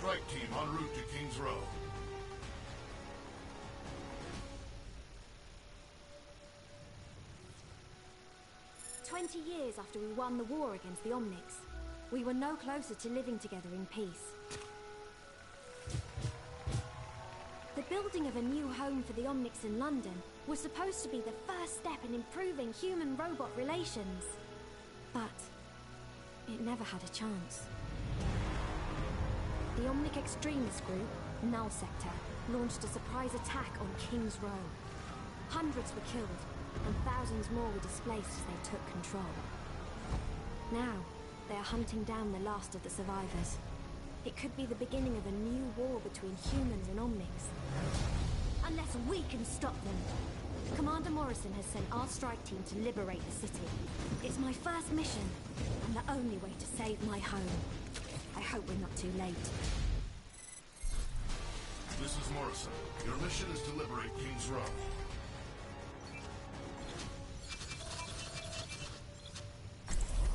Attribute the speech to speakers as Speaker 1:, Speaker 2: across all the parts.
Speaker 1: strike team en route to King's Row.
Speaker 2: "20 years after we won the war against the Omnics, we were no closer to living together in peace. The building of a new home for the Omnics in London was supposed to be the first step in improving human-robot relations. But it never had a chance. The Omnic extremist group, Null Sector, launched a surprise attack on King's Row. Hundreds were killed, and thousands more were displaced as they took control. Now, they are hunting down the last of the survivors. It could be the beginning of a new war between humans and Omnics. Unless we can stop them. Commander Morrison has sent our strike team to liberate the city. It's my first mission, and the only way to save my home. I hope we're not too late.
Speaker 1: This is Morrison. Your mission is to liberate King's Row.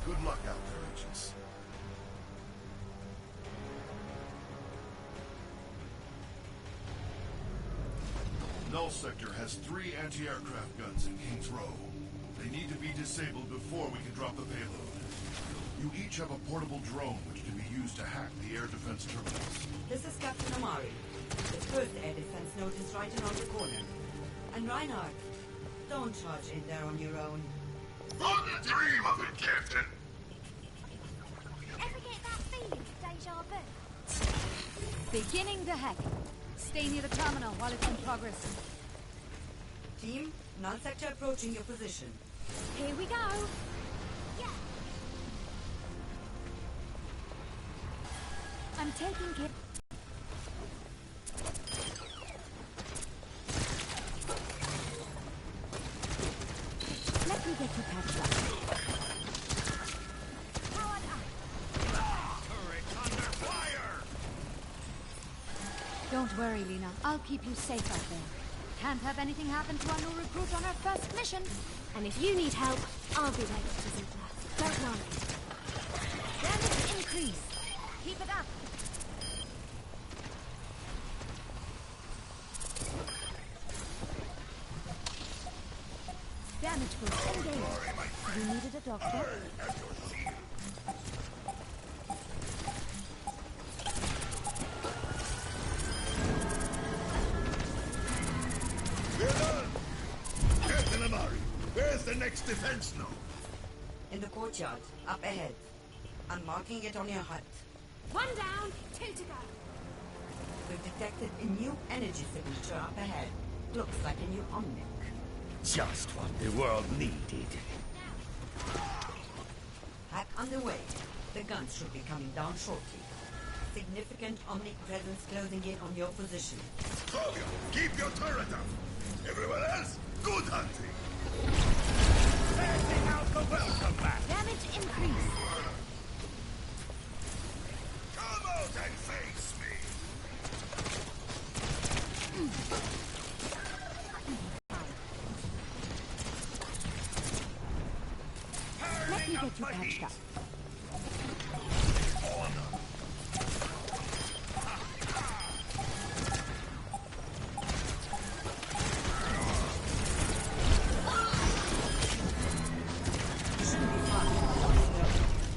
Speaker 1: Good luck out there, agents. Null Sector has 3 anti-aircraft guns in King's Row. They need to be disabled before we can drop the payload. You each have a portable drone which can be used to hack the air defense terminals.
Speaker 3: This is Captain Amari. The first air defense node is right around the corner. And Reinhardt, don't charge in there on your own.
Speaker 1: Wouldn't dream of it, Captain!
Speaker 2: Ever get that feeling of deja vu?
Speaker 4: Beginning the hack. Stay near the terminal while it's in progress.
Speaker 3: Team, Null Sector approaching your position.
Speaker 2: Here we go! Yeah!
Speaker 4: I'm taking care. Let me get you patched up.
Speaker 2: Powered up!
Speaker 1: Turret under fire!
Speaker 4: Don't worry, Lena. I'll keep you safe out there. Can't have anything happen to our new recruit on our first mission.
Speaker 2: And if you need help, I'll be there, Ziegler. Don't worry.
Speaker 4: Damage increase. Keep it up. Damage boost engaged. You needed a doctor?
Speaker 1: We're done! Captain Amari, where's the next defense node?
Speaker 3: In the courtyard, up ahead. I'm marking it on your HUD.
Speaker 2: 1 down, 2 to go.
Speaker 3: We've detected a new energy signature up ahead. Looks like a new Omnic.
Speaker 5: Just what the world needed.
Speaker 3: Hack underway. The guns should be coming down shortly. Significant Omnic presence closing in on your position.
Speaker 1: Scorpio, keep your turret up! Everyone else, good hunting!
Speaker 5: Passing out the welcome mat.
Speaker 4: Damage increase.
Speaker 1: Come out and face me!
Speaker 4: Let me get you patched up.
Speaker 3: Shouldn't be far.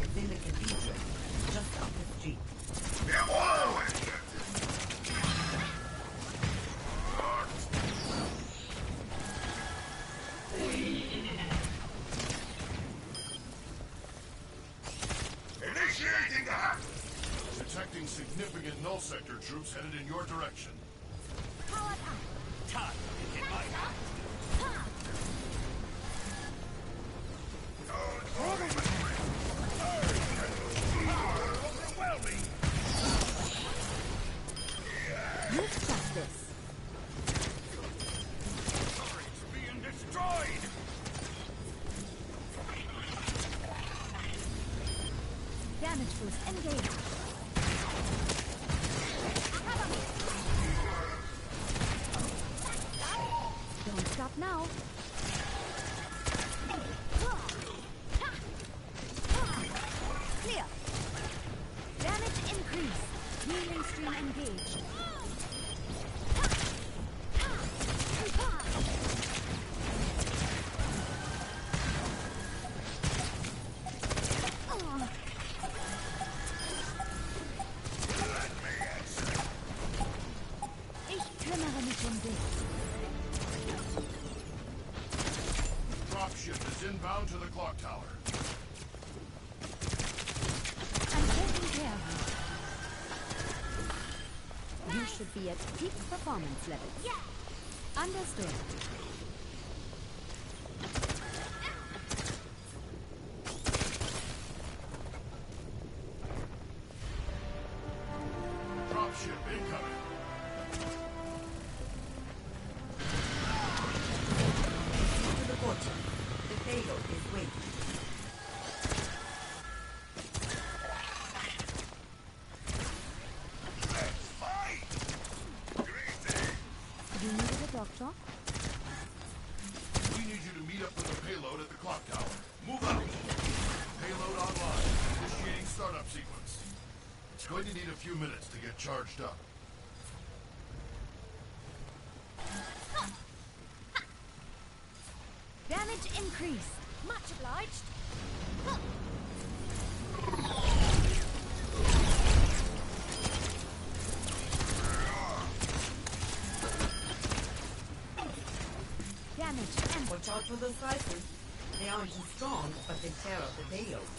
Speaker 3: It's in the cathedral, just up the street.
Speaker 1: Initiating the hack! Detecting significant Null Sector troops headed in your direction.
Speaker 2: Powered up!
Speaker 5: Time to get my hat.
Speaker 1: Overwhelming!
Speaker 4: Use justice.
Speaker 5: Turret's being destroyed.
Speaker 4: Damage boost engaged. Don't stop now. Clear. Damage increase. Healing stream
Speaker 1: inbound to the clock tower.
Speaker 4: I'm taking care of you. You should be at peak performance level.
Speaker 2: Yeah.
Speaker 4: Understood.
Speaker 1: Dropship incoming.
Speaker 3: To the portal. The payload is waiting.
Speaker 5: Let's fight! Greetings!
Speaker 4: You needed a doctor?
Speaker 1: We need you to meet up with the payload at the clock tower. Move out. Payload online. Initiating startup sequence. It's going to need a few minutes to get charged up.
Speaker 4: Damage increase.
Speaker 2: Much obliged.
Speaker 4: Damage and
Speaker 3: Watch out for those rifles. They aren't too strong, but they tear up the payload.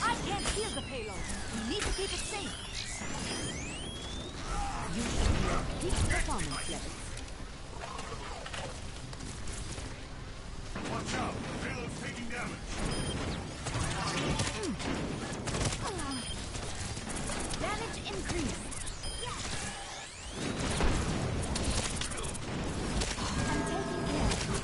Speaker 4: I can't heal the payload. We need to keep it safe. You should be at peak performance level.
Speaker 1: Watch out. The payload's taking damage.
Speaker 4: Damage increase. I'm taking care of you.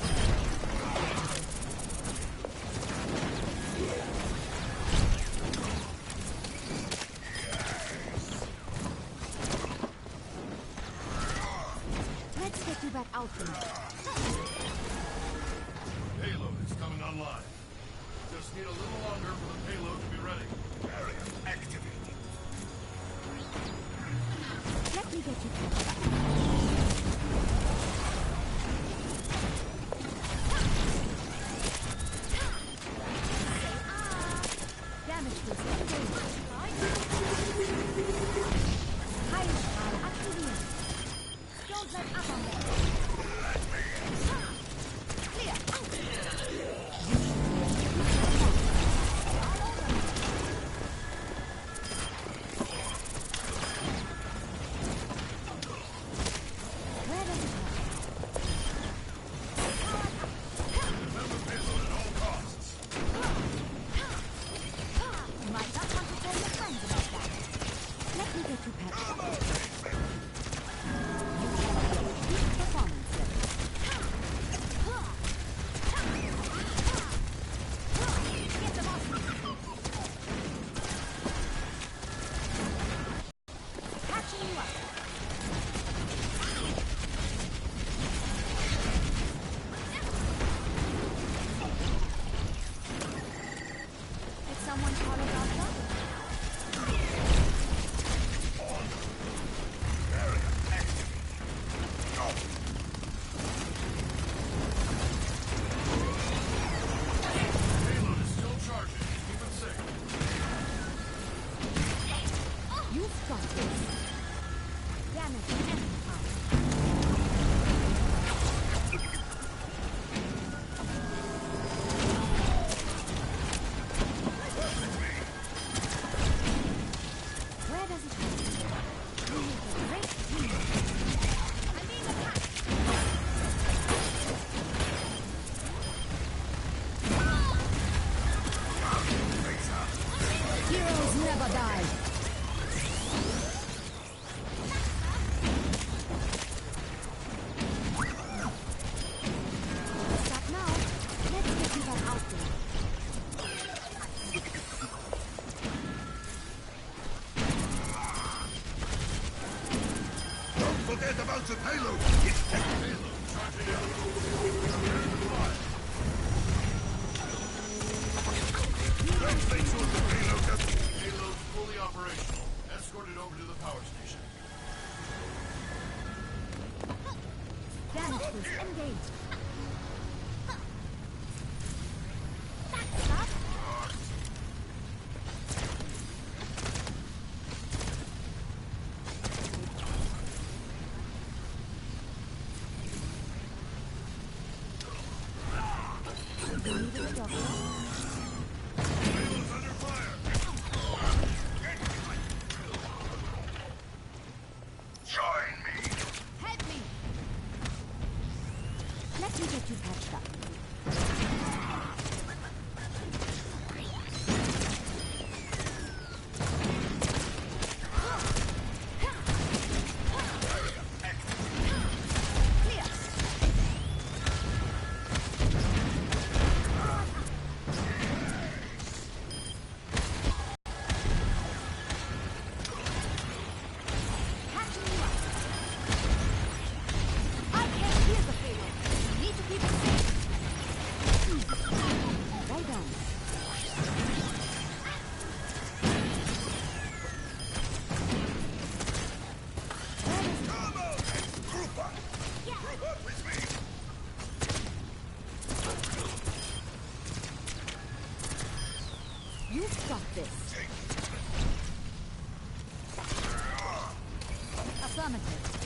Speaker 4: Let's get you back out there.
Speaker 1: Payload is coming online. Just need a little longer for the payload to be ready.
Speaker 5: Barrier activated.
Speaker 4: Let me get you back. Damage boost engaged. High power activated. Don't let up on them. Clear. Where does it
Speaker 1: Remember payload at all costs.
Speaker 4: You might not want to tell your friends about that. Let me get you patched. You shall be at peak performance level. Get them off me. Patching you up. Did someone call a doctor?
Speaker 5: Barrier activated. Go!
Speaker 1: Payload is still charging. Keep it safe.
Speaker 4: You've got this. Damage and power. Where does it go? You make a great team. I'm being attacked. Heroes never die. Stop now. Let's get you back out there.
Speaker 5: Don't forget about the payload! It's
Speaker 1: Payload charging up. Prepare to fly.
Speaker 5: Let's make sure the payload doesn't...
Speaker 1: Payload fully operational. Escorted over to the power station.
Speaker 4: Damage boost engaged. You needed a doctor? You've got this. Affirmative.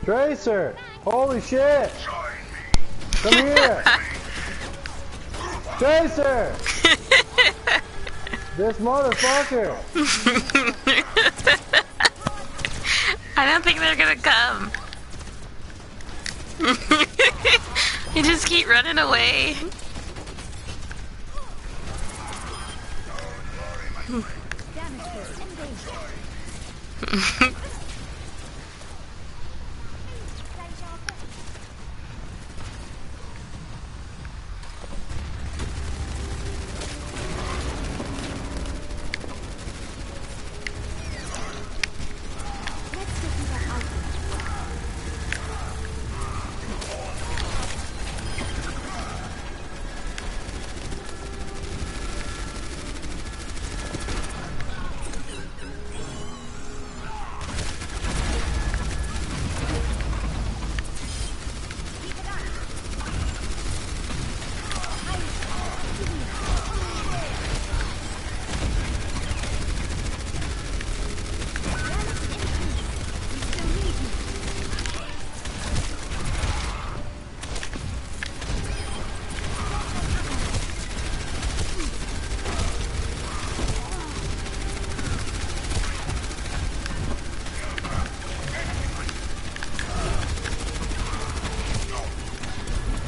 Speaker 6: Tracer! Holy shit! Come here! Tracer! This motherfucker!
Speaker 7: I don't think they're gonna come. You just keep running away.
Speaker 4: Damage boost engaged. Let's get you that item.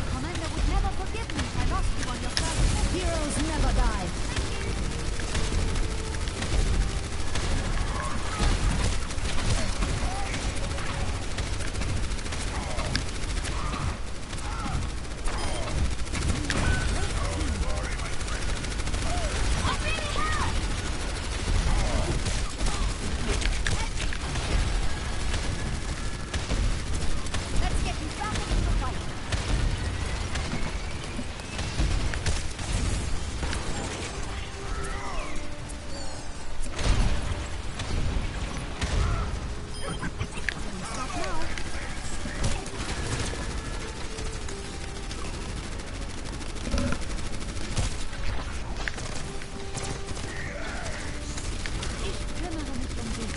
Speaker 4: Commander would never forgive me if I lost you on your first. Heroes never die. Let's get you back into the fight. Don't stop now. Ich kümmere mich um dich.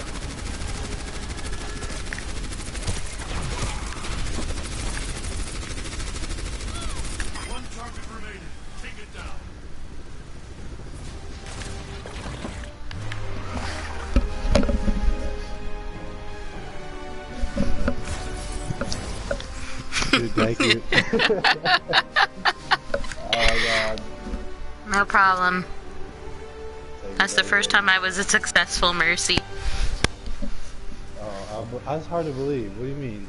Speaker 1: One target remaining. Take it down.
Speaker 6: Dude, thank you. Oh my god.
Speaker 7: No problem.
Speaker 6: Thank you
Speaker 7: That's the
Speaker 6: very
Speaker 7: first
Speaker 6: much.
Speaker 7: time I was a successful Mercy.
Speaker 6: Oh, that's hard to believe. What do you mean?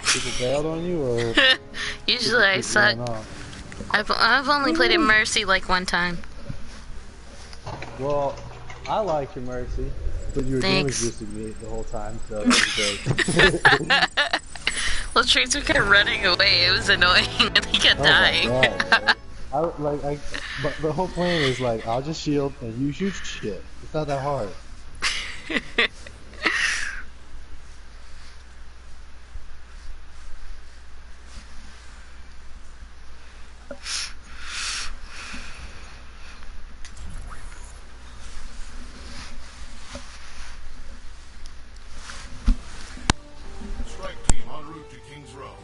Speaker 6: People bailed on you, or
Speaker 7: Usually I
Speaker 6: people
Speaker 7: suck.
Speaker 6: ran off?
Speaker 7: I've only played a Mercy like one time.
Speaker 6: Well, I like your Mercy, but you were damage
Speaker 7: Thanks.
Speaker 6: boosting me the whole time, so that was great.
Speaker 7: Well, Tracer kept running away. It was annoying, and he kept
Speaker 6: Oh
Speaker 7: dying.
Speaker 6: my god. But the whole plan is like, I'll just shield and you shoot shit. It's not that hard.
Speaker 1: Strike team en route to King's Row.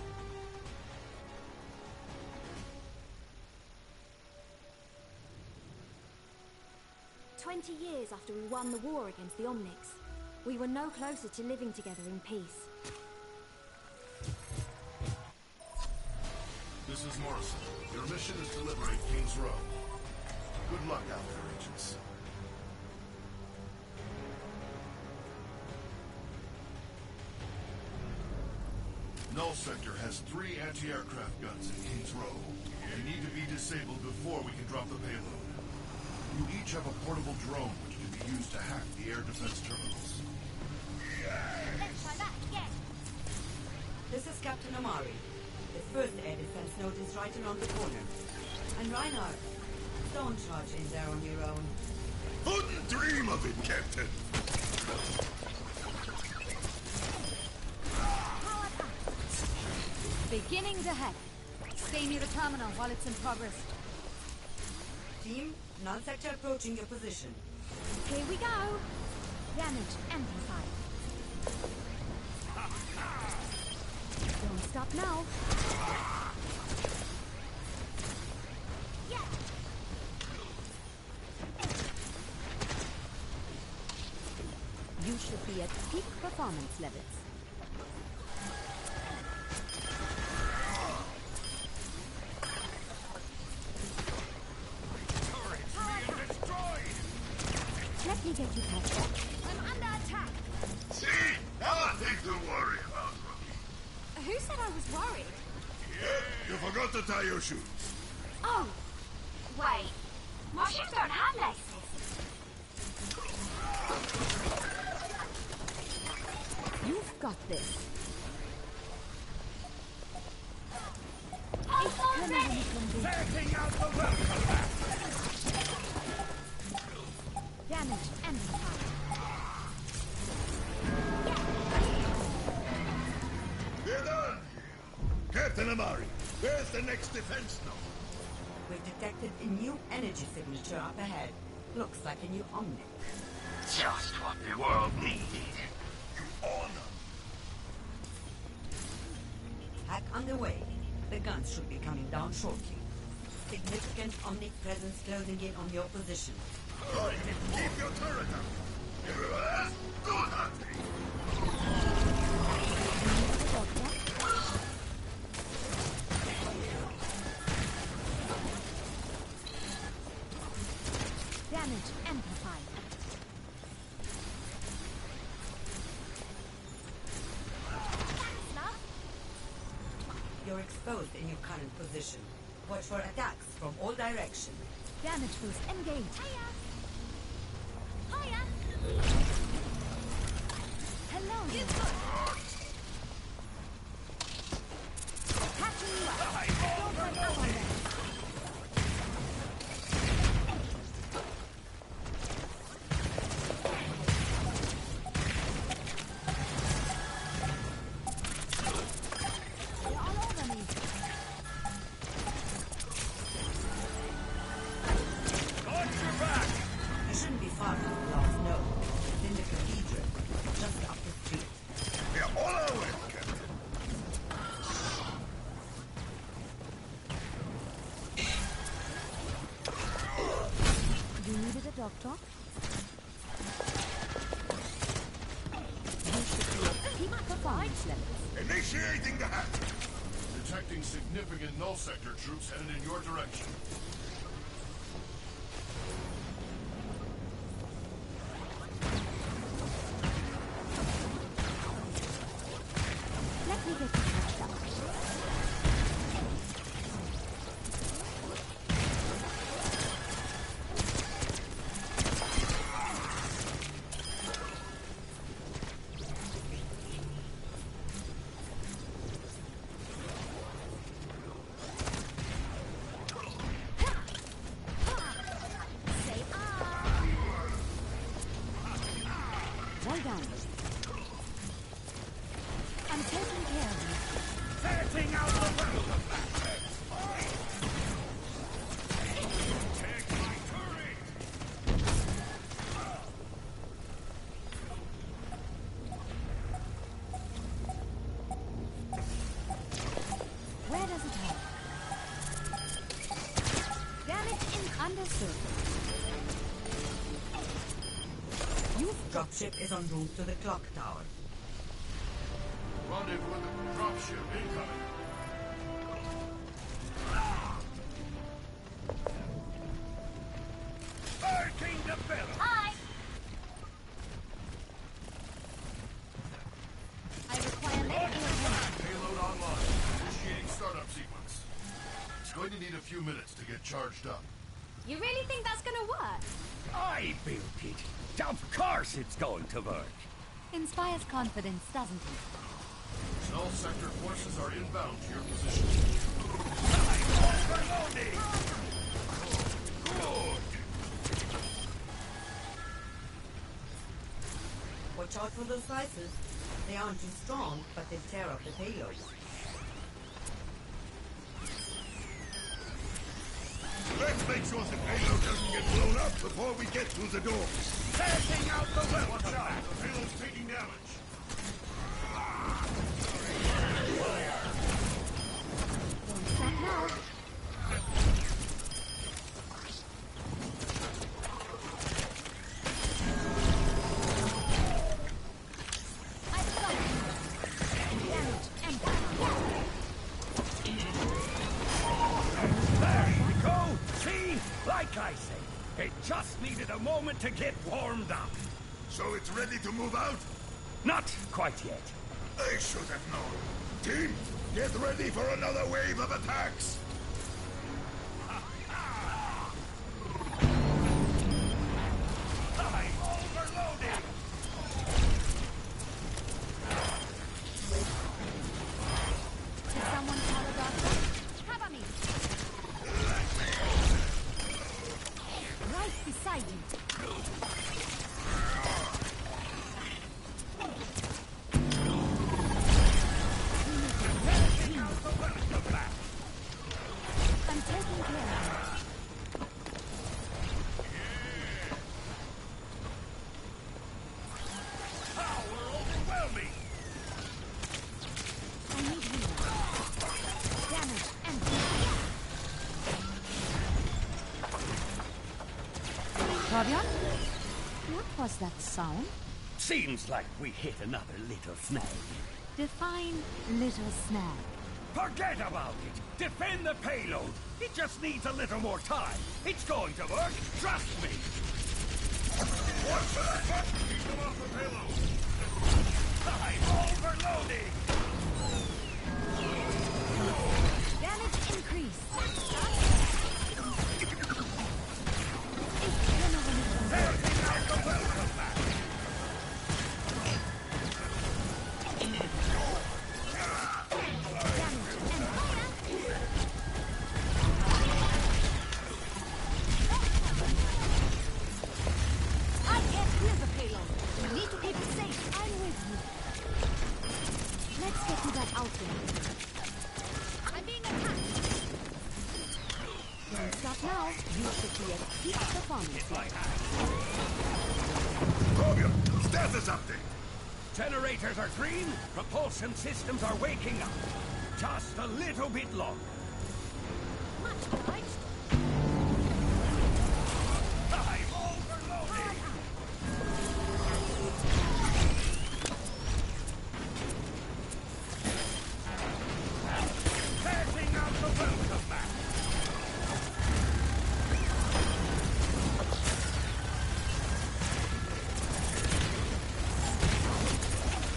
Speaker 2: Years after we won the war against the Omnics, we were no closer to living together in peace.
Speaker 1: This is Morrison. Your mission is to liberate King's Row. Good luck out there, agents. Null Sector has 3 anti-aircraft guns in King's Row. They need to be disabled before we can drop the payload. You each have a portable drone which can be used to hack the air defense terminals.
Speaker 2: Let's try that again.
Speaker 3: This is Captain Amari. The first air defense node is right around the corner. And Reinhardt, don't charge in there on your own.
Speaker 5: Wouldn't dream of it, Captain.
Speaker 4: Beginning to hack. Stay near the terminal while it's in progress.
Speaker 3: Team, null sector approaching your position.
Speaker 2: Here we go.
Speaker 4: Damage amplified.
Speaker 2: Don't stop now.
Speaker 4: You should be at peak performance levels.
Speaker 2: Let's
Speaker 4: Let me get you patched up. I'm under attack.
Speaker 5: See? Nothing to worry about, Rookie.
Speaker 2: Who said I was worried?
Speaker 5: You forgot to tie your shoes.
Speaker 2: Oh! Wait. My shoes don't have laces.
Speaker 4: You've got this.
Speaker 2: I'm already!
Speaker 5: Taking out the welcome back.
Speaker 4: Damage amplified.
Speaker 5: We're done. Captain Amari, where's the next defense node?
Speaker 3: We've detected a new energy signature up ahead. Looks like a new Omnic.
Speaker 5: Just what the world needed. You honor.
Speaker 3: Hack underway. The guns should be coming down shortly. Significant Omnic presence closing in on your position.
Speaker 5: Right, keep your turret up. Everyone else, do nothing.
Speaker 4: Damage amplified.
Speaker 3: You're exposed in your current position. Watch for attacks from all directions.
Speaker 4: Damage boost engaged.
Speaker 2: Hiya! Hiya!
Speaker 4: Hello.
Speaker 2: You've got
Speaker 4: Catching you up. Don't let up on them. They're all over me.
Speaker 5: Watch your back.
Speaker 3: You shouldn't be far from the last node. It's in the cathedral, just up the street.
Speaker 5: We're all our way, Captain.
Speaker 4: You needed a doctor? Keep performance levels.
Speaker 5: Initiating the hack.
Speaker 1: Detecting significant null sector troops headed in your direction.
Speaker 4: Let me get you patched up.
Speaker 2: say ah!
Speaker 4: Well done. I'm taking care of you.
Speaker 5: Setting out the welcome back. Take my turret.
Speaker 4: Where does it hurt? Damage in understood.
Speaker 3: Dropship is en route to the clock tower.
Speaker 1: Rendezvous with the dropship incoming.
Speaker 5: Barking the bell.
Speaker 2: Hi!
Speaker 4: I require medical attention.
Speaker 1: Payload online. Initiating startup sequence. It's going to need a few minutes to get charged up.
Speaker 2: You really think that's gonna work?
Speaker 8: I built it. Of course it's going to work.
Speaker 4: Inspires confidence, doesn't it?
Speaker 1: Null sector forces are inbound to your position.
Speaker 5: Overloading. Good.
Speaker 3: Watch out for those slices. They aren't too strong, but they tear up the payload.
Speaker 5: Let's make sure the payload doesn't get blown up before we get through the door. Setting out the welcome back.
Speaker 1: The payload's taking damage.
Speaker 4: Don't stop now. I've got you. Damage amplified.
Speaker 8: There you go. See? Like I say, It just needed a moment to get warmed up.
Speaker 5: So it's ready to move out?
Speaker 8: Not quite yet.
Speaker 5: I should have known. Team, get ready for another wave of attacks!
Speaker 8: I'm overloading!
Speaker 4: Did someone call a doctor? Cover me! Right beside you. I'm taking care of you.
Speaker 8: Power overwhelming!
Speaker 4: I need healing. Damage and Fabian? What was that sound?
Speaker 8: Seems like we hit another little snag.
Speaker 4: Define little snag.
Speaker 8: Forget about it! Defend the payload! It just needs a little more time. It's going to work, trust me!
Speaker 5: Watch for that button! Keep them off the payload!
Speaker 8: I'm overloading!
Speaker 4: Damage increase.
Speaker 8: Taking out the welcome mat!
Speaker 4: I can't clear the payload. We need to keep it safe. I'm with you. Let's get to that outfit. I'm being attacked. Don't stop now. You should be at peak performance.
Speaker 5: Fabian, status update!
Speaker 8: Generators are green, propulsion systems are waking up. Just a little bit longer.
Speaker 4: Much obliged.
Speaker 8: I'm overloading! Passing out the welcome mat!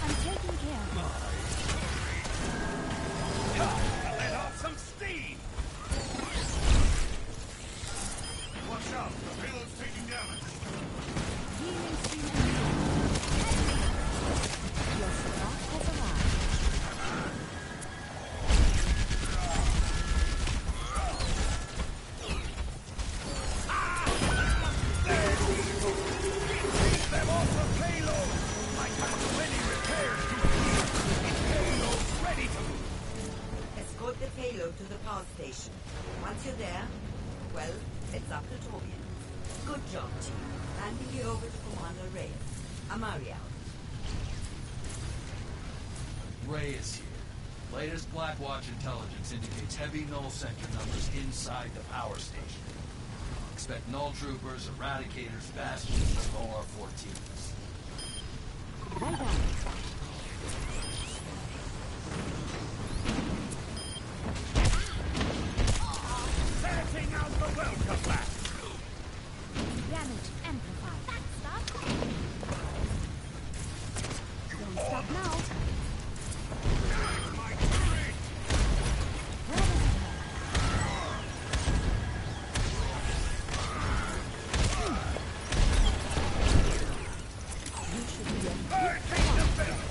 Speaker 4: I'm taking care of you.
Speaker 8: Let off some steam!
Speaker 1: Watch out, the payload's taking damage.
Speaker 4: Healing stream. Your support has arrived.
Speaker 8: Take them off the payload! I have many repairs to do. Payload's ready to move.
Speaker 3: Escort the payload to the power station. Once you're there, well, it's up to Torbjorn. Good job, team. Handing you over to Commander Reyes. Amari out.
Speaker 9: Ray is here. Latest Blackwatch intelligence indicates heavy null sector numbers inside the power station. Expect null troopers, eradicators, bastions, and OR-14s.
Speaker 4: Right on.
Speaker 8: Passing out the welcome mat!
Speaker 4: Damage amplified. Stop. Don't stop now. Where is it? You should be at
Speaker 8: Bird, take the belt!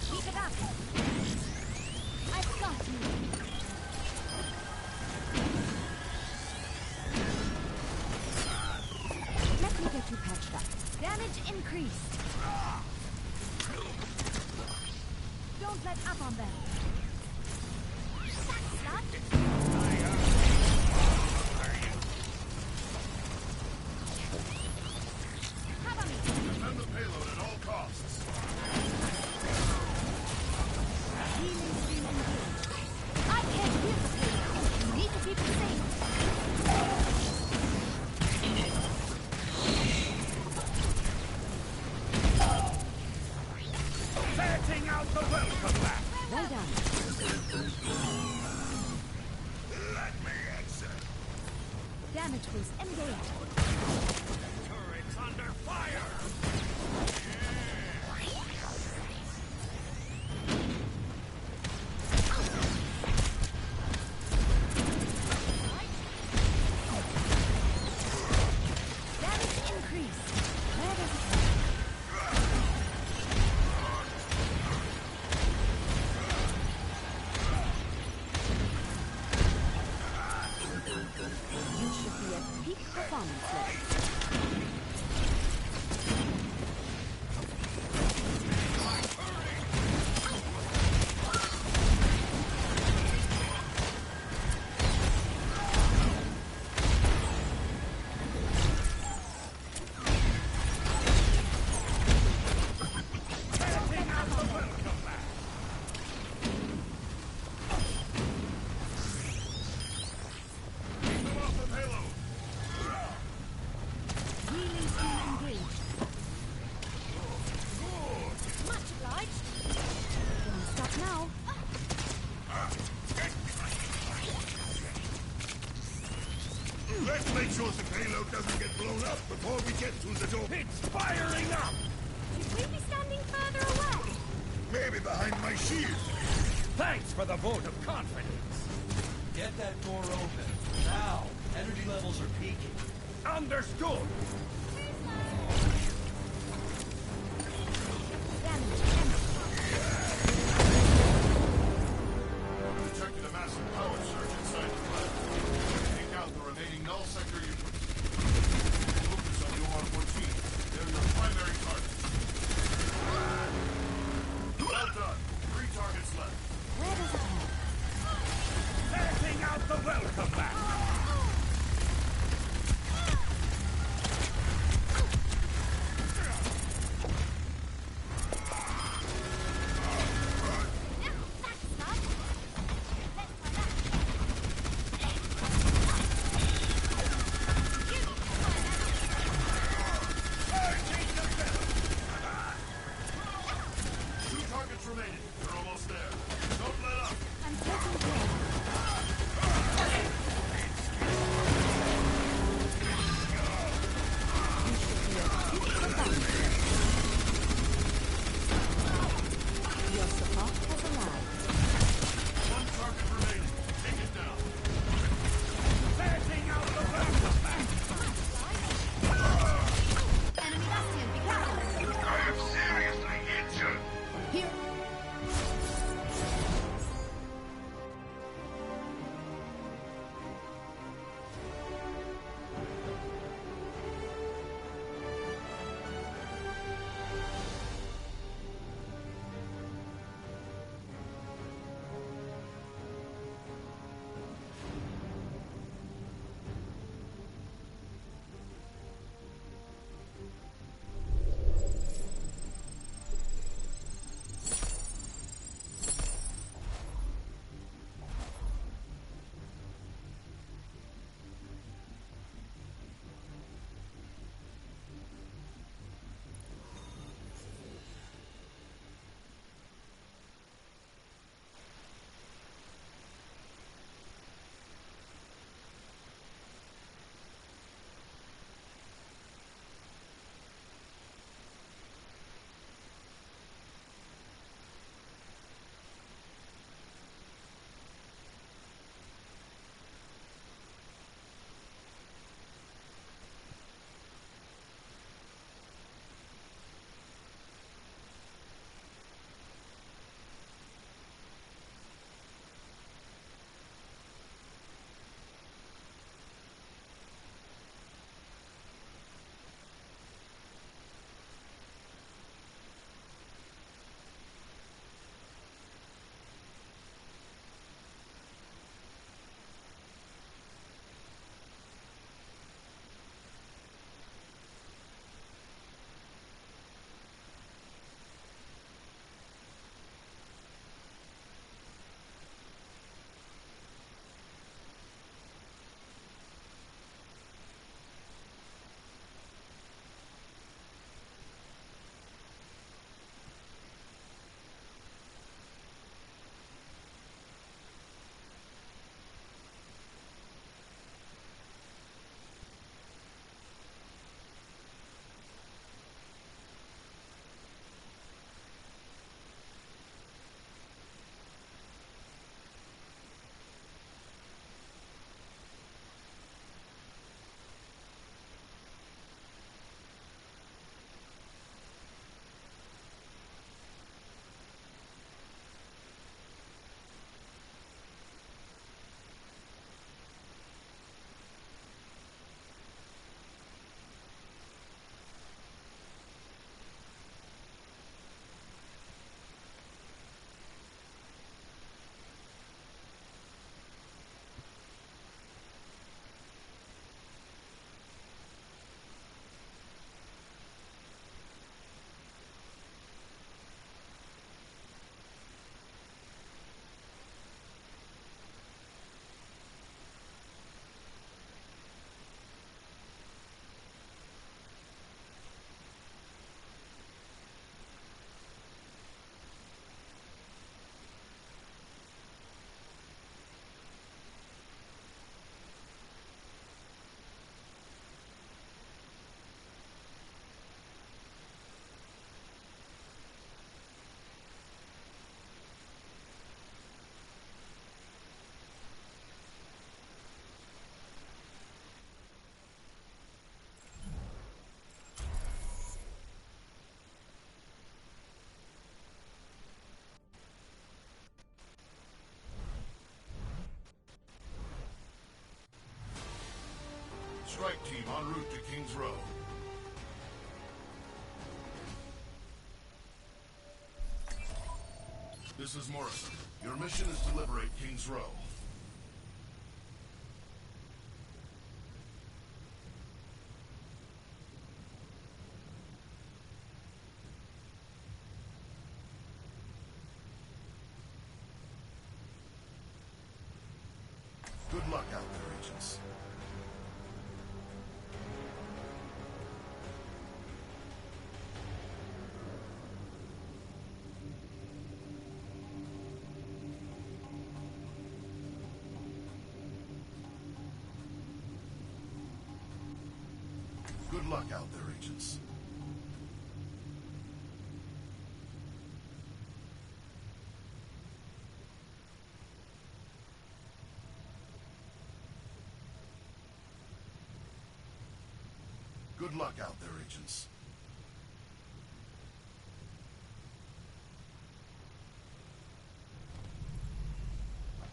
Speaker 4: Keep it up. I've got you. Let me get you patched up. Damage increased. Don't let up on them. Cover me.
Speaker 1: Defend the payload at all costs.
Speaker 4: Healing stream engaged. I can't hear the payload. You need to keep it safe.
Speaker 8: Passing out the welcome mat!
Speaker 4: Well done. Damage boost engaged.
Speaker 8: Turrets under fire!
Speaker 4: Damage increase. Where does it go? You should be at peak performance level.
Speaker 5: Come off the payload!
Speaker 4: Wheeling scheme engaged. Much obliged. Don't stop now.
Speaker 5: Let's make sure the payload doesn't get blown up before we get to the door.
Speaker 8: It's firing up!
Speaker 4: Should we be standing further away?
Speaker 5: Maybe behind my shield.
Speaker 8: Thanks for the vote of confidence.
Speaker 9: Get that door open. Now. Energy levels are peaking.
Speaker 8: Understood.
Speaker 4: Damage empty.
Speaker 1: Detected a massive power surge inside the plant. Take out the remaining null sector units. Focus on the OR-14. They're your primary target. Well done. 3 targets left.
Speaker 4: Where does it go?
Speaker 8: Setting out the welcome mat.
Speaker 1: Strike team en route to King's Row. This is Morrison. Your mission is to liberate King's Row. Good luck out there, agents. Good luck out there, agents. Good luck out there, agents.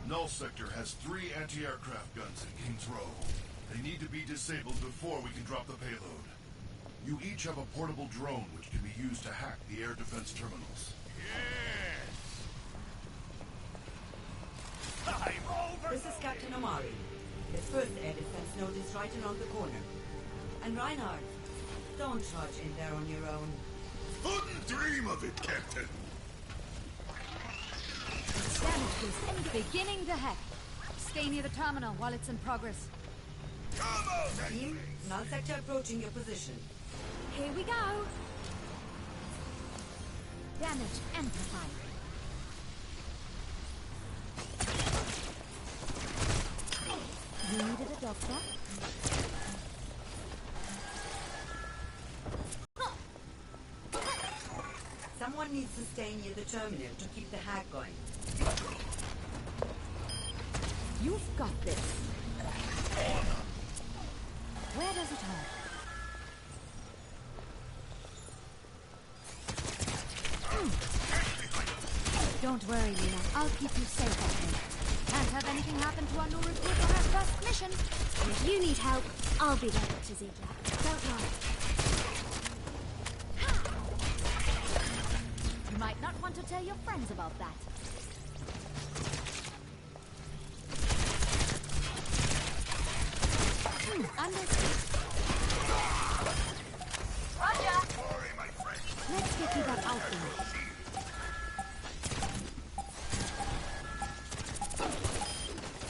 Speaker 1: Null Sector has 3 anti-aircraft guns in King's Row. They need to be disabled before we can drop the payload. You each have a portable drone which can be used to hack the air defense terminals.
Speaker 8: Yes! I'm over!
Speaker 3: This is Captain Omari. The first air defense node is right around the corner. And Reinhardt, don't charge in there on your own.
Speaker 5: Wouldn't dream of it, Captain.
Speaker 4: Damage boost beginning to hack. Stay near the terminal while it's in progress.
Speaker 5: Come on,
Speaker 3: Team, null sector approaching your position.
Speaker 2: Here we go.
Speaker 4: Damage amplified. You needed a doctor?
Speaker 3: Someone needs to stay near the terminal to keep the hack going.
Speaker 4: You've got this. Where does it hurt? Don't worry, Lena. I'll keep you safe, I think. Can't have anything happen to our new recruit on our first mission.
Speaker 2: If you need help, I'll be there, Dr. Ziegler. Don't worry.
Speaker 4: You might not want to tell your friends about that. Understood.
Speaker 8: Roger! Sorry, my friend.
Speaker 4: Let's get you that outfit.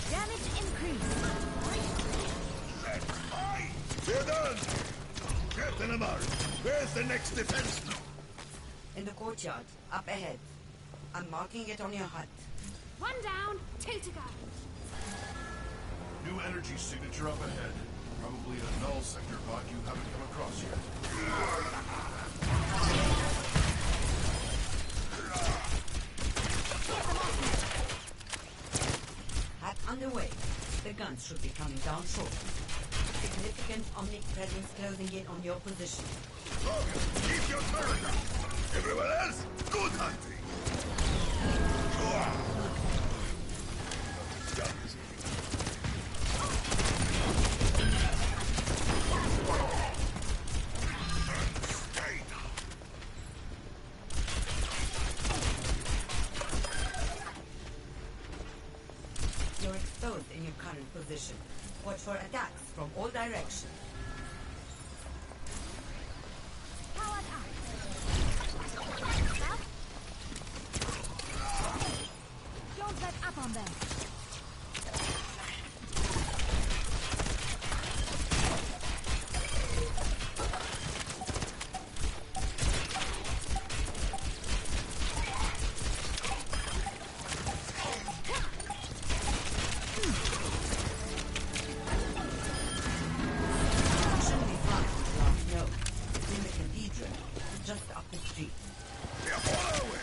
Speaker 4: Damage increased.
Speaker 5: That's fine. We're done. Captain Amari, where's the next defense node?
Speaker 3: In the courtyard, up ahead. I'm marking it on your HUD.
Speaker 2: 1 down, 2 to go.
Speaker 1: New energy signature up ahead. Probably a null sector bot you haven't come across yet.
Speaker 3: Hack underway. The guns should be coming down shortly. Significant omnic presence closing in on your position.
Speaker 5: Keep your turret up. Everyone else, good hunting.
Speaker 3: You're exposed in your current position. Watch for attacks from all directions.
Speaker 4: Powered up. Don't let up on them.
Speaker 3: Shouldn't be far from the last node. It's in the cathedral, just up the street.
Speaker 5: Yeah, follow it.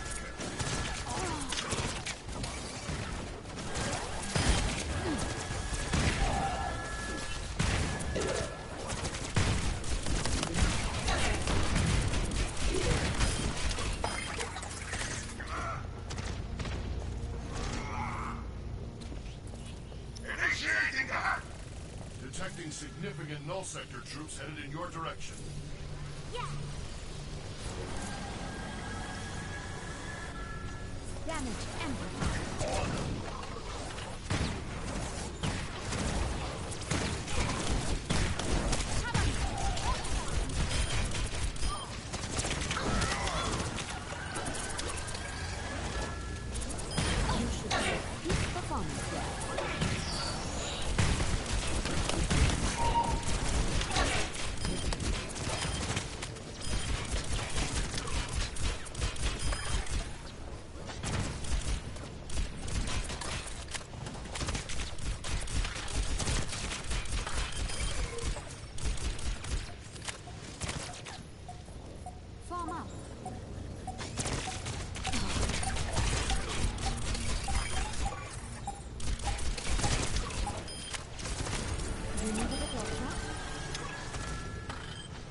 Speaker 1: detecting significant null sector troops headed in your direction.
Speaker 4: Yeah. Damage amplified.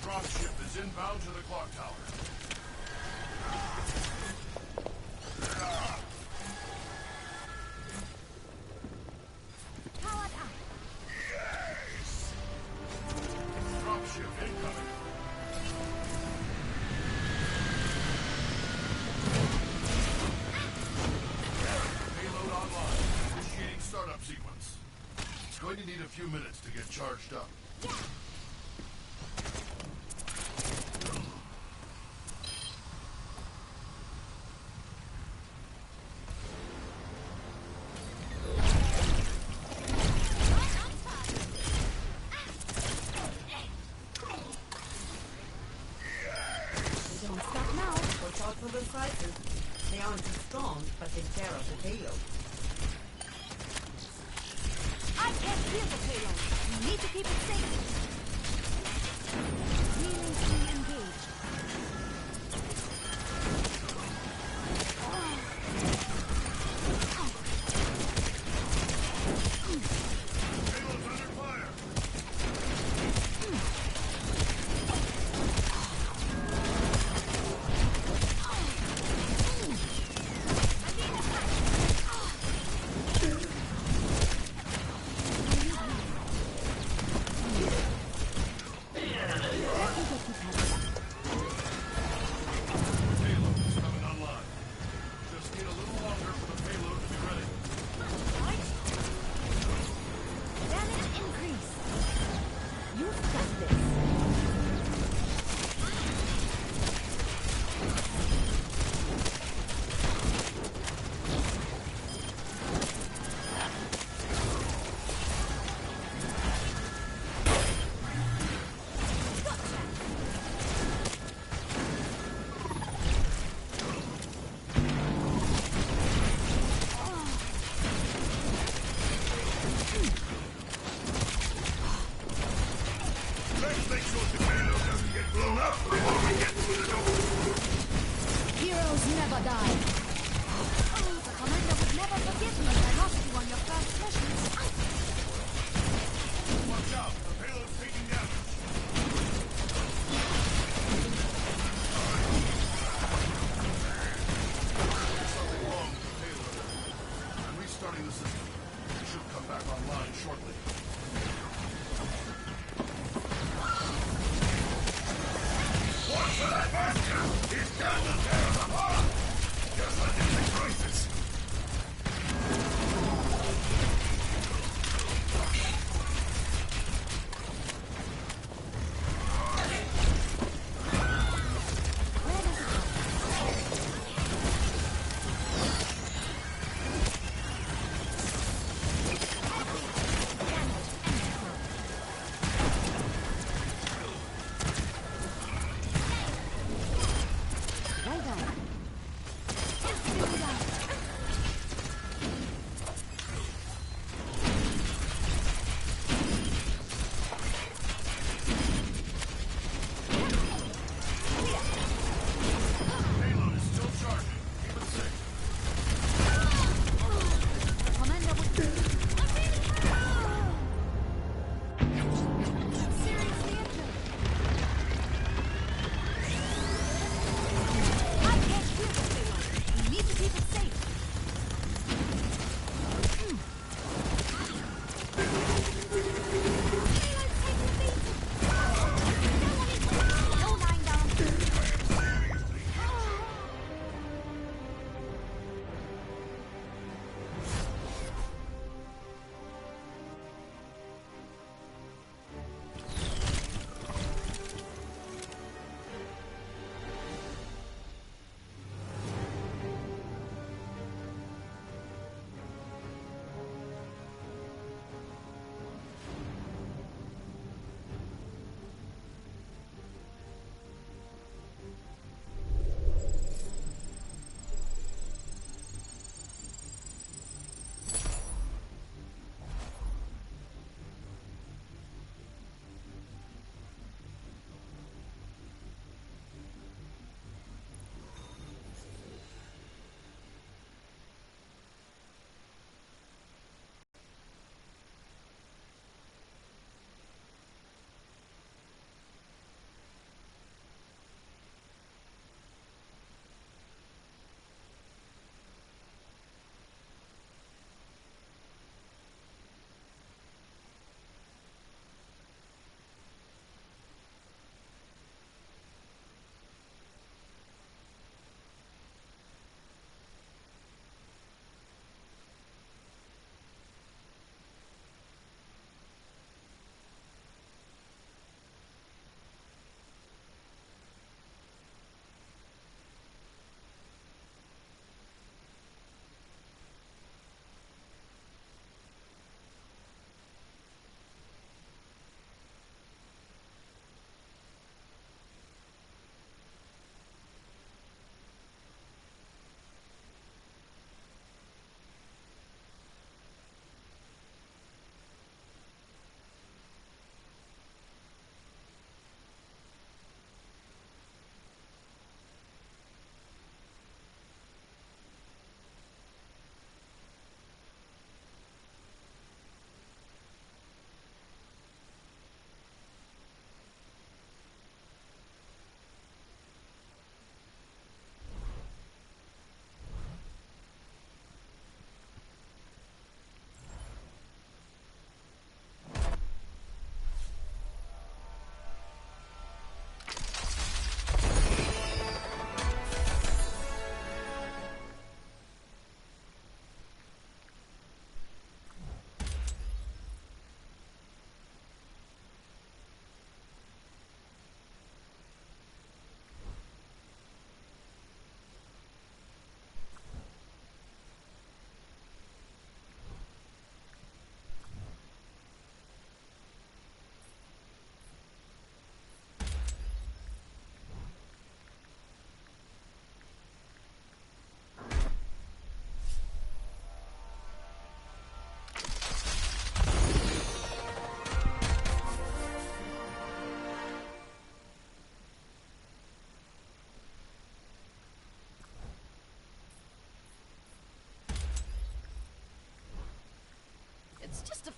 Speaker 1: Dropship is inbound to the clock tower.
Speaker 4: Powered up.
Speaker 1: Yes! Dropship incoming. Payload online. Initiating startup sequence. It's going to need a few minutes to get charged up.
Speaker 4: Yeah.
Speaker 3: They aren't as strong, but they tear up the payload.
Speaker 4: I can't feel the payload. We need to keep it safe. Healing stream engaged.
Speaker 1: Payload's under fire. Payload is coming online. Just need a little longer for the payload to be ready.
Speaker 4: Damage increase. You've got this.
Speaker 5: Let's make sure the payload doesn't get blown up before we get through the door.
Speaker 4: Heroes never die. Oh, the commander would never forgive me if I lost you on your first mission.
Speaker 1: Watch out, the payload's taking damage. There's something wrong with the payload. I'm restarting the system. It should come back online shortly.
Speaker 5: Watch for that monster! He's got to tear us apart! Just let him take crisis.
Speaker 4: Well done.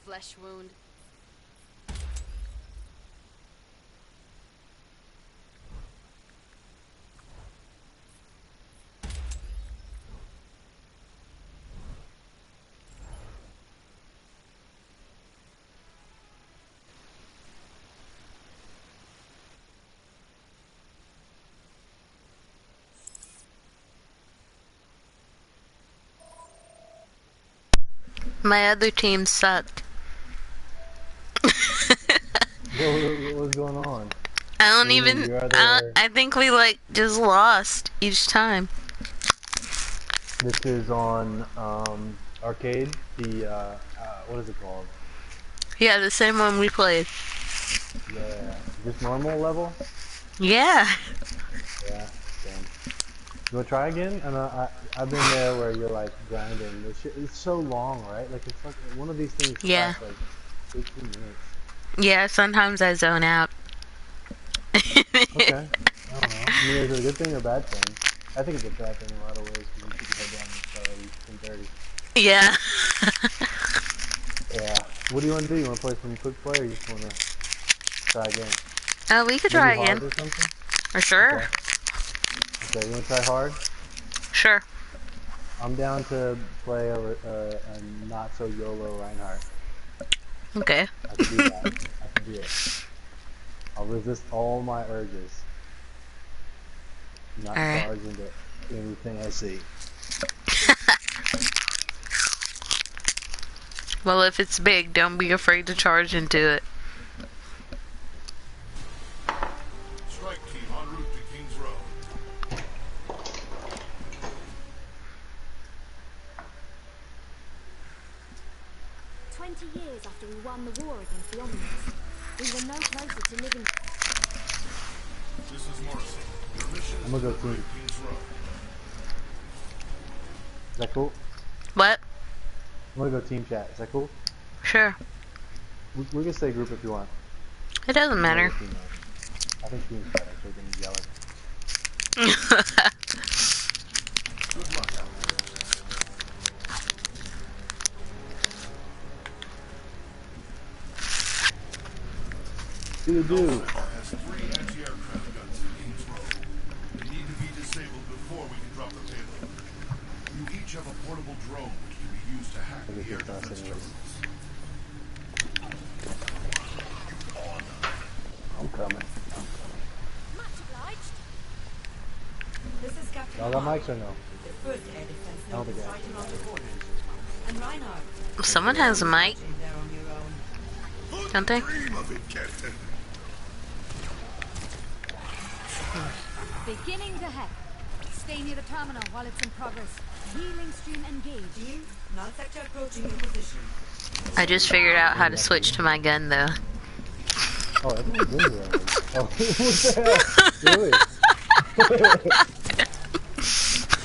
Speaker 7: flesh wound. My other team sucked.
Speaker 6: What was going on?
Speaker 7: I don't
Speaker 6: You mean
Speaker 7: even.
Speaker 6: your other-
Speaker 7: I think we like just lost each time.
Speaker 6: This is on arcade. The what is it called?
Speaker 7: Yeah, the same one we played.
Speaker 6: Yeah, just normal level.
Speaker 7: Yeah.
Speaker 6: Yeah, damn. You wanna try again? And I've been there where you're like grinding. This shit, it's so long, right? Like it's like one of these things
Speaker 7: Yeah.
Speaker 6: lasts like 18 minutes.
Speaker 7: Yeah, sometimes I zone out.
Speaker 6: Okay. I don't know. I mean, is it a good thing or a bad thing? I think it's a bad thing in a lot of ways because you keep your head down and start at least 10:30.
Speaker 7: Yeah.
Speaker 6: Yeah. What do you want to do? You want to play some quick play or you just want to try again?
Speaker 7: Oh, we could
Speaker 6: Maybe
Speaker 7: try
Speaker 6: hard
Speaker 7: again.
Speaker 6: or something?
Speaker 7: For sure.
Speaker 6: Okay. Okay, you want to try hard?
Speaker 7: Sure.
Speaker 6: I'm down to play a not so YOLO Reinhardt.
Speaker 7: Okay.
Speaker 6: I can do that. I can do it. I'll resist all my urges. Not
Speaker 7: Alright.
Speaker 6: charge into anything I see.
Speaker 7: Well, if it's big, don't be afraid to charge into it.
Speaker 1: Strike team en route to King's Row.
Speaker 2: 20 years after we won the war against the Omnians, we were no closer to living.
Speaker 1: This is Morrison. Your mission
Speaker 6: I'm
Speaker 1: is
Speaker 6: gonna go
Speaker 1: to liberate
Speaker 6: team.
Speaker 1: King's Row.
Speaker 6: Is that cool?
Speaker 7: What?
Speaker 6: I'm gonna go team chat. Is that cool?
Speaker 7: Sure.
Speaker 6: We can stay group if you want.
Speaker 7: It doesn't matter.
Speaker 6: I think team's better, so we can yell it.
Speaker 1: Good luck.
Speaker 6: Do.
Speaker 1: Has 3 anti-aircraft guns in King's Row. They need to be disabled before we can drop the payload. You each have a portable drone which can be used to hack the air defense terminals.
Speaker 6: I'm coming.
Speaker 4: Much obliged.
Speaker 3: This is Captain
Speaker 6: Y'all got
Speaker 3: Mark,
Speaker 6: mics or no?
Speaker 3: the first air defense
Speaker 6: I don't
Speaker 3: node
Speaker 6: think I
Speaker 3: right around the corner. And Reinhardt,
Speaker 7: Someone has a mic,
Speaker 3: in there on your own.
Speaker 7: don't they?
Speaker 5: Dream of it, Captain.
Speaker 4: Beginning the hack. Stay near the terminal while it's in progress. Healing stream engaged.
Speaker 3: Team, null sector approaching your position.
Speaker 7: I just figured out how to switch to my gun, though.
Speaker 6: Oh, everyone's in here already. Oh, what the hell?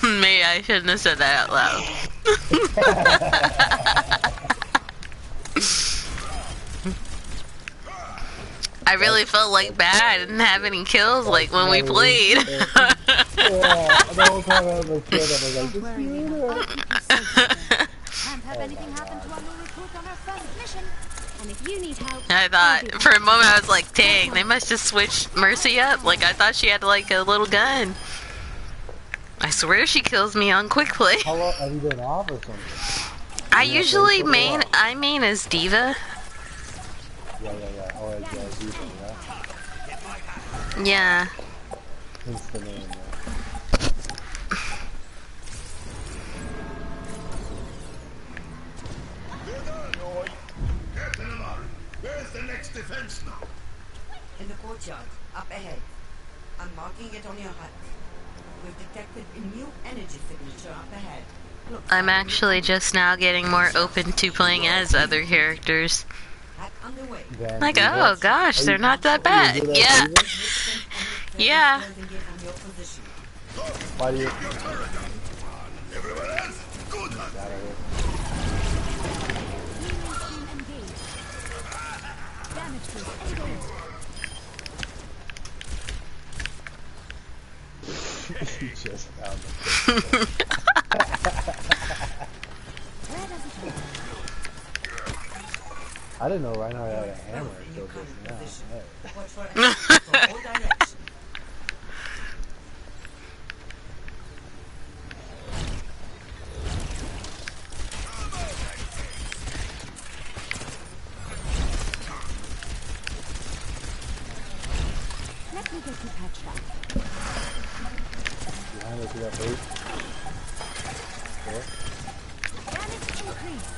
Speaker 6: Really?
Speaker 7: Me, I shouldn't have said that out loud. I really felt like bad. I didn't have any kills like when we played.
Speaker 6: Yeah, the whole time I was like, I was like,
Speaker 4: Don't worry, Lena. I'll keep you safe. Can't have anything happen to our new recruit on our first mission.
Speaker 2: And if you need help,
Speaker 7: I thought, for a moment I was like, dang, they must just switch Mercy up. Like, I thought she had like a little gun. I swear she kills me on quick play.
Speaker 6: how long have you been off or something?
Speaker 7: I usually main as Diva.
Speaker 6: Yeah. Oh, yeah, Diva, yeah.
Speaker 7: Yeah.
Speaker 6: Hence the name, yeah.
Speaker 5: Captain Amar, where's the next defense now?
Speaker 3: In the courtyard, up ahead. I'm marking it on your HUD. We've detected a new energy signature up ahead. Look,
Speaker 7: I'm actually just now getting more open to playing as other characters.
Speaker 3: hack underway.
Speaker 6: Van
Speaker 7: Like,
Speaker 6: Diva.
Speaker 7: oh gosh, they're not that bad.
Speaker 6: Are you good
Speaker 7: Yeah.
Speaker 6: at Diva?
Speaker 7: Yeah.
Speaker 3: Closing in on your position.
Speaker 6: Why do you...
Speaker 5: Everyone else, good luck.
Speaker 6: Out of here.
Speaker 4: Healing stream engaged. Damage boost engaged.
Speaker 6: You just found it.
Speaker 4: Where does it go?
Speaker 6: I didn't know Reinhardt had a
Speaker 3: You're
Speaker 6: hammer
Speaker 3: exposed in
Speaker 6: until
Speaker 3: your current
Speaker 6: just now.
Speaker 3: position.
Speaker 6: Hey.
Speaker 3: Watch for enemies from all directions.
Speaker 4: Let me get you patched up.
Speaker 6: Behind us, we got bait. Sure.
Speaker 4: Damage increase.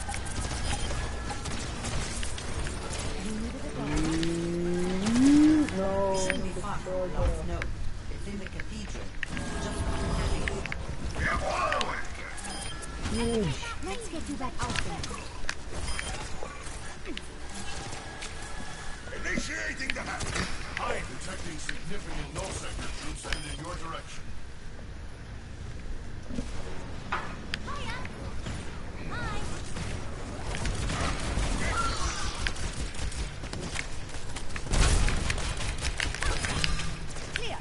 Speaker 4: You needed a dog.
Speaker 6: No.
Speaker 3: It shouldn't be far from the last node. It's in the cathedral. Just
Speaker 4: Let's get you back out there.
Speaker 5: Initiating the hack.
Speaker 1: I'm detecting significant null sector troops headed in your direction.
Speaker 4: Clear.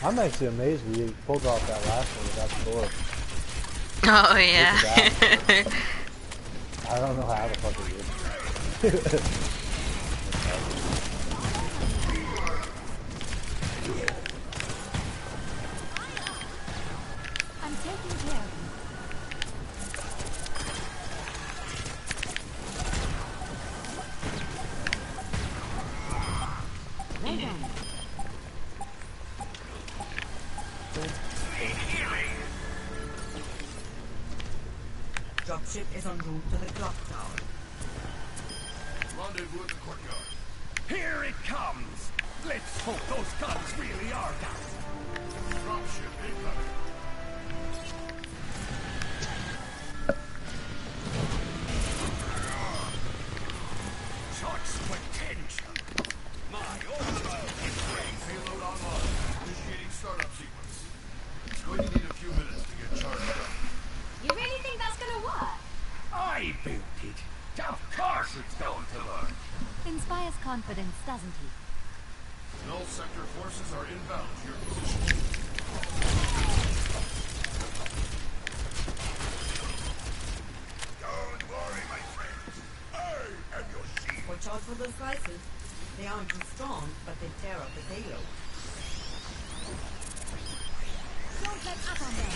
Speaker 6: I'm actually amazed we pulled off that last one without the door.
Speaker 7: Oh yeah.
Speaker 6: I don't know how the fuck it did.
Speaker 4: I'm taking care of you. Well done.
Speaker 3: Dropship is en route to the clock tower.
Speaker 1: Rendezvous at the courtyard.
Speaker 8: Here it comes! Let's hope those guns really are down.
Speaker 1: Dropship incoming.
Speaker 8: Such potential! My overload is great.
Speaker 1: Payload online. Initiating startup sequence. It's going to need a few minutes to get charged up.
Speaker 2: You really think that's gonna work?
Speaker 8: I built it. Of course it's going to work.
Speaker 4: Inspires confidence, doesn't he?
Speaker 1: Null sector forces are inbound to your position.
Speaker 5: Don't worry, my friends. I am your shield.
Speaker 3: Watch out for those slices. They aren't too strong, but they tear up the payload.
Speaker 4: Don't let up on them.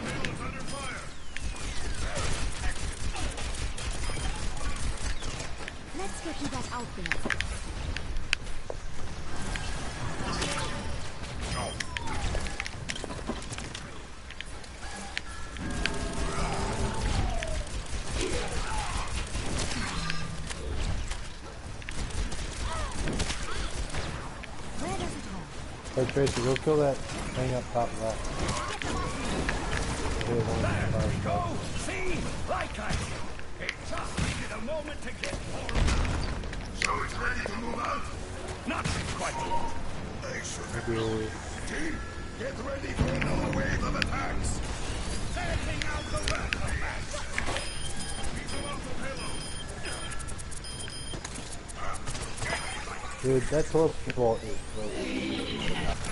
Speaker 1: Payload's under fire.
Speaker 4: Let's get you back out there. Where does it hurt?
Speaker 6: Hey Tracy, go kill that thing up top left.
Speaker 8: There we go. See? Like I said, it just needed a moment to get warmed up.
Speaker 5: So it's ready to move out?
Speaker 8: Not quite yet.
Speaker 5: They should have
Speaker 6: Maybe
Speaker 5: known. Team, get ready for another wave of attacks.
Speaker 8: Setting out the welcome mat.
Speaker 1: People off the payload.
Speaker 6: Dude, that torp vault is broken.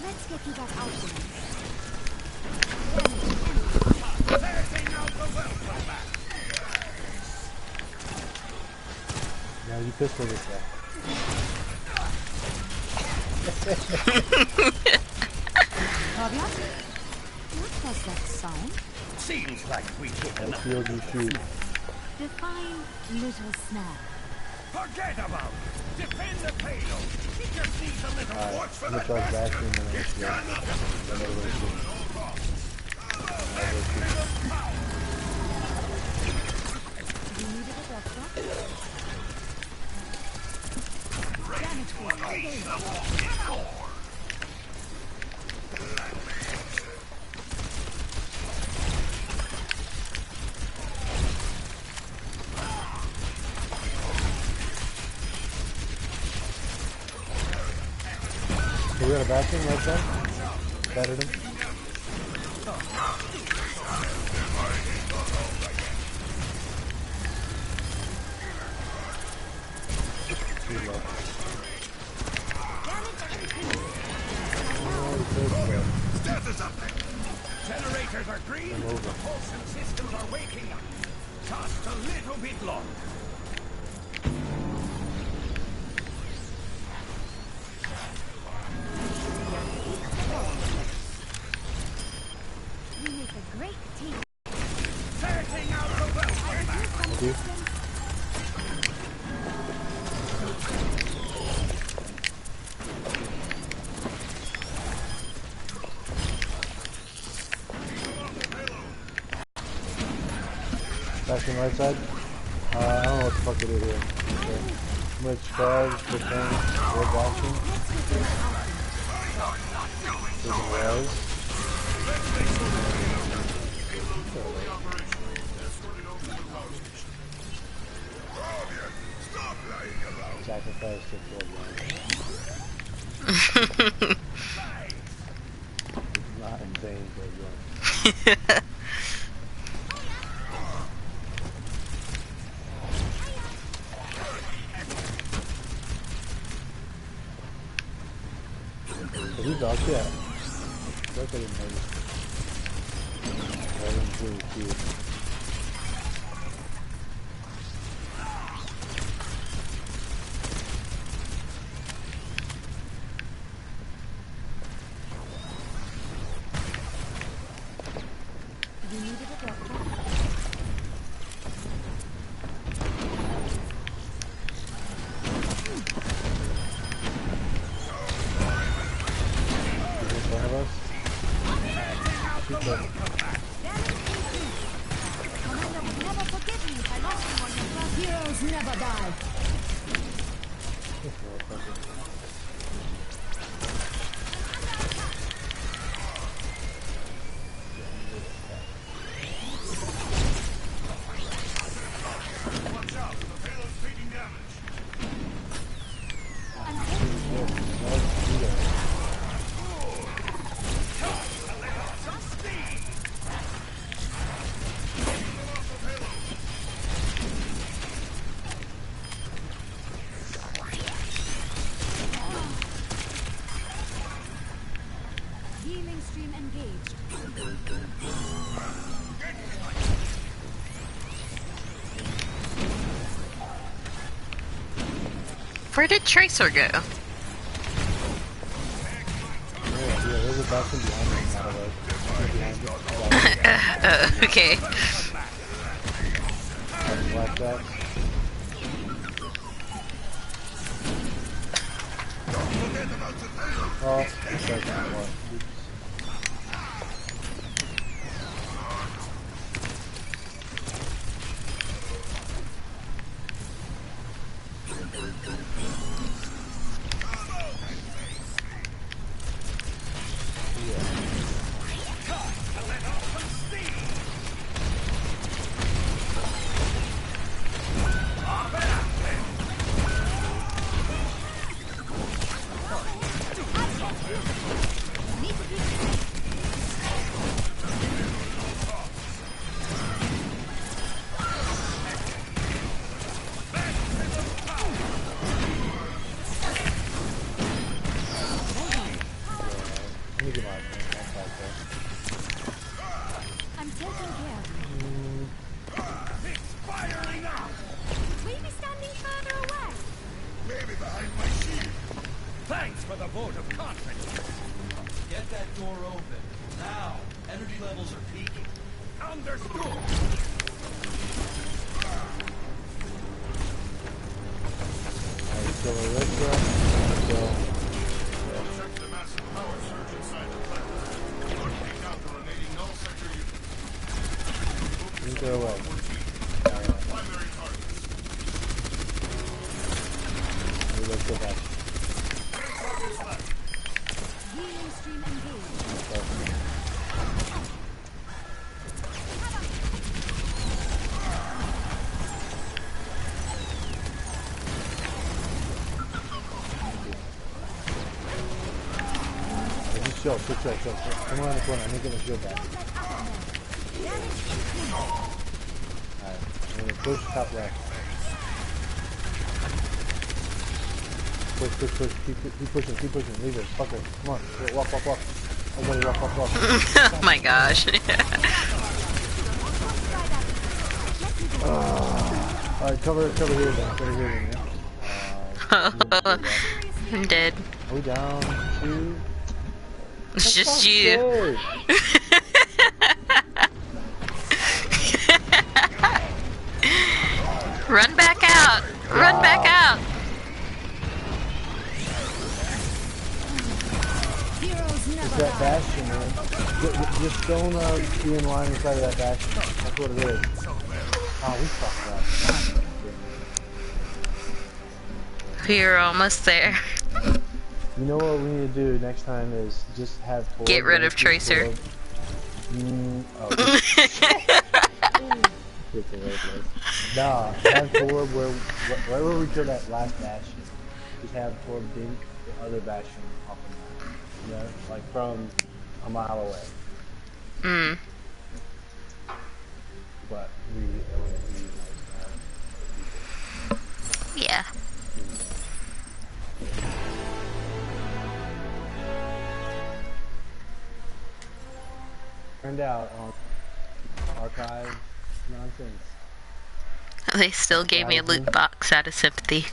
Speaker 4: Let's get you back out there.
Speaker 8: Setting out the welcome mat.
Speaker 6: Now you pistol this guy.
Speaker 4: Rabia? What was that sound?
Speaker 8: Seems like we took
Speaker 6: That
Speaker 8: enough.
Speaker 6: shield you shoot.
Speaker 4: Define little snag.
Speaker 8: Forget about it. Defend the payload. It just needs a little
Speaker 6: Alright,
Speaker 8: watch for
Speaker 6: I'm gonna
Speaker 8: that
Speaker 6: charge back
Speaker 8: bastard.
Speaker 6: to him and then
Speaker 8: It's
Speaker 6: shield.
Speaker 8: got nothing.
Speaker 6: Another way to shoot.
Speaker 4: You needed a doctor? Damage boost engaged.
Speaker 6: We got a bashing right side. Battered him. Too low.
Speaker 8: Status update. Generators are green. Propulsion systems are waking up. Just a little bit longer.
Speaker 4: We make a great team.
Speaker 8: Setting out the welcome mat.
Speaker 6: Thank you. Bashing right side. I don't know what the fuck to do here. Okay. Which does defend or bashing? Taking res. Sacrifice to full line. It's not insane, but yeah. Did he dodge yet? Look at him, maybe. That was really cute.
Speaker 4: You needed a doctor.
Speaker 6: He's in front of us. Shoot that.
Speaker 4: Commander would never forgive me if I lost you on your front. Heroes never die.
Speaker 6: This motherfucker.
Speaker 1: Watch out, the payload's taking damage.
Speaker 4: I'm taking care of you.
Speaker 6: Let's do that.
Speaker 8: Some speed.
Speaker 4: Healing stream engaged.
Speaker 7: Where did Tracer go?
Speaker 6: Yeah, there's a bashing behind him, not away. Behind him.
Speaker 7: Okay.
Speaker 6: Blackjack. Oh, that's not what. Oops. Let me get my thing. That's out
Speaker 4: I'm taking care of you.
Speaker 8: It's firing up.
Speaker 4: Will you be standing further away?
Speaker 5: Maybe behind my shield.
Speaker 8: Thanks for the vote of confidence.
Speaker 9: Get that door open. Now. Energy levels are peaking.
Speaker 8: Understood.
Speaker 6: Alright, kill a red truck. So,
Speaker 1: Check the massive power surge inside the plant. Take out the remaining null sector units.
Speaker 6: think they're away.
Speaker 1: Primary targets.
Speaker 6: Maybe let's go back.
Speaker 4: Healing stream engaged.
Speaker 6: So, shield, quick shield, shield. Come around the corner, I'm gonna get my shield back. Alright, I'm gonna push top left. Push, push, push, keep pushing, leave it, fucker, come on, walk. Everybody walk.
Speaker 7: Oh my gosh.
Speaker 6: Alright, cover here then, yeah?
Speaker 7: I'm dead.
Speaker 6: Are we down 2?
Speaker 7: It's just you. Run back out! Run back out!
Speaker 6: It's that bastion, man. Just don't be in line inside of that bastion. That's what it is. Oh, we fucked up.
Speaker 7: We're almost there.
Speaker 6: You know what we need to do next time is just have Torb.
Speaker 7: Get rid of Tracer.
Speaker 6: Nah, have Torb wherever we kill that last bastion. Just have Torb dink the other bastion off the map. You know, like from a mile away. But
Speaker 7: yeah.
Speaker 6: Turned out on archive nonsense.
Speaker 7: They still gave me a loot box out of sympathy.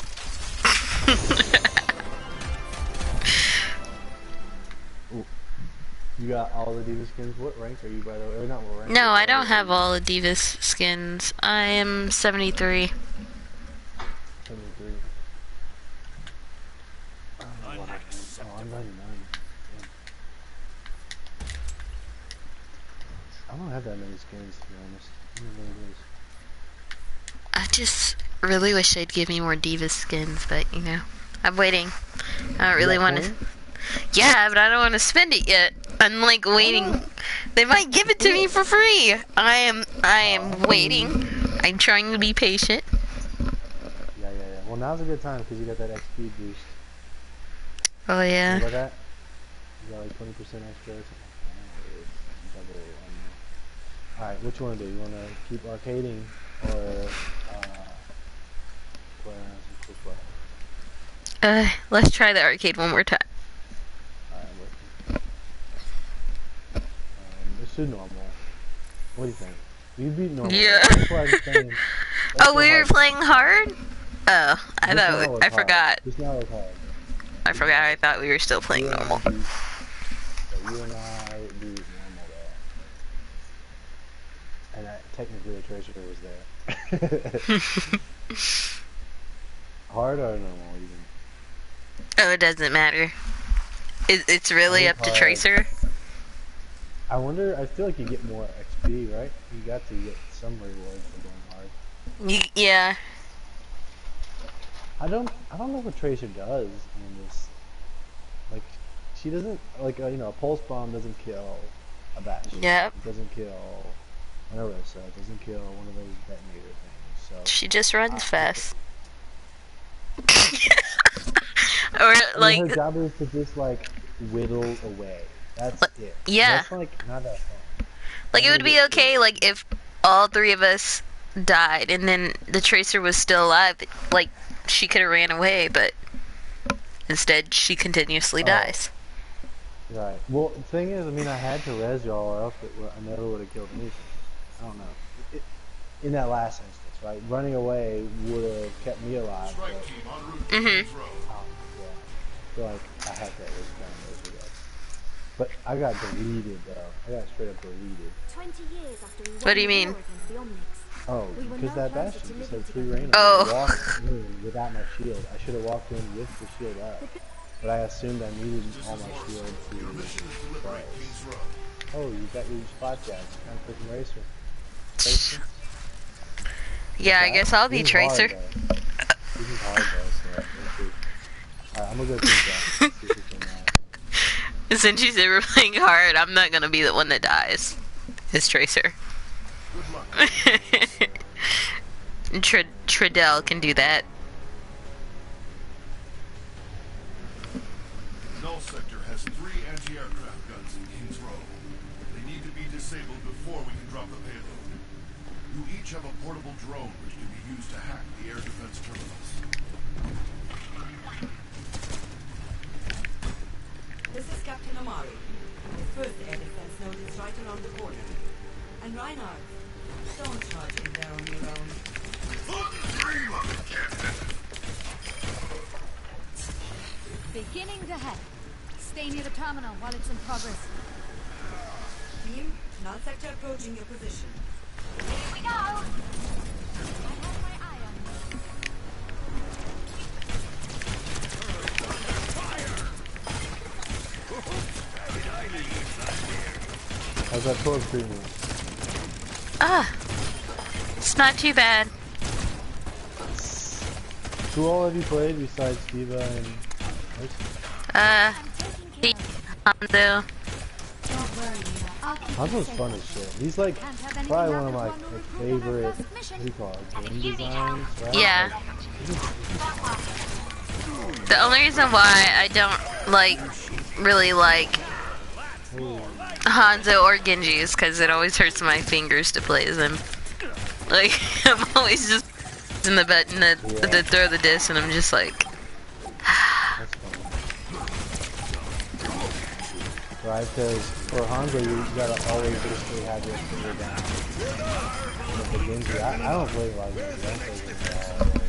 Speaker 6: You got all the Diva skins. What rank are you, by the way? Or not what rank?
Speaker 7: No, I don't have all the Diva's skins. I am 73.
Speaker 6: 73. Oh, I'm 99. I don't have that many skins, to be honest. I don't know what it is.
Speaker 7: I just really wish they'd give me more Diva skins, but you know, I'm waiting. I don't really want to. Yeah, but I don't want to spend it yet. I'm like waiting. They might give it to me for free. I am waiting. I'm trying to be patient.
Speaker 6: Yeah. Well, now's a good time because you got that XP boost.
Speaker 7: Oh yeah.
Speaker 6: You got that? You got like 20% extra. Alright, what you want to do? You want to keep arcading or play around some cool play?
Speaker 7: Let's try the arcade one more time.
Speaker 6: Alright, I'm working. Let's do normal. What do you think? You beat normal.
Speaker 7: Yeah.
Speaker 6: That's what I'm saying.
Speaker 7: Oh, we were playing hard? Oh, I forgot.
Speaker 6: Just now it's hard.
Speaker 7: I forgot. I thought we were still playing normal.
Speaker 6: So you and I beat normal though. And technically a Tracer was there. Hard or normal even?
Speaker 7: Oh, it doesn't matter. It's really up to Tracer.
Speaker 6: I wonder, I feel like you get more XP, right? You got to get some reward for going hard.
Speaker 7: Yeah.
Speaker 6: I don't know what Tracer does in this. Like, she doesn't, like, you know, a pulse bomb doesn't kill a bastion.
Speaker 7: Yep.
Speaker 6: It doesn't kill an Orisa. It doesn't kill one of those detonator things. So
Speaker 7: She just runs fast. Or like
Speaker 6: her job is to just like whittle away. That's it.
Speaker 7: Yeah.
Speaker 6: That's like not that fun.
Speaker 7: Like it would be okay like if all three of us died and then the Tracer was still alive, like she could have ran away, but instead she continuously dies.
Speaker 6: Right. Well, the thing is, I mean, I had to res y'all or else I never would have killed anything. I don't know. In that last instance, right? Running away would have kept me alive. But,
Speaker 7: Mm-hmm.
Speaker 6: I feel like I had that this time. But I got deleted, though. I got straight up deleted.
Speaker 2: 20 years after we
Speaker 7: What do you
Speaker 2: won the
Speaker 7: mean?
Speaker 2: war against the Omnics.
Speaker 6: Oh,
Speaker 2: We were
Speaker 6: because
Speaker 2: no
Speaker 6: that
Speaker 2: closer
Speaker 6: bastion
Speaker 2: to
Speaker 6: just
Speaker 2: living
Speaker 6: had free
Speaker 2: together.
Speaker 6: reign.
Speaker 7: Oh.
Speaker 6: I walked in without my shield. I should have walked in with the shield up. But I assumed I needed all my shield to play. Oh, you got your spot jabs. Kind of freaking racer.
Speaker 7: Yeah, I guess I'll be Tracer.
Speaker 6: This is hard though, so let's see. Alright, I'm gonna go think that. See if we can,
Speaker 7: Since you said we're playing hard, I'm not gonna be the one that dies. It's Tracer. Tradell can do that.
Speaker 1: Null Sector has 3 anti-aircraft guns in King's Row. They need to be disabled before we can drop the payload. You each have a portable drone which can be used to hack the air defense terminals.
Speaker 3: This is Captain Amari. The first air defense node is right around the corner. And Reinhardt, don't charge in there on your own.
Speaker 5: Dream of it, Captain.
Speaker 4: Beginning to head. Stay near the terminal while it's in progress.
Speaker 3: Team, null sector approaching your position.
Speaker 4: Here we go! I have my eye on you.
Speaker 6: How's that torque treatment?
Speaker 7: It's not too bad.
Speaker 6: Who all have you played besides Diva and
Speaker 7: Hanzo.
Speaker 6: Hanzo's fun as shit. He's like probably one of my favorite, what do you call it, game designs, right?
Speaker 7: Yeah. The only reason why I don't really like Hanzo or Genji is because it always hurts my fingers to play as him. Like, I'm always just in the button to throw the disc, and I'm just like...
Speaker 6: Right, because for Hanzo, you gotta always basically have your finger down. And for Genji, I don't play like that.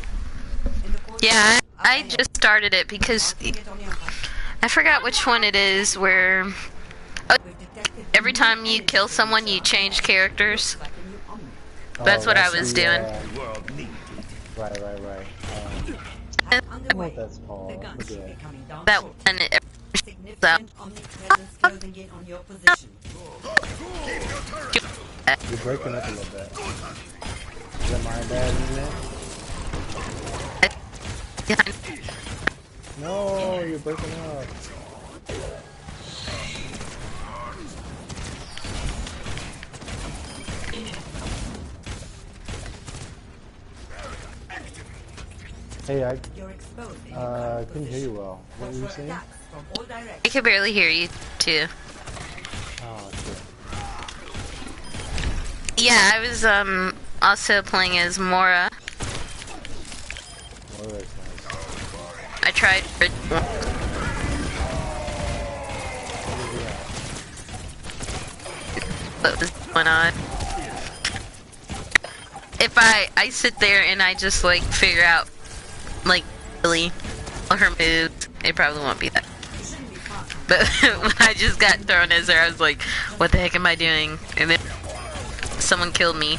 Speaker 7: Yeah, I just started it because I forgot which one it is where every time you kill someone you change characters. That's what I was doing.
Speaker 6: Right. I don't know what that's called.
Speaker 7: That one.
Speaker 3: Significant omnipresence closing in on your position.
Speaker 6: You're breaking up a little bit. Is that my bad internet? No, you're breaking up. Hey, I couldn't hear you well. What were you saying?
Speaker 7: I could barely hear you too.
Speaker 6: Oh, shit.
Speaker 7: Yeah, I was also playing as Mora.
Speaker 6: Mora's nice.
Speaker 7: I tried for what was going on. If I sit there and I just like figure out like really all her moves, it probably won't be that. But when I just got thrown as her, I was like, what the heck am I doing? And then someone killed me.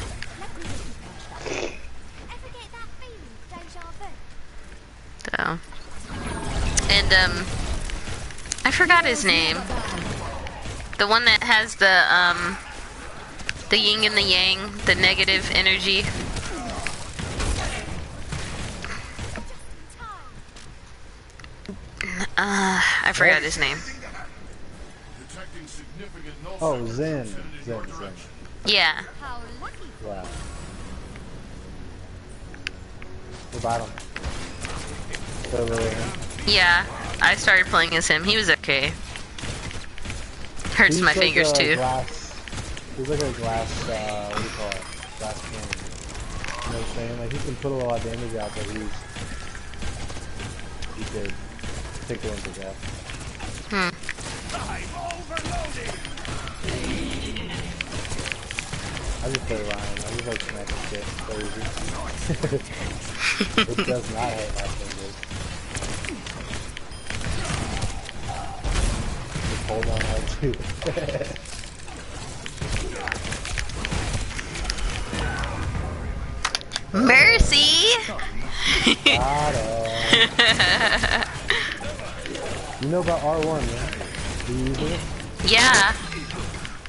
Speaker 7: So. And, I forgot his name. The one that has the yin and the yang, the negative energy. I forgot his name.
Speaker 6: Oh, Zen.
Speaker 7: Yeah.
Speaker 6: Yeah. The bottom.
Speaker 7: Yeah, I started playing as him. He was okay. Hurts my fingers too.
Speaker 6: He's like a glass, what do you call it? Glass cannon. You know what I'm saying? Like, he can put a lot of damage out, but he could tickle him to death. I just play Ryan. I just like smacking shit. Crazy. It does not hurt my fingers. Just hold on hard too.
Speaker 7: Mercy!
Speaker 6: You know about R1, man? Do you use it?
Speaker 7: Yeah.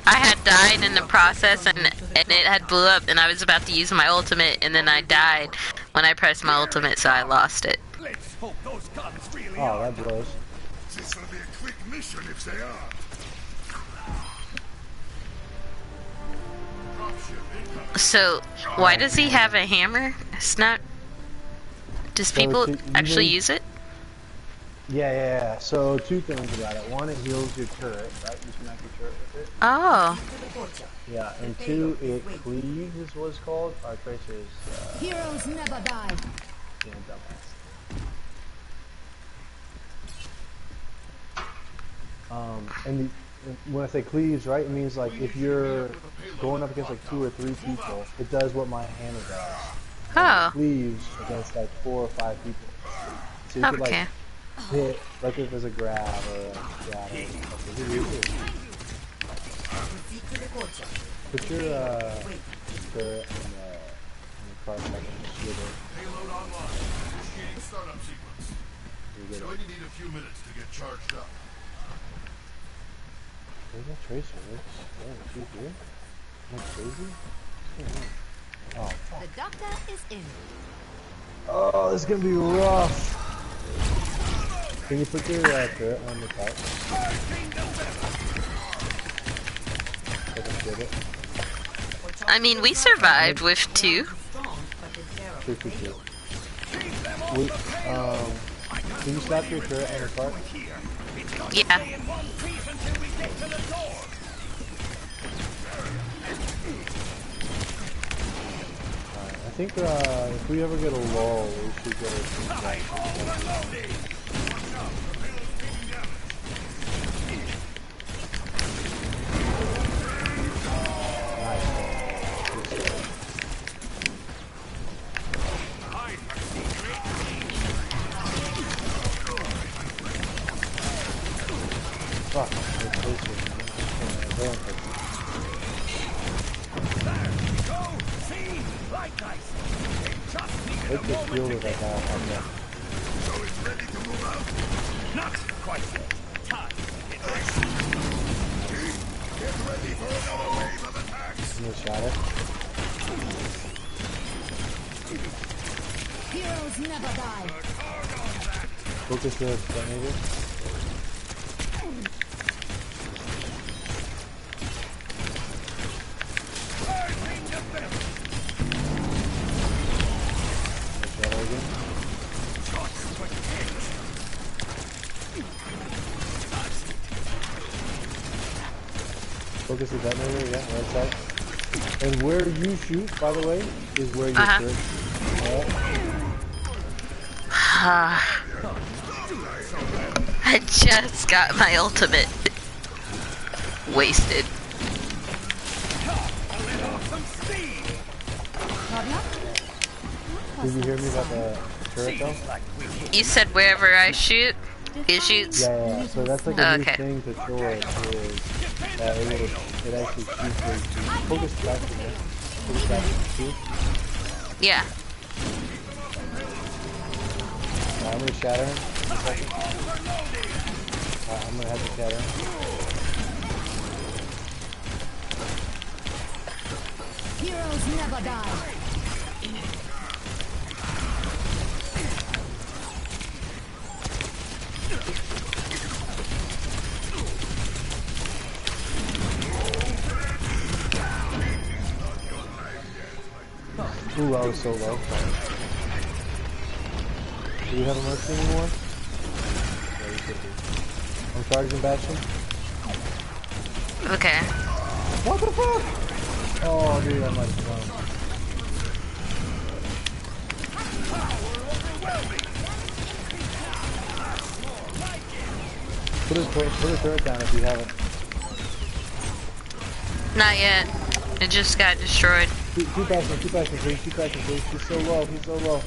Speaker 7: I had died in the process and it had blew up and I was about to use my ultimate and then I died when I pressed my ultimate, so I lost it.
Speaker 6: Oh, that blows.
Speaker 5: This will be a quick mission if they are.
Speaker 7: So, why does he have a hammer? It's not... Does people actually use it?
Speaker 6: Yeah. So two things about it. One, it heals your turret, right? You smack your turret with it.
Speaker 7: Oh.
Speaker 6: Yeah, and two, it cleaves is what it's called. Our tracers.
Speaker 4: Heroes never die.
Speaker 6: Yeah, dumbass. And when I say cleaves, right, it means like if you're going up against like 2 or 3 people, it does what my hammer does.
Speaker 7: Oh.
Speaker 6: Cleaves against like 4 or 5 people. So you could like hit, like if there's a grab or a shadow. Put your turret in the car second shield.
Speaker 1: Payload online. Initiating startup sequence. It's going to need a few minutes to get charged up.
Speaker 6: Where's that tracer? Oh, she's here? Am I crazy? Oh, fuck.
Speaker 4: The doctor is in.
Speaker 6: Oh, this is gonna be rough. Can you put your turret on the top?
Speaker 7: I mean, we survived with 2.
Speaker 6: True. Can you stop your turret on the cart?
Speaker 7: Yeah.
Speaker 6: I think if we ever get a lull, we should get a Fuck, it's closer, man. What's the shield of that guy on there?
Speaker 5: So it's ready to move out?
Speaker 8: Not quite yet. Time.
Speaker 5: Get ready for another wave of attacks.
Speaker 6: I'm gonna shatter.
Speaker 4: Heroes never die.
Speaker 6: Focus the detonator. Focus the detonator, yeah, right side. And where you shoot, by the way, is where your turret is.
Speaker 7: I just got my ultimate wasted.
Speaker 6: Did you hear me about the turret though?
Speaker 7: You said wherever I shoot, it shoots?
Speaker 6: Yeah. So that's like a new thing to Thor is that it actually shoots where you shoot. Focus back to me. Focus back to you.
Speaker 7: Yeah.
Speaker 6: I'm gonna shatter him in a second. I'm gonna have to shatter him.
Speaker 4: Heroes never die.
Speaker 6: Ooh, I was so low. Do you have a mercy anymore? Yeah, you should be. I'm charging Bastion.
Speaker 7: Okay.
Speaker 6: What the fuck? Oh, dude, I might have gone. Put his turret down if you haven't.
Speaker 7: Not yet. It just got destroyed.
Speaker 6: Keep Bastion, please. Keep Bastion, please. He's so low. He's so low.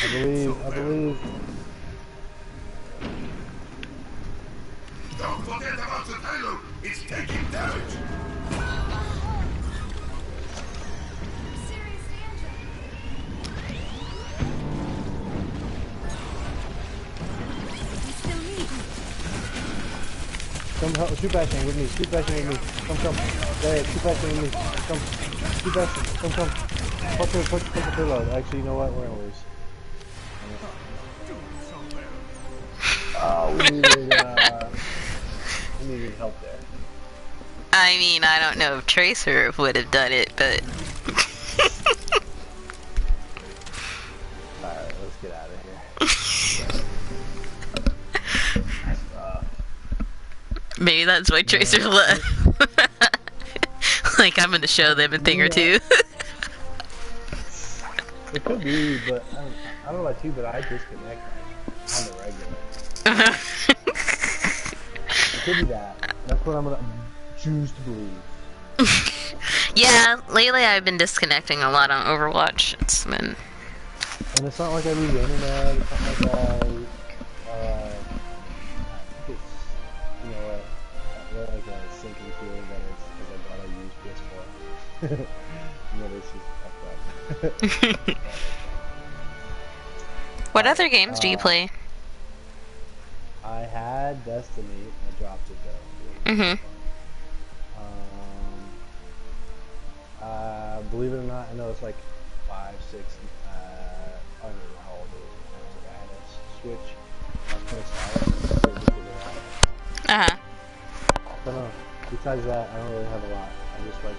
Speaker 6: I believe.
Speaker 5: Don't forget about the payload. It's taking damage.
Speaker 6: Come help, shoot Bastion with me. Shoot Bastion with me. Come. Yeah, shoot Bastion with me. Come. Shoot Bastion. Come. Put the payload. Actually, you know what? We're gonna lose. Oh, we needed help there.
Speaker 7: I mean, I don't know if Tracer would have done it, but...
Speaker 6: Alright, let's get out of here.
Speaker 7: Maybe that's why Tracer left. Like, I'm gonna show them a thing or two.
Speaker 6: It could be, but I don't know about you, but I disconnect on the regular. It could be that. That's what I'm gonna choose to believe.
Speaker 7: Yeah, lately I've been disconnecting a lot on Overwatch. It's been...
Speaker 6: And it's not like I lose the internet, it's not like I think it's, you know what, I feel like a sinking feeling that it's because I thought I used PS4. You know, this is fucked up.
Speaker 7: What other games do you play?
Speaker 6: I had Destiny, I dropped it though.
Speaker 7: Mm-hmm.
Speaker 6: Believe it or not, I know it's like 5, 6, I don't know how old it is. I had a Switch. I was gonna start it,
Speaker 7: Uh-huh.
Speaker 6: I don't know. Besides that, I don't really have a lot. I just like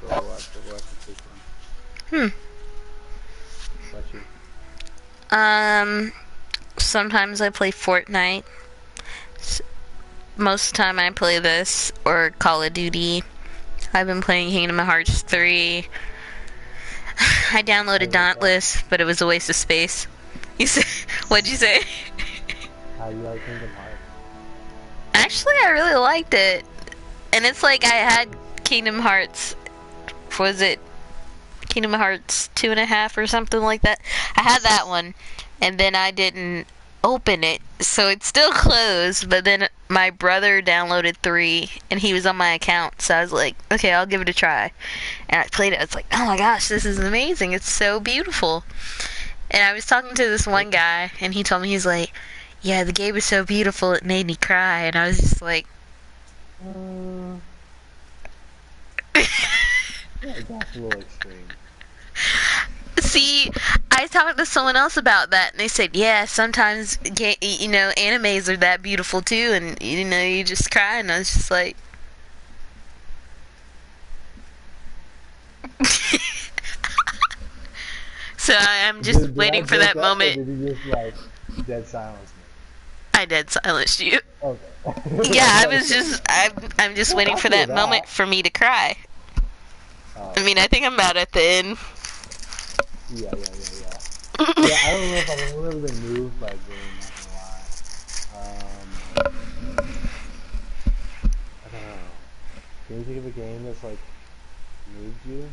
Speaker 6: Overwatch. Overwatch is pretty fun. What about you?
Speaker 7: Sometimes I play Fortnite. Most of the time I play this or Call of Duty. I've been playing Kingdom Hearts 3. I downloaded Dauntless, but it was a waste of space. You say, what'd you say?
Speaker 6: How do you like Kingdom Hearts?
Speaker 7: Actually, I really liked it. And it's like I had Kingdom Hearts, was it Kingdom Hearts 2.5 or something like that? I had that one, and then I didn't open it, so it's still closed, but then my brother downloaded 3, and he was on my account, so I was like, okay, I'll give it a try. And I played it, I was like, oh my gosh, this is amazing, it's so beautiful. And I was talking to this one guy, and he told me, he's like, yeah, the game was so beautiful, it made me cry, and I was just like...
Speaker 6: Yeah, that's a little extreme.
Speaker 7: See, I talked to someone else about that, and they said, yeah, sometimes, you know, animes are that beautiful too, and, you know, you just cry, and I was just like... So I'm just waiting for that moment.
Speaker 6: Or did you just, like, dead silence me?
Speaker 7: I dead silenced you.
Speaker 6: Okay.
Speaker 7: Yeah, I was just, I'm just waiting for that moment for me to cry. I mean, I think I'm about at the end.
Speaker 6: Yeah. Yeah, I don't know if I've really been moved by a game, not gonna lie. I don't know. Can you think of a game that's, like, moved you?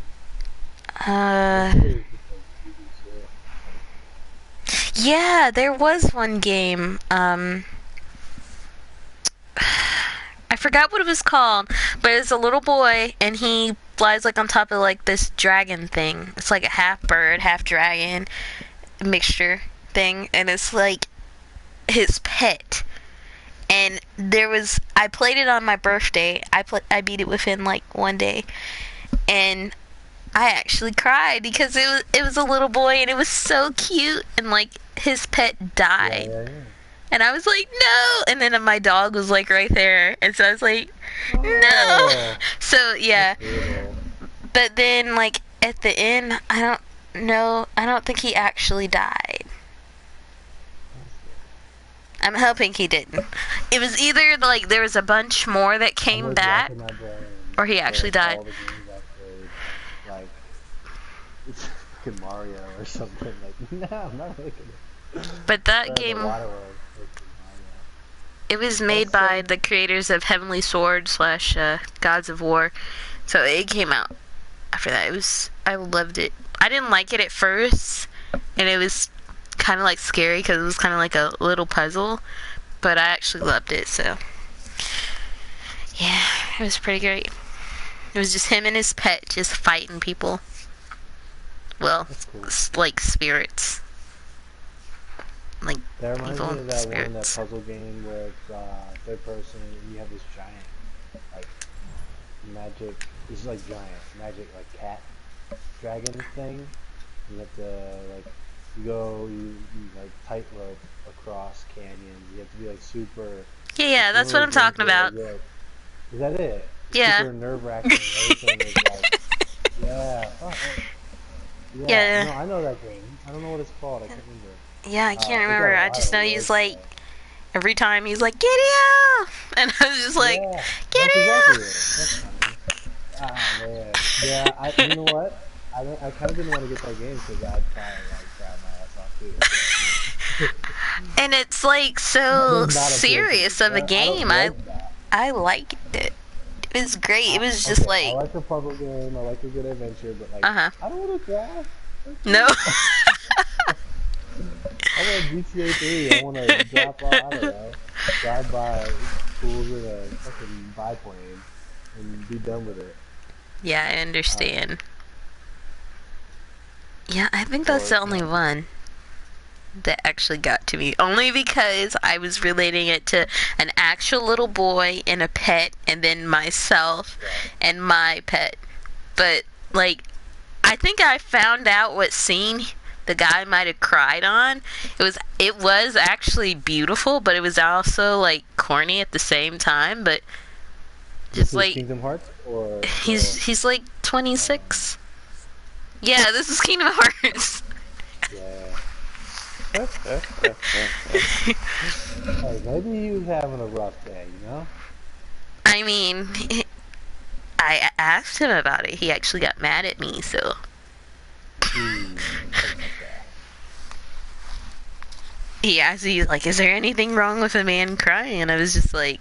Speaker 7: Yeah, there was one game, I forgot what it was called, but it's a little boy, and he flies, like, on top of, like, this dragon thing. It's like a half bird, half dragon mixture thing, and it's, like, his pet. And I played it on my birthday. I beat it within, like, one day. And I actually cried because it was a little boy, and it was so cute, and, like, his pet died.
Speaker 6: Yeah.
Speaker 7: And I was like, no! And then my dog was, like, right there. And so I was like, no! So, yeah. But then, like, at the end, I don't know. I don't think he actually died. I'm hoping he didn't. It was either, like, there was a bunch more that came back, or he actually died.
Speaker 6: Like, it's fucking Mario or something. Like, no, I'm not looking at it.
Speaker 7: But that game... It was made by the creators of Heavenly Sword / Gods of War. So it came out after that. I loved it. I didn't like it at first, and it was kind of like scary because it was kind of like a little puzzle, but I actually loved it, so yeah, it was pretty great. It was just him and his pet just fighting people. Well, like spirits. Like
Speaker 6: that reminds me of that
Speaker 7: spirits.
Speaker 6: one, that puzzle game where it's third person and you have this giant, like, magic, it's like giant, magic, like, cat dragon thing. You have to, like, you like, tightrope across canyons. You have to be, like, super...
Speaker 7: Yeah, that's what I'm talking about.
Speaker 6: Is that it?
Speaker 7: Yeah.
Speaker 6: super nerve-wracking. Everything is like, yeah,
Speaker 7: Yeah.
Speaker 6: No, I know that game. I don't know what it's called. I can't remember.
Speaker 7: Yeah, I can't
Speaker 6: It got
Speaker 7: remember.
Speaker 6: a
Speaker 7: I
Speaker 6: lot
Speaker 7: just
Speaker 6: of
Speaker 7: know
Speaker 6: love
Speaker 7: he's
Speaker 6: for
Speaker 7: like,
Speaker 6: that.
Speaker 7: every time he's like, Giddy up! And I was just like,
Speaker 6: Yeah,
Speaker 7: Giddy
Speaker 6: that's exactly
Speaker 7: up!
Speaker 6: it. That's funny. Ah, man. Yeah, you know what? I kind of didn't want to get that game because I'd probably like cry my ass off too.
Speaker 7: And it's like so
Speaker 6: That does not appeal to me.
Speaker 7: serious of a
Speaker 6: I don't
Speaker 7: game.
Speaker 6: like that.
Speaker 7: I liked it. It was great. It was just
Speaker 6: Okay, I
Speaker 7: like,
Speaker 6: like a puzzle game. I like a good adventure, but like,
Speaker 7: uh-huh.
Speaker 6: I don't want to cry.
Speaker 7: No.
Speaker 6: I want GTA 3. I want to drop off, I don't know, drive by schools in a fucking biplane and be done with it.
Speaker 7: Yeah, I understand. Yeah, I think that's the only one that actually got to me. Only because I was relating it to an actual little boy and a pet, and then myself and my pet. But, like, I think I found out what scene the guy might have cried on. It was actually beautiful, but it was also, like, corny at the same time, but
Speaker 6: This is
Speaker 7: like
Speaker 6: Kingdom Hearts? Or
Speaker 7: he's like 26. Yeah, this is Kingdom Hearts.
Speaker 6: Yeah. Hey, maybe he was having a rough day, you know?
Speaker 7: I mean, I asked him about it. He actually got mad at me, so. He asked me, like, is there anything wrong with a man crying? And I was just like,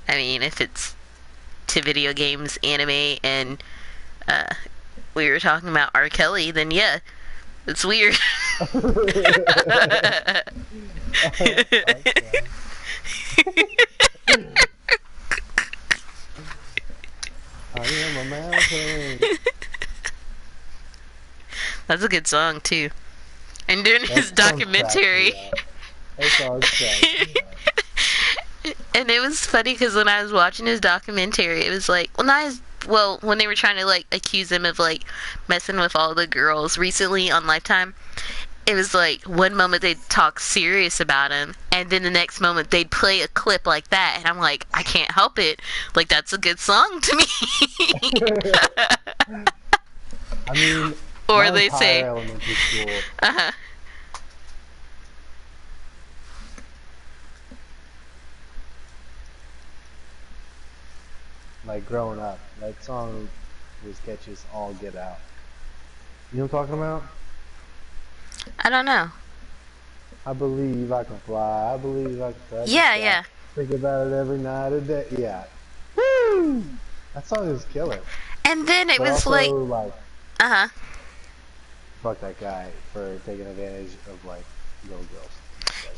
Speaker 7: I mean, if it's to video games, anime, and we were talking about R. Kelly, then yeah, it's weird.
Speaker 6: I am a mountain.
Speaker 7: That's a good song too. And during his documentary, and it was funny because when I was watching his documentary, it was like, when they were trying to like accuse him of like messing with all the girls recently on Lifetime, it was like one moment they'd talk serious about him, and then the next moment they'd play a clip like that, and I'm like, I can't help it. Like, that's a good song to me.
Speaker 6: I mean,
Speaker 7: or they say,
Speaker 6: elementary school.
Speaker 7: uh-huh.
Speaker 6: Like growing up, that song was catchy as all get out. You know what I'm talking about?
Speaker 7: I don't know.
Speaker 6: I believe I can fly. I believe I can touch.
Speaker 7: Yeah, yeah.
Speaker 6: Think about it every night and day. Yeah. Woo! That song is killer.
Speaker 7: And then it was
Speaker 6: also,
Speaker 7: like uh-huh.
Speaker 6: Fuck that guy for taking advantage of like little girls.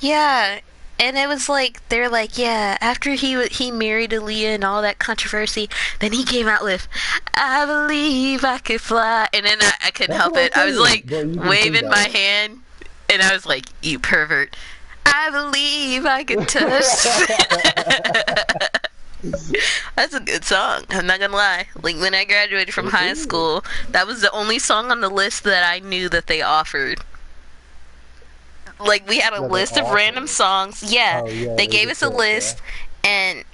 Speaker 7: Yeah. And it was like, they're like, yeah, after he married Aaliyah and all that controversy, then he came out with, I believe I could fly. And then I couldn't help it. I was like, waving my hand, and I was like, you pervert. I believe I could touch. That's a good song. I'm not gonna lie. Like, when I graduated from high school, that was the only song on the list that I knew that they offered. Like, we had a list of random songs. Yeah, they gave us a list, and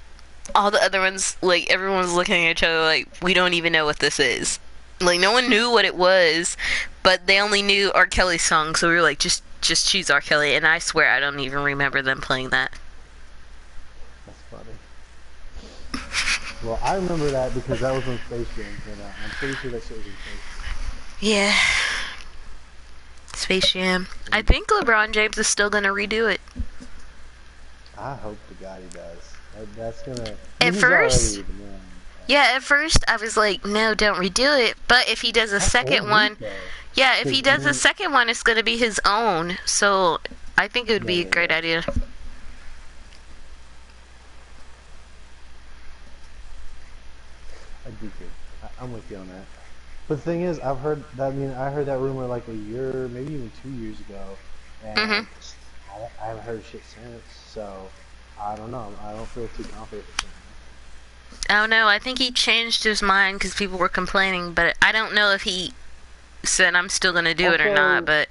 Speaker 7: all the other ones, like, everyone was looking at each other like, we don't even know what this is. Like, no one knew what it was, but they only knew R. Kelly's song, so we were like, just choose R. Kelly, and I swear I don't even remember them playing that.
Speaker 6: That's funny. Well, I remember that because that was on Space Jam, and I'm pretty sure that shit was in Space Jam.
Speaker 7: Yeah. Space Jam. I think LeBron James is still gonna redo it.
Speaker 6: I hope to God he does. That's gonna.
Speaker 7: At first, at first I was like, no, don't redo it. But if he does a second one, if he does a second one, it's gonna be his own. So I think it would be a great idea.
Speaker 6: I'd be good. I'm with you on that. But the thing is, I heard that rumor like a year, maybe even 2 years ago, and I haven't heard shit since. So I don't know. I don't feel too confident.
Speaker 7: Oh no, I think he changed his mind because people were complaining. But I don't know if he said I'm still gonna do it or not. But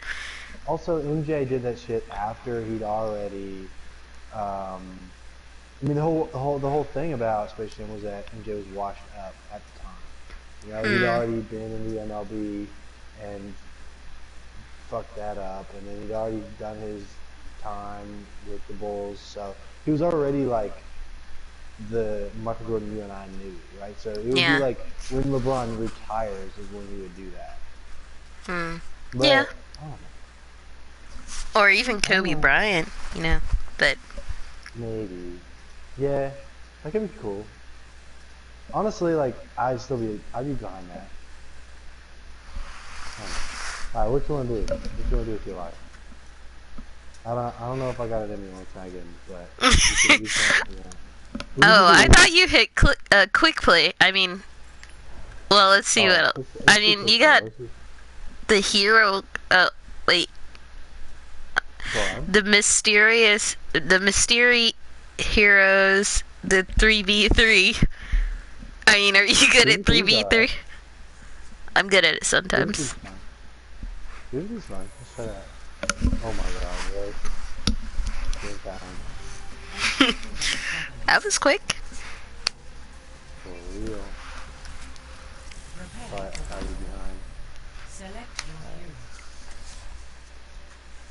Speaker 6: also, MJ did that shit after he'd already I mean, the whole thing about Space Jam was that MJ was washed up at the time. You know, he'd already been in the MLB and fucked that up, and then he'd already done his time with the Bulls, so he was already like the Michael Jordan you and I knew, right? So it would be like when LeBron retires is when he would do that. But,
Speaker 7: yeah. Or even Kobe Bryant, you know, but
Speaker 6: maybe. Yeah, that could be cool. Honestly, like, I'd be behind that. Alright, what you wanna do? What you wanna do with your life? I don't know if I got it in me one time again, but you can,
Speaker 7: oh, I thought you hit quick play. I mean, well, let's see what else. I mean, you got the hero. Wait. The mystery heroes, the 3v3. I mean, are you good at 3v3? I'm good at it sometimes.
Speaker 6: This is fun. Let's try that. Oh my god, really?
Speaker 7: That was quick.
Speaker 6: For real. Alright, I'll be behind.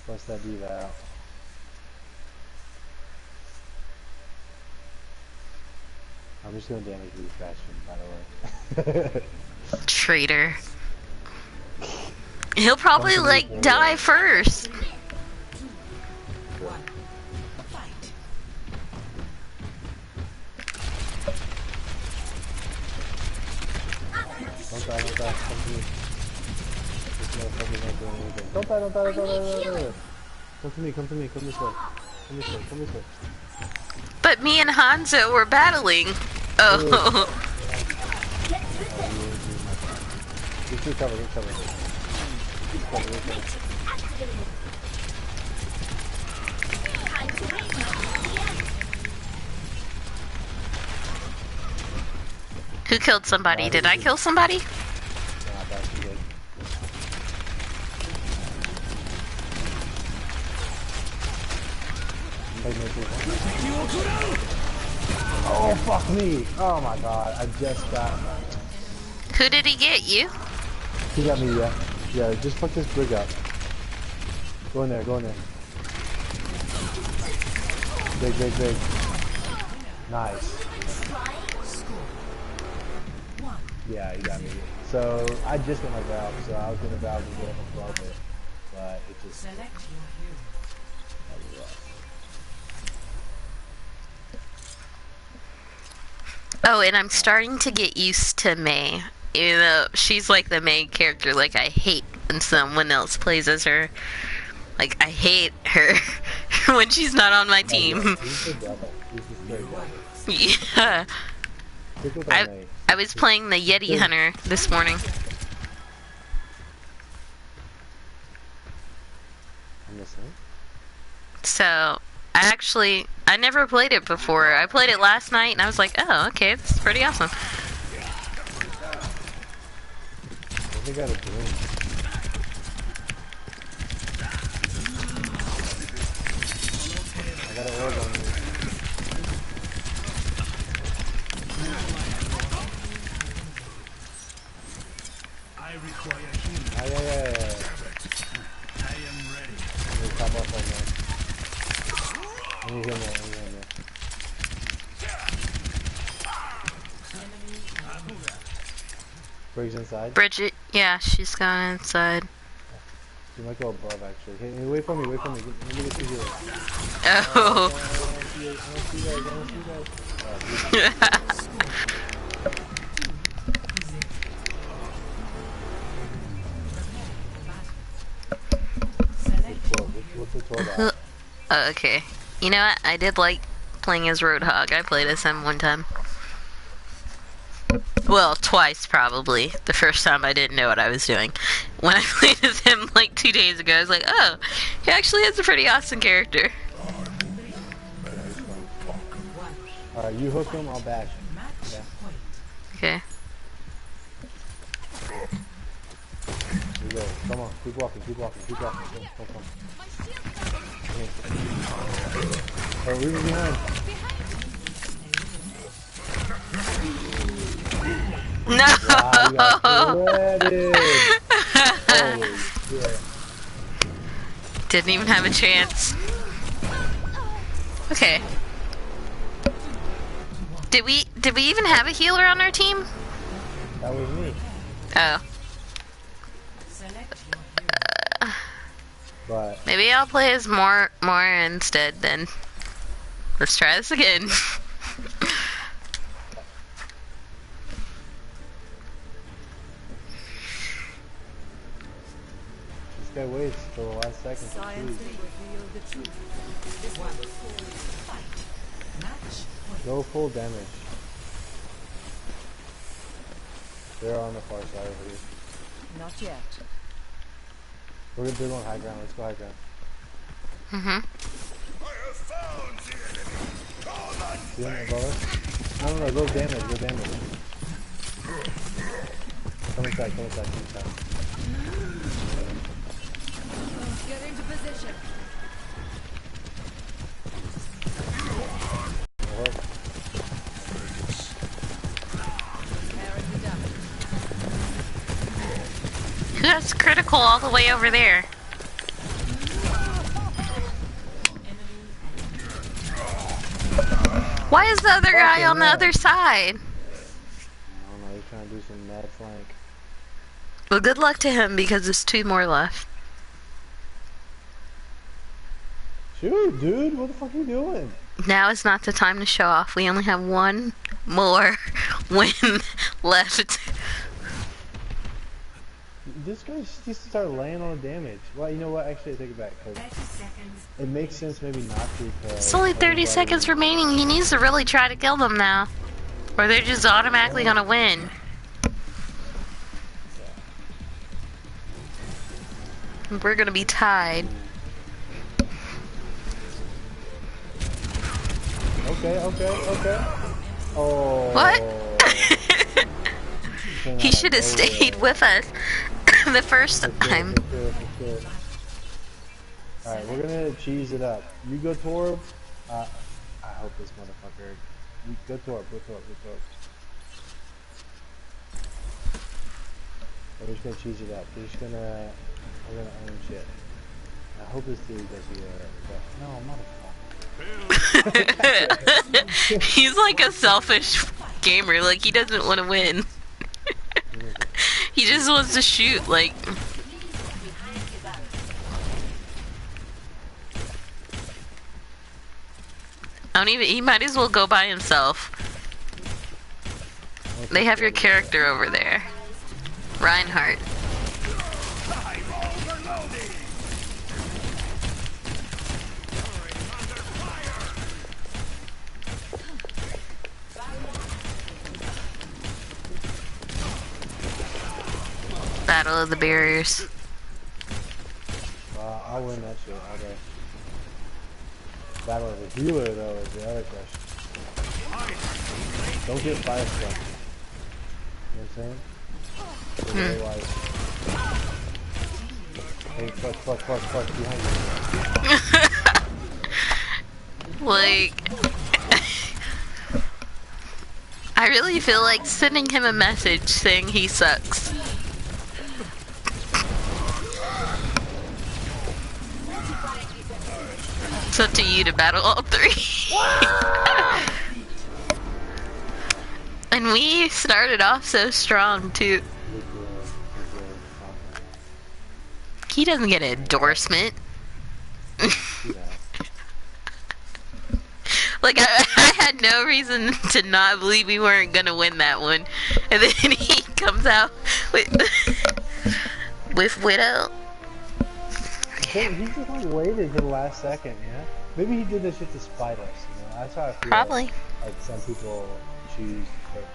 Speaker 6: Bust that diva out. I'm just gonna damage these bastions, by the way.
Speaker 7: Traitor. He'll probably like die first.
Speaker 6: Don't die, come to me. This motherfucker's not doing anything. Don't die. Come to me, come this way. Come this way.
Speaker 7: But me and Hanzo were battling. Oh.
Speaker 6: Get cover.
Speaker 7: Who killed somebody? Did I kill somebody?
Speaker 6: Oh, fuck me. Oh my god, I just got...
Speaker 7: Who did he get? You?
Speaker 6: He got me, yeah. Yeah, just fuck this brig up. Go in there. Big. Nice. Yeah, he got me. So, I just got my valve, so I was gonna valve and get him above it. But it just... Select your hero.
Speaker 7: Oh, and I'm starting to get used to May. You know, she's like the main character. Like, I hate when someone else plays as her. Like, I hate her when she's not on my team. Yeah. I was playing the Yeti Hunter this morning. So, I never played it before. I played it last night and I was like, oh, okay, this is pretty awesome.
Speaker 6: They got a broom. I got an orb on me.
Speaker 8: I require healing.
Speaker 6: Yeah.
Speaker 8: I am ready.
Speaker 6: I'm gonna top off right now. I need him there. Briggs inside.
Speaker 7: Bridget, yeah, she's gone inside.
Speaker 6: She might go above, actually. Hey, wait for me. Let me get you here.
Speaker 7: Oh.
Speaker 6: I don't see you guys. What's the 12
Speaker 7: Oh, okay. You know what? I did like playing as Roadhog. I played as him one time. Well, twice probably. The first time I didn't know what I was doing. When I played as him like 2 days ago, I was like, oh, he actually has a pretty awesome character.
Speaker 6: Alright, you hook him, I'll bash him. Yeah.
Speaker 7: Okay.
Speaker 6: Here we go. Come on, keep walking. Come. Oh, we were behind.
Speaker 7: No!
Speaker 6: Wow, you got shredded! Holy shit.
Speaker 7: Didn't even have a chance. Okay. Did we even have a healer on our team?
Speaker 6: That was me.
Speaker 7: Oh.
Speaker 6: But
Speaker 7: Maybe I'll play as more instead then. Let's try this again.
Speaker 6: this guy waits till the last second to shoot. Go full damage. They're on the far side over here.
Speaker 4: Not yet.
Speaker 6: They're going high ground. Let's go high ground.
Speaker 5: I have found the enemy. Come on,
Speaker 6: See him above us? No, go damage, go damage. Come inside.
Speaker 4: Get into position.
Speaker 7: That's critical all the way over there. Why is the other guy on the other side?
Speaker 6: I don't know, he's trying to do some mad flank.
Speaker 7: Well, good luck to him because there's 2 more left.
Speaker 6: Shoot, dude, what the fuck are you doing?
Speaker 7: Now is not the time to show off. We only have 1 more win left.
Speaker 6: This guy needs to start laying on the damage. Well, you know what? Actually, I take it back. Cause it makes sense maybe not to.
Speaker 7: It's only 30 seconds remaining. He needs to really try to kill them now. Or they're just automatically gonna win. We're gonna be tied.
Speaker 6: Okay. Oh.
Speaker 7: What? He should have stayed with us the first time.
Speaker 6: Alright, we're gonna cheese it up. You go Torb. I hope this motherfucker. Go Torb. We're just gonna cheese it up. We're gonna own shit. I hope this dude does the no, motherfucker.
Speaker 7: He's like a selfish gamer, like he doesn't want to win. He just wants to shoot, like. He might as well go by himself. They have your character over there. Reinhardt. Battle of the barriers.
Speaker 6: I'll win that shit all day. Battle of the healer, though, is the other question. Don't get fire struck. You know what I'm saying? Hey, fuck, behind you.
Speaker 7: Like, I really feel like sending him a message saying he sucks. It's up to you to battle all 3. And we started off so strong too. He doesn't get an endorsement. Like I had no reason to not believe we weren't gonna win that one, and then he comes out with Widow.
Speaker 6: He just like waited to the last second, yeah? Maybe he did this shit to spite us, you know? That's how I feel.
Speaker 7: Probably.
Speaker 6: Like some people choose characters.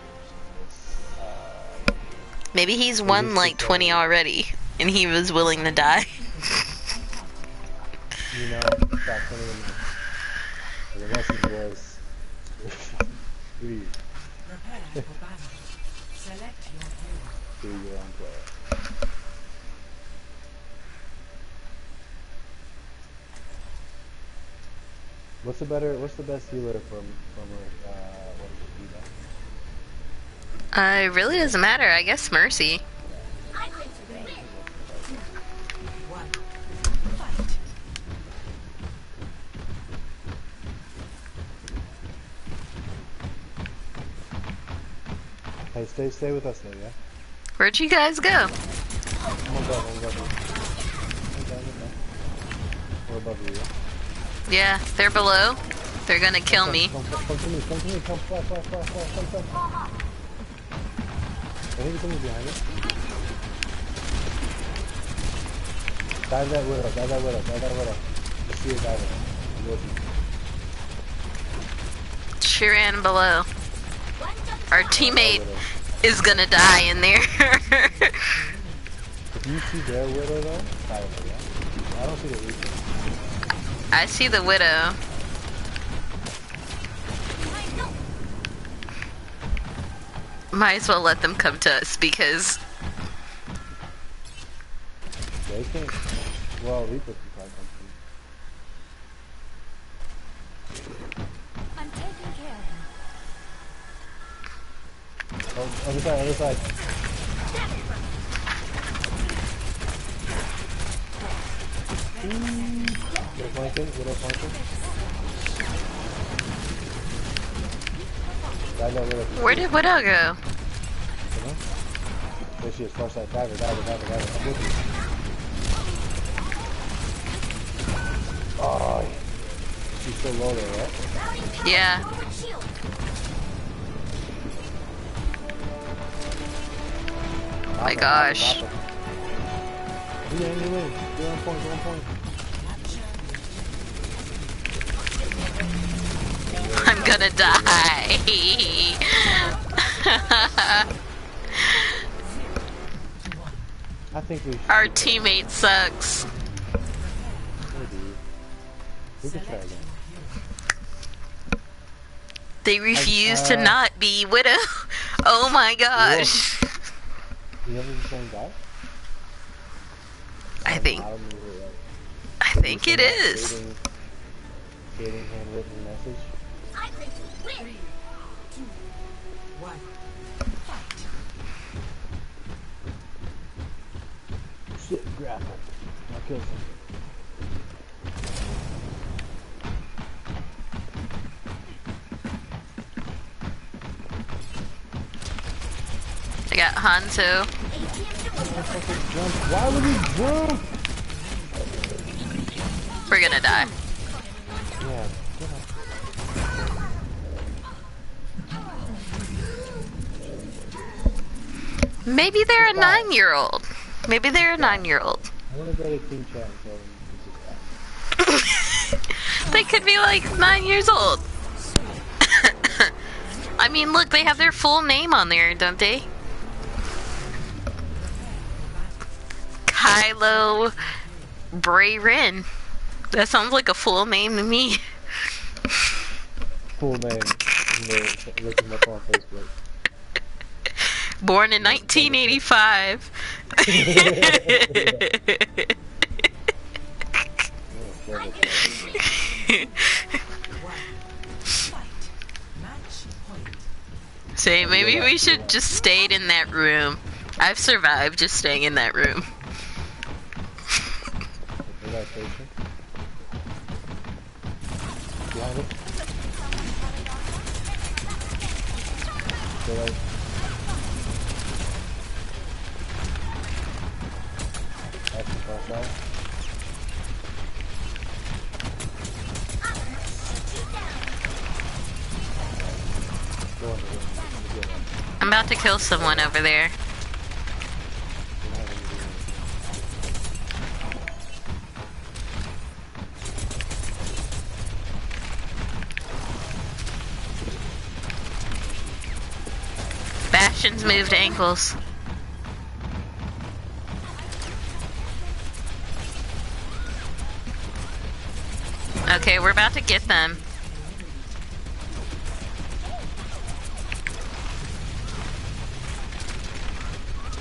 Speaker 7: Maybe he's won like 20 already, and he was willing to die.
Speaker 6: You know, about 20 minutes. The message was, please.
Speaker 3: Prepare for battle. Select your hero.
Speaker 6: Do your own player. What's the best healer from what is it,
Speaker 7: It really doesn't matter. I guess Mercy.
Speaker 6: Hey, stay with us though, yeah?
Speaker 7: Where'd you guys go?
Speaker 6: I'm above you. We're above you, yeah?
Speaker 7: Yeah, they're below. They're gonna kill me.
Speaker 6: Come to me, fly. I think someone's behind it. Dive that widow. I see her diving. I'm with you.
Speaker 7: She ran below. Our teammate is gonna die in there.
Speaker 6: If you see their widow though, dive her, yeah? I don't see the reason.
Speaker 7: I see the widow. Might as well let them come to us because
Speaker 6: They can't. Well, Reaper can probably come
Speaker 4: I'm taking care of him.
Speaker 6: to you. Oh, other side. Widow flanking.
Speaker 7: where did Widow go?
Speaker 6: There she is, far side. Dive her. I'm with you. Oh, she's so low there, right?
Speaker 7: Yeah. Oh my gosh.
Speaker 6: You're on point.
Speaker 7: I'm gonna die.
Speaker 6: I think
Speaker 7: our teammate sucks.
Speaker 6: We can try again.
Speaker 7: They refuse to not be Widow. Oh my gosh.
Speaker 6: You ever the same guy?
Speaker 7: I think it is.
Speaker 6: Skating handwritten message.
Speaker 4: I think you win.
Speaker 3: 3, 2, 1, fight.
Speaker 6: Shit, grapple. I'll kill something.
Speaker 7: I got Hanzo.
Speaker 6: Why would you jump?
Speaker 7: We're gonna die.
Speaker 6: Yeah,
Speaker 7: Maybe they're a 9-year-old. Maybe they're a 9-year-old.
Speaker 6: I want to go to team chat and tell them
Speaker 7: They could be like 9 years old. I mean, look, they have their full name on there, don't they? Kylo Brayrin. That sounds like a full name to me.
Speaker 6: full name. Look him up on Facebook.
Speaker 7: Born in 1985. Say, maybe we should just stayed in that room. I've survived just staying in that room. I'm about to kill someone over there. Bastion's moved ankles. Okay, we're about to get them.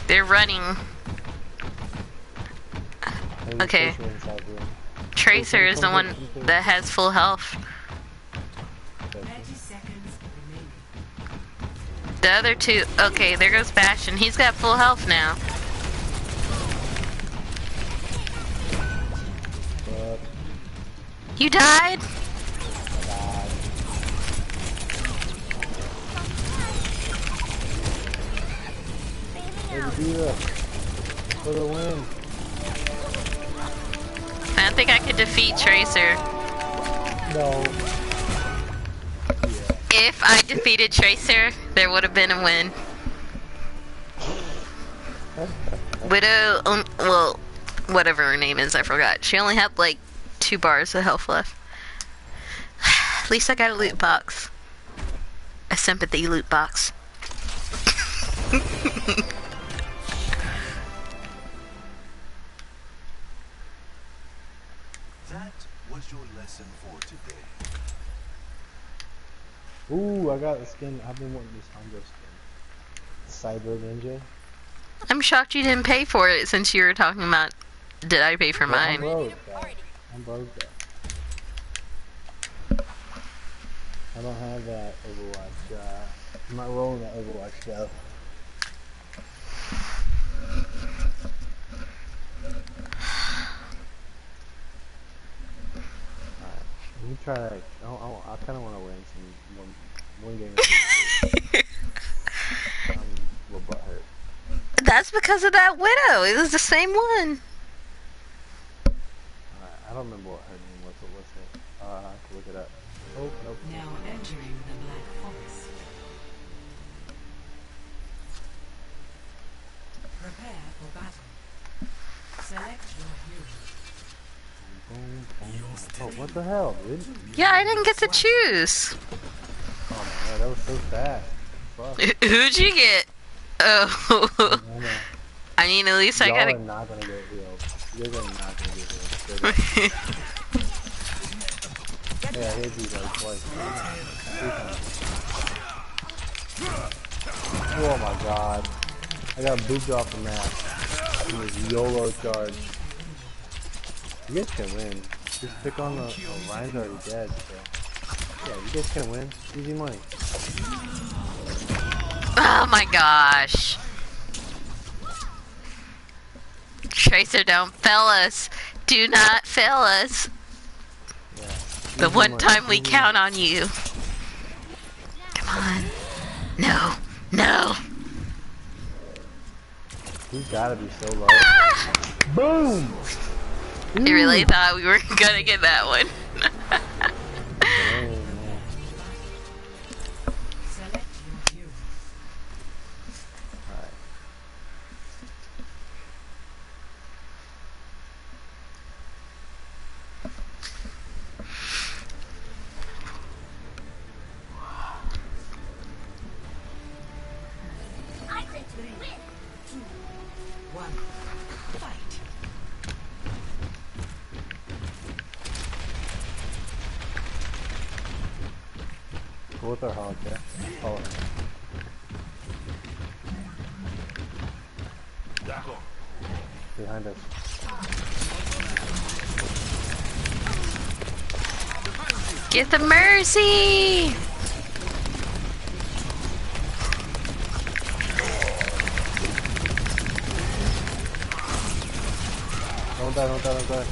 Speaker 7: They're running. Okay. Tracer is the one that has full health.
Speaker 3: 30 seconds remaining.
Speaker 7: The other two. Okay, there goes Bastion. He's got full health now. You died?
Speaker 6: For the win.
Speaker 7: I don't think I could defeat Tracer.
Speaker 6: No.
Speaker 7: If I defeated Tracer, there would have been a win. Widow, well, whatever her name is, I forgot. She only had like 2 bars of health left. At least I got a loot box. A sympathy loot box.
Speaker 10: That was your lesson for today.
Speaker 6: Ooh, I got the skin. I've been wanting this Hongo skin. Cyber Ninja.
Speaker 7: I'm shocked you didn't pay for it since you were talking about, did I pay for mine?
Speaker 6: I'm broke, I'm broke. I don't have that Overwatch. I'm not rolling that Overwatch though. Let me try. I kind of want to win one game. I'm a little butthurt.
Speaker 7: That's because of that Widow. It was the same one.
Speaker 6: I don't remember what her name was. What was it? I have to look it up. Oh, nope.
Speaker 3: Now entering the Black Forest. Prepare for battle. Select your hero.
Speaker 6: Oh, what the hell, dude?
Speaker 7: Yeah, I didn't get to choose.
Speaker 6: Oh my god, that was so fast. Fuck.
Speaker 7: Who'd you get? Oh. I mean, at least I gotta.
Speaker 6: Y'all are not gonna get healed. You're not gonna get healed. Hey, I hit you like twice. 3 times. Oh my god. I got booped off the map. It was YOLO charge. You guys can win. Just pick on the Ryan's already dead, so. Yeah, you guys can win. Easy money.
Speaker 7: Oh my gosh. Tracer, don't fail us. Do not fail us.
Speaker 6: Yeah.
Speaker 7: The one time we count on you. Come on. No. No.
Speaker 6: You gotta be so low. Boom!
Speaker 7: You really thought we were gonna get that one.
Speaker 6: Go with our hog, yeah. Follow him. Behind us.
Speaker 7: Get the mercy!
Speaker 6: Don't die, don't die, don't die.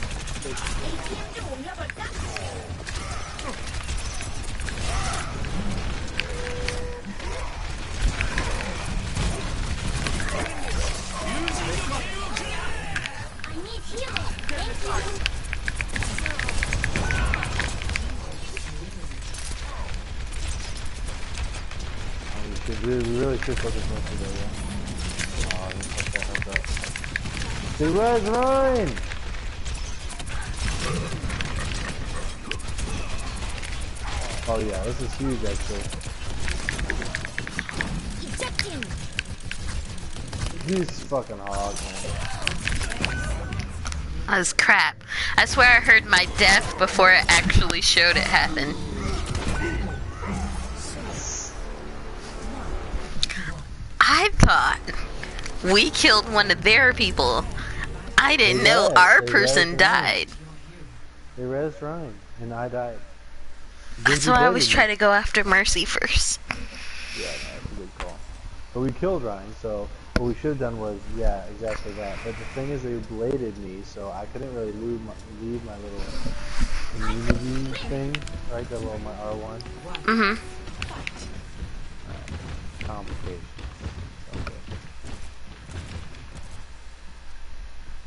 Speaker 6: We really should focus most of it, yeah. Oh, he fucked that health up. Dude, run! Oh yeah, this is huge actually. He's fucking hog, man.
Speaker 7: That was crap. I swear I heard my death before it actually showed it happen. I thought we killed one of their people. I didn't know our person died.
Speaker 6: They rezzed Ryan, and I died.
Speaker 7: That's why I always try to go after Mercy first.
Speaker 6: Yeah, that's a good call. But we killed Ryan, so what we should have done was, yeah, exactly that. But the thing is, they bladed me, so I couldn't really leave my little immunity thing, right? That little, my R1.
Speaker 7: Mm-hmm.
Speaker 6: Complicated. Okay.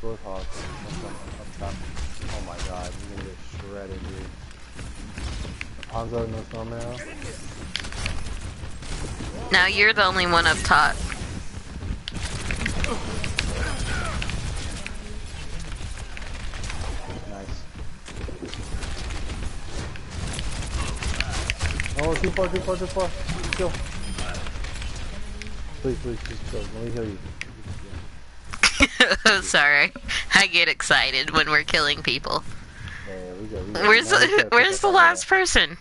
Speaker 6: Both hogs. Up top. Oh my god, you're gonna get shredded, dude. Hanzo, no snowman arrow?
Speaker 7: Now you're the only one up top.
Speaker 6: Nice. Oh, too far. Kill. Please, kill. Let me heal you.
Speaker 7: Sorry. I get excited when we're killing people.
Speaker 6: There we go.
Speaker 7: Where's the last person?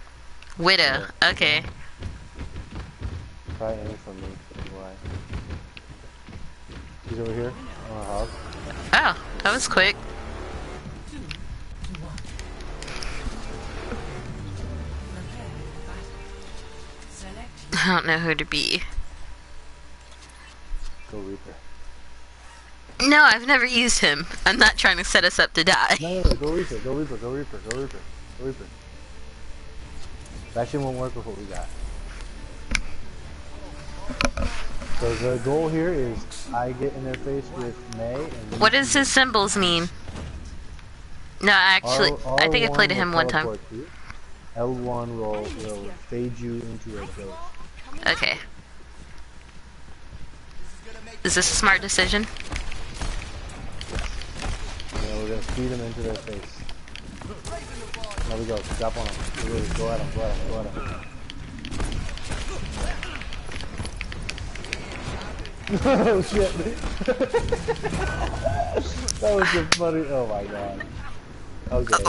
Speaker 7: Widow. Okay.
Speaker 6: Try aiming for me. Why? He's over here. On a hog.
Speaker 7: Oh, that was quick. I don't know who to be.
Speaker 6: Go Reaper.
Speaker 7: No, I've never used him. I'm not trying to set us up to die.
Speaker 6: No, go Reaper. That shit won't work with what we got. So the goal here is I get in their face with May. And
Speaker 7: what does his symbols mean? No, actually, I think I played him one time.
Speaker 6: L1 will fade you into a ghost.
Speaker 7: Okay. Is this a smart decision?
Speaker 6: Yeah, we're gonna feed him into their face. There we go. Drop on him. Go at him. Oh shit. That was so funny. Oh my god. Okay.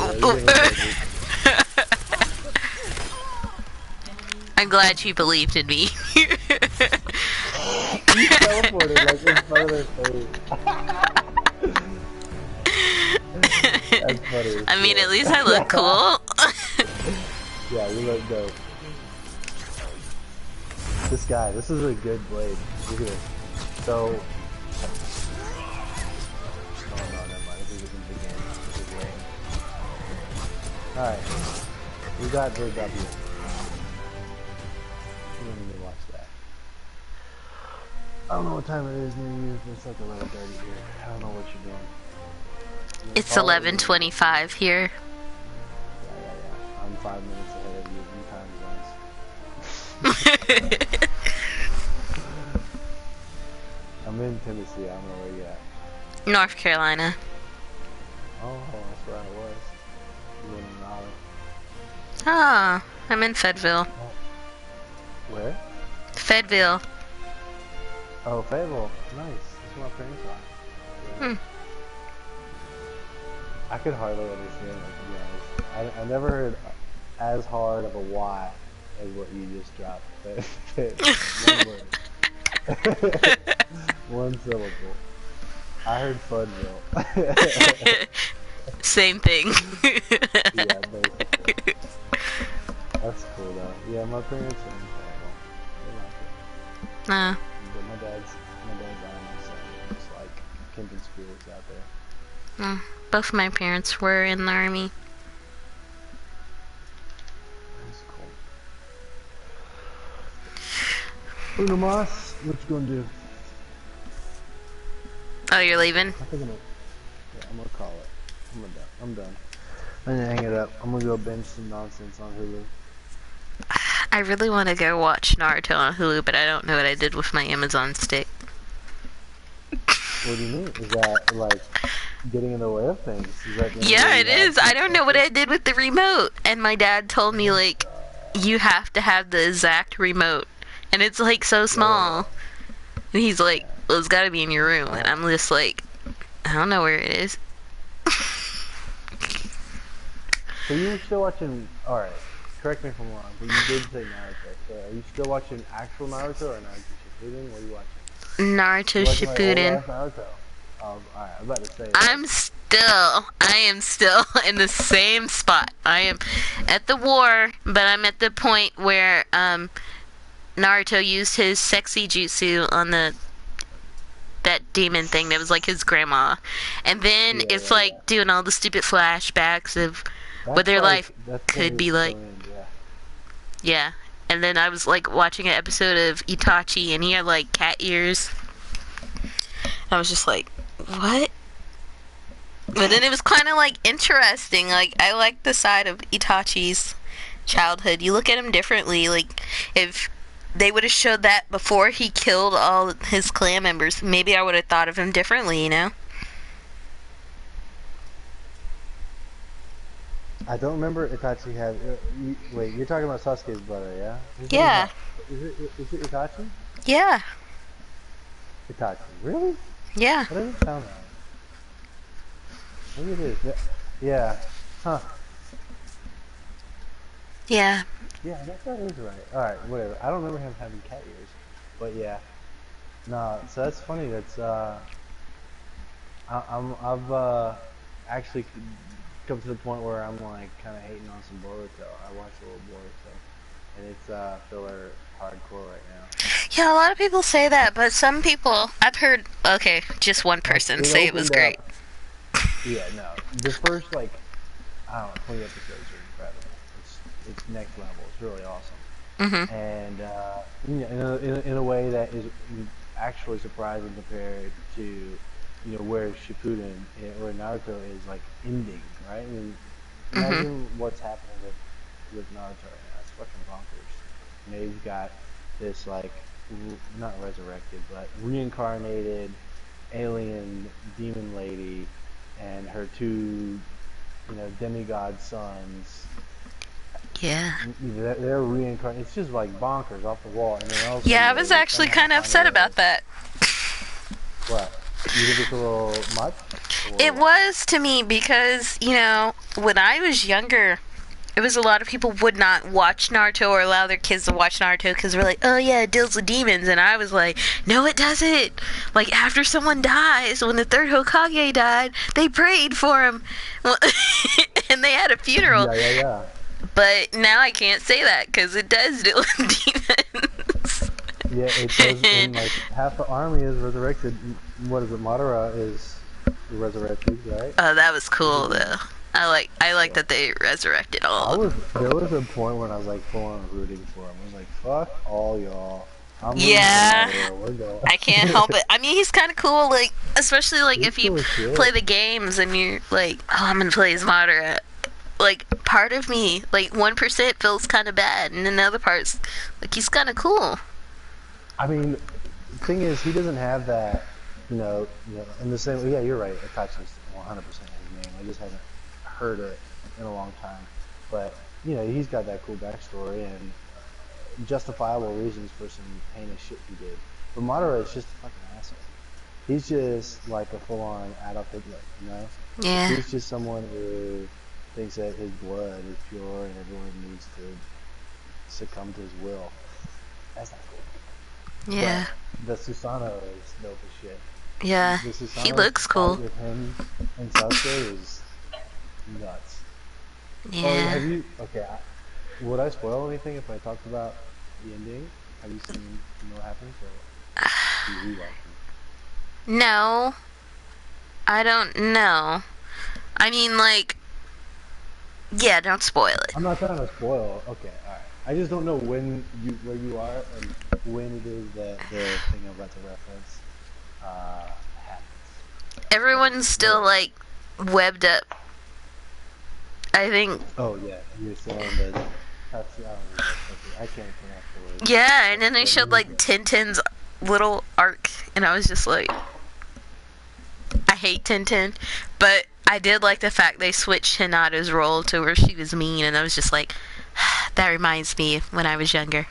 Speaker 7: I'm glad she believed in me.
Speaker 6: You teleported like in front of their face. That's funny.
Speaker 7: I mean, at least I look cool.
Speaker 6: Yeah, you look dope. This guy, this is a good blade. Look at this. So, oh no, never mind. This isn't the game. This is lame. Alright, we got the W. We don't need to watch that. I don't know what time it is near you. It's like 11:30 here. I don't know what you're doing.
Speaker 7: It's 11:25 here.
Speaker 6: Yeah. I'm 5 minutes ahead of you in time zones. I'm in Tennessee. I don't know where you at.
Speaker 7: North Carolina.
Speaker 6: Oh, that's where I was. You in Raleigh.
Speaker 7: Ah, I'm in Fayetteville.
Speaker 6: Oh. Where?
Speaker 7: Fayetteville.
Speaker 6: Oh, Fayetteville. Nice. That's where my parents are. Yeah. I could hardly understand that, to be honest. I never heard as hard of a Y as what you just dropped. One word. One syllable. I heard Fudville.
Speaker 7: Same thing.
Speaker 6: Yeah, basically. That's cool though. Yeah, my parents are in Fayetteville. They like it.
Speaker 7: Nah.
Speaker 6: But my dad's Army, so it's like kindred spirits out there.
Speaker 7: Both my parents were in the Army.
Speaker 6: That's cool. Uno mas, what you gonna do?
Speaker 7: Oh, you're leaving?
Speaker 6: I think I'm gonna call it. I'm done. I'm gonna hang it up. I'm gonna go binge some nonsense on Hulu.
Speaker 7: I really want to go watch Naruto on Hulu, but I don't know what I did with my Amazon stick.
Speaker 6: What do you mean? Is that like getting in the way of things? Is that
Speaker 7: yeah, it is. I don't know what I did with the remote. And my dad told me, like, you have to have the exact remote. And it's, like, so small. And he's like, well, it's gotta be in your room. And I'm just like, I don't know where it is.
Speaker 6: So you were still watching... Alright, correct me if I'm wrong, but you did say Naruto. So are you still watching actual Naruto or Naruto Shippuden? What are you watching?
Speaker 7: Naruto Shippuden.
Speaker 6: Like, Naruto. Alright, I'm about to say that.
Speaker 7: I am still in the same spot. I am at the war, but I'm at the point where, Naruto used his sexy jutsu on that demon thing that was like his grandma, and then it's like doing all the stupid flashbacks of what their life could be like. Yeah, and then I was like watching an episode of Itachi, and he had like cat ears. I was just like, what? But then it was kind of like interesting. Like, I like the side of Itachi's childhood. You look at him differently. Like, if they would have showed that before he killed all his clan members, maybe I would have thought of him differently, you know?
Speaker 6: I don't remember Itachi had. Wait, you're talking about Sasuke's brother, yeah?
Speaker 7: Yeah.
Speaker 6: Is it Itachi?
Speaker 7: Yeah.
Speaker 6: Itachi, really?
Speaker 7: Yeah.
Speaker 6: What does it sound like? Maybe it is. Yeah. Huh.
Speaker 7: Yeah.
Speaker 6: Yeah, I guess that is right. Alright, whatever. I don't remember him having cat ears. But yeah. No, so that's funny. That's, I've actually come to the point where I'm like kind of hating on some Boruto. I watch a little Boruto. And it's, filler hardcore right now.
Speaker 7: Yeah, a lot of people say that, but some people, I've heard, okay, just one person say it was great.
Speaker 6: Yeah, no. The first, like, I don't know, 20 episodes are incredible. It's next level. It's really awesome.
Speaker 7: Mm-hmm.
Speaker 6: And, you know, in a way that is actually surprising compared to, you know, where Shippuden, where Naruto is, like, ending, right? I mean, imagine what's happening with Naruto right now. It's fucking bonkers. You know, you've got this, like, not resurrected, but reincarnated alien demon lady and her two, you know, demigod sons.
Speaker 7: Yeah.
Speaker 6: They're reincarnated. It's just like bonkers off the wall. And then also,
Speaker 7: yeah, I was actually kind of upset about that.
Speaker 6: What? You think it's a little much?
Speaker 7: It was to me because, you know, when I was younger, it was a lot of people would not watch Naruto or allow their kids to watch Naruto because we're like, oh yeah, it deals with demons. And I was like, no, it doesn't. Like, after someone dies, when the third Hokage died, they prayed for him. And they had a funeral.
Speaker 6: Yeah.
Speaker 7: But now I can't say that because it does deal with demons.
Speaker 6: Yeah, it does. And like half the army is resurrected. What is it? Madara is resurrected, right?
Speaker 7: Oh, that was cool though. I like that they resurrected all.
Speaker 6: There was a point when I was like full on rooting for him. I was like, fuck all y'all.
Speaker 7: I can't help it. I mean, he's kind of cool, like, especially like if you play the games and you're like, oh, I'm gonna play as Madara. Like, part of me, like 1% feels kind of bad, and another part's like he's kind of cool.
Speaker 6: I mean, the thing is, he doesn't have that, you know, in the same. Yeah, you're right. Itachi's 100% his name. I just haven't heard it in a long time, but you know, he's got that cool backstory and justifiable reasons for some heinous shit he did. But Madara is just a fucking asshole. He's just like a full-on adult Hitler, you know?
Speaker 7: Yeah.
Speaker 6: He's just someone who thinks that his blood is pure and everyone needs to succumb to his will. That's not cool.
Speaker 7: Yeah.
Speaker 6: But the Susanoo is dope as shit.
Speaker 7: Yeah. He looks cool.
Speaker 6: With him and Sasuke is nuts.
Speaker 7: Yeah.
Speaker 6: Oh, have you? Okay. Would I spoil anything if I talked about the ending? Have you seen? You know what happens? Or do you rewatch it?
Speaker 7: No. I don't know. I mean, like, yeah, don't spoil it.
Speaker 6: I'm not trying to spoil. Okay, all right. I just don't know where you are and when it is that the thing I'm about to reference happens.
Speaker 7: Everyone's still like webbed up. I think.
Speaker 6: Oh yeah, you're still on the. I can't pronounce the word.
Speaker 7: Yeah, and then they showed like Tintin's little arc, and I was just like, I hate Tintin, but I did like the fact they switched Hinata's role to where she was mean, and I was just like, that reminds me of when I was younger.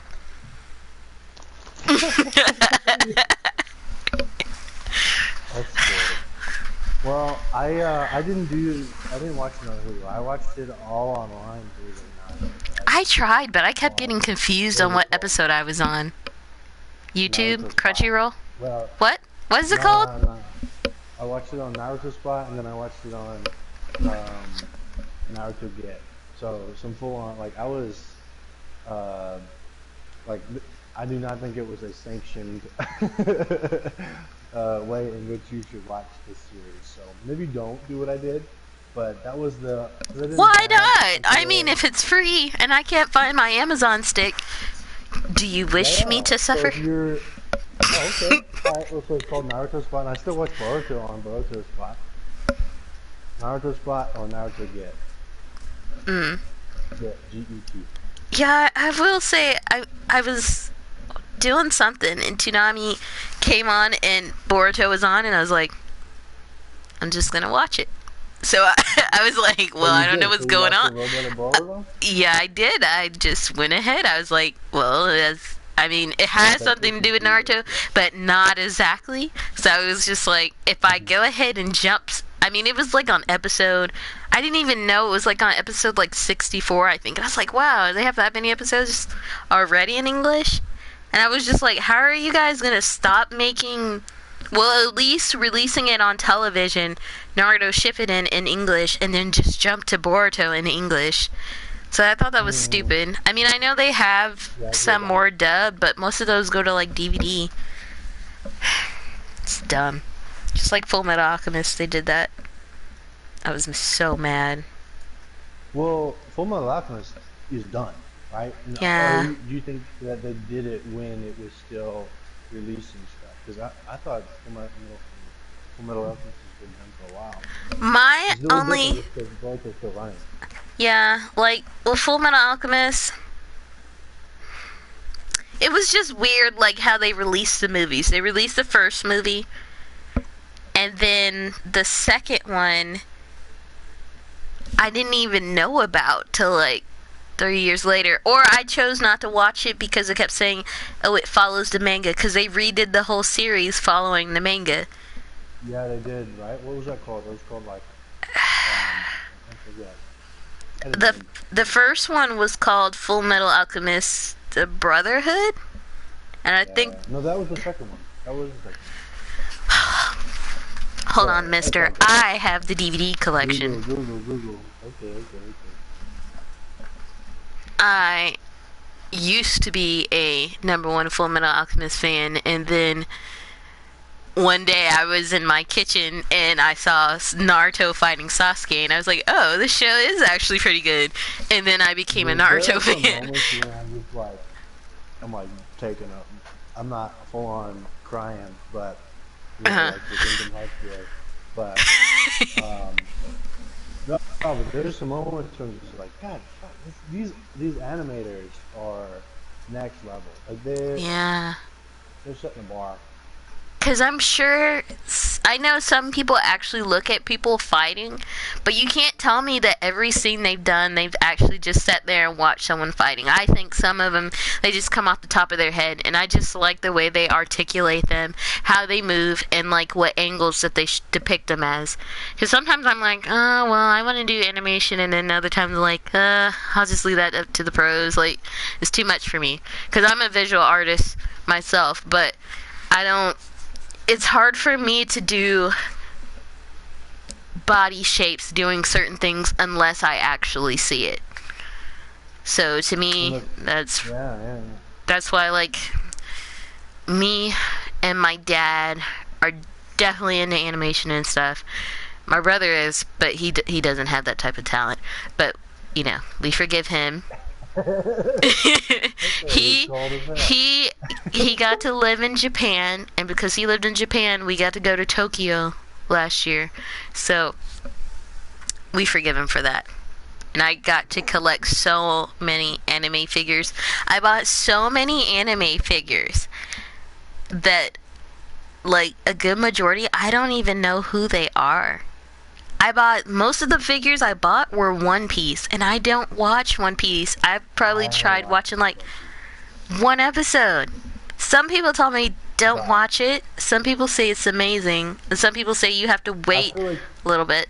Speaker 6: That's good. Well, I didn't watch it on Hulu. I watched it all online.
Speaker 7: I tried, but I kept getting confused on what episode I was on. YouTube, Crunchyroll.
Speaker 6: Well,
Speaker 7: what is it called?
Speaker 6: No. I watched it on Naruto Spot, and then I watched it on Naruto Get. So some full on, like I was, like I do not think it was a sanctioned way in which you should watch this series. So maybe don't do what I did, but that was the.
Speaker 7: Why not? I mean, if it's free and I can't find my Amazon stick, do you wish me to suffer?
Speaker 6: So if you're, okay. Alright, well, so it's called Naruto Spot, and I still watch Boruto on Boruto Spot. Naruto Spot or Naruto Get. Get, G-E-T.
Speaker 7: Yeah, I will say, I was doing something, and Toonami came on, and Boruto was on, and I was like, I'm just gonna watch it. So I was like, well, I don't know what's going on. Yeah, I did. I just went ahead. I was like, well, I mean, it has something to do with Naruto, but not exactly. So I was just like, if I go ahead and jump, I mean, it was like on episode, I didn't even know it was like on episode like 64, I think. And I was like, wow, they have that many episodes already in English? And I was just like, how are you guys going to stop making, well, at least releasing it on television, Naruto Shippuden in English, and then just jump to Boruto in English? So I thought that was stupid. I mean, I know they have some more dub, but most of those go to like DVD. It's dumb. Just like Full Metal Alchemist, they did that. I was so mad.
Speaker 6: Well, Full Metal Alchemist is done, right?
Speaker 7: Yeah.
Speaker 6: Or do you think that they did it when it was still releasing stuff? Because I thought Full Metal Alchemist has been done for a while.
Speaker 7: My only...
Speaker 6: Still running.
Speaker 7: Yeah, like, well, Full Metal Alchemist... It was just weird, like, how they released the movies. They released the first movie, and then the second one, I didn't even know about till, like, 3 years later. Or I chose not to watch it because it kept saying, oh, it follows the manga, because they redid the whole series following the manga.
Speaker 6: Yeah, they did, right? What was that called? It was called, like, I forget.
Speaker 7: The first one was called Full Metal Alchemist The Brotherhood, and I think...
Speaker 6: No, that was the second one. That was the second one.
Speaker 7: Hold on, mister. I have the DVD collection.
Speaker 6: Google. Okay.
Speaker 7: I used to be a #1 Full Metal Alchemist fan, and then one day I was in my kitchen and I saw Naruto fighting Sasuke, and I was like, oh, this show is actually pretty good. And then I became a Naruto fan.
Speaker 6: I'm like taking up. I'm not full on crying, but like the Kingdom Hearts way. But but there's some moments where I'm just like, God, these animators are next level. Like they're setting the bar.
Speaker 7: Because I'm sure, I know some people actually look at people fighting, but you can't tell me that every scene they've done, they've actually just sat there and watched someone fighting. I think some of them, they just come off the top of their head, and I just like the way they articulate them, how they move, and like what angles that they depict them as. Because sometimes I'm like, oh, well, I want to do animation, and then other times I'm like, I'll just leave that up to the pros. Like, it's too much for me. Because I'm a visual artist myself, but I don't... It's hard for me to do body shapes doing certain things unless I actually see it. So to me, that's why, like, me and my dad are definitely into animation and stuff. My brother is, but he doesn't have that type of talent. But, you know, we forgive him. he got to live in Japan, and because he lived in Japan, we got to go to Tokyo last year, so we forgive him for that. And I got to collect so many anime figures. I bought so many anime figures that, like, a good majority, I don't even know who they are. Most of the figures I bought were One Piece, and I don't watch One Piece. I've probably tried watching, like, one episode. Some people tell me don't watch it. Some people say it's amazing, and some people say you have to wait a little bit.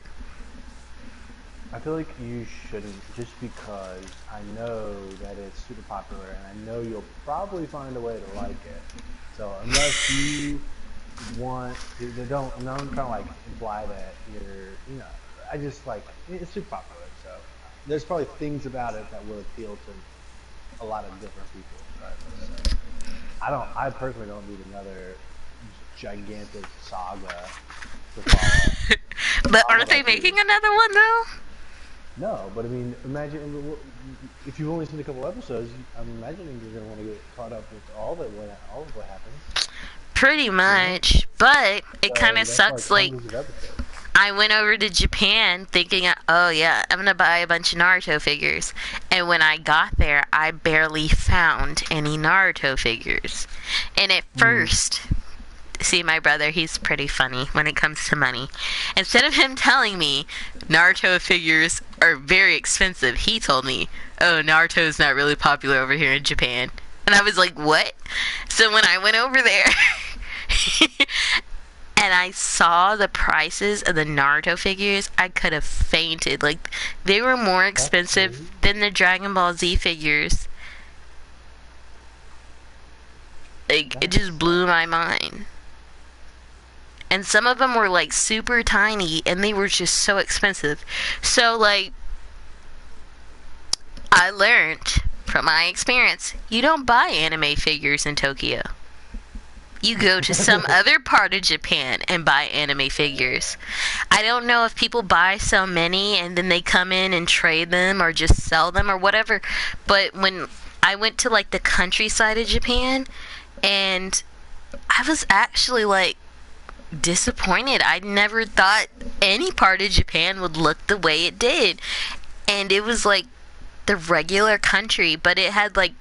Speaker 6: I feel like you shouldn't, just because I know that it's super popular, and I know you'll probably find a way to like it. So unless you want to, I'm not trying to like imply that you're, I just like, it's super popular, so there's probably things about it that will appeal to a lot of different people. I personally don't need another gigantic saga to follow.
Speaker 7: But aren't they making another one though?
Speaker 6: No, but I mean, imagine if you've only seen a couple episodes. I'm imagining you're gonna want to get caught up with all of what happens.
Speaker 7: Pretty much, but it kind of sucks. Like, I went over to Japan thinking, oh yeah, I'm gonna buy a bunch of Naruto figures, and when I got there, I barely found any Naruto figures. And at first, see, my brother, he's pretty funny when it comes to money. Instead of him telling me Naruto figures are very expensive, he told me, oh, Naruto's not really popular over here in Japan. And I was like, what? So when I went over there and I saw the prices of the Naruto figures, I could have fainted. Like, they were more expensive than the Dragon Ball Z figures. Like, it just blew my mind. And some of them were like super tiny, and they were just so expensive. So like, I learned from my experience, you don't buy anime figures in Tokyo. You go to some other part of Japan and buy anime figures. I don't know if people buy so many and then they come in and trade them or just sell them or whatever. But when I went to like the countryside of Japan, and I was actually like disappointed. I never thought any part of Japan would look the way it did. And it was like the regular country, but it had like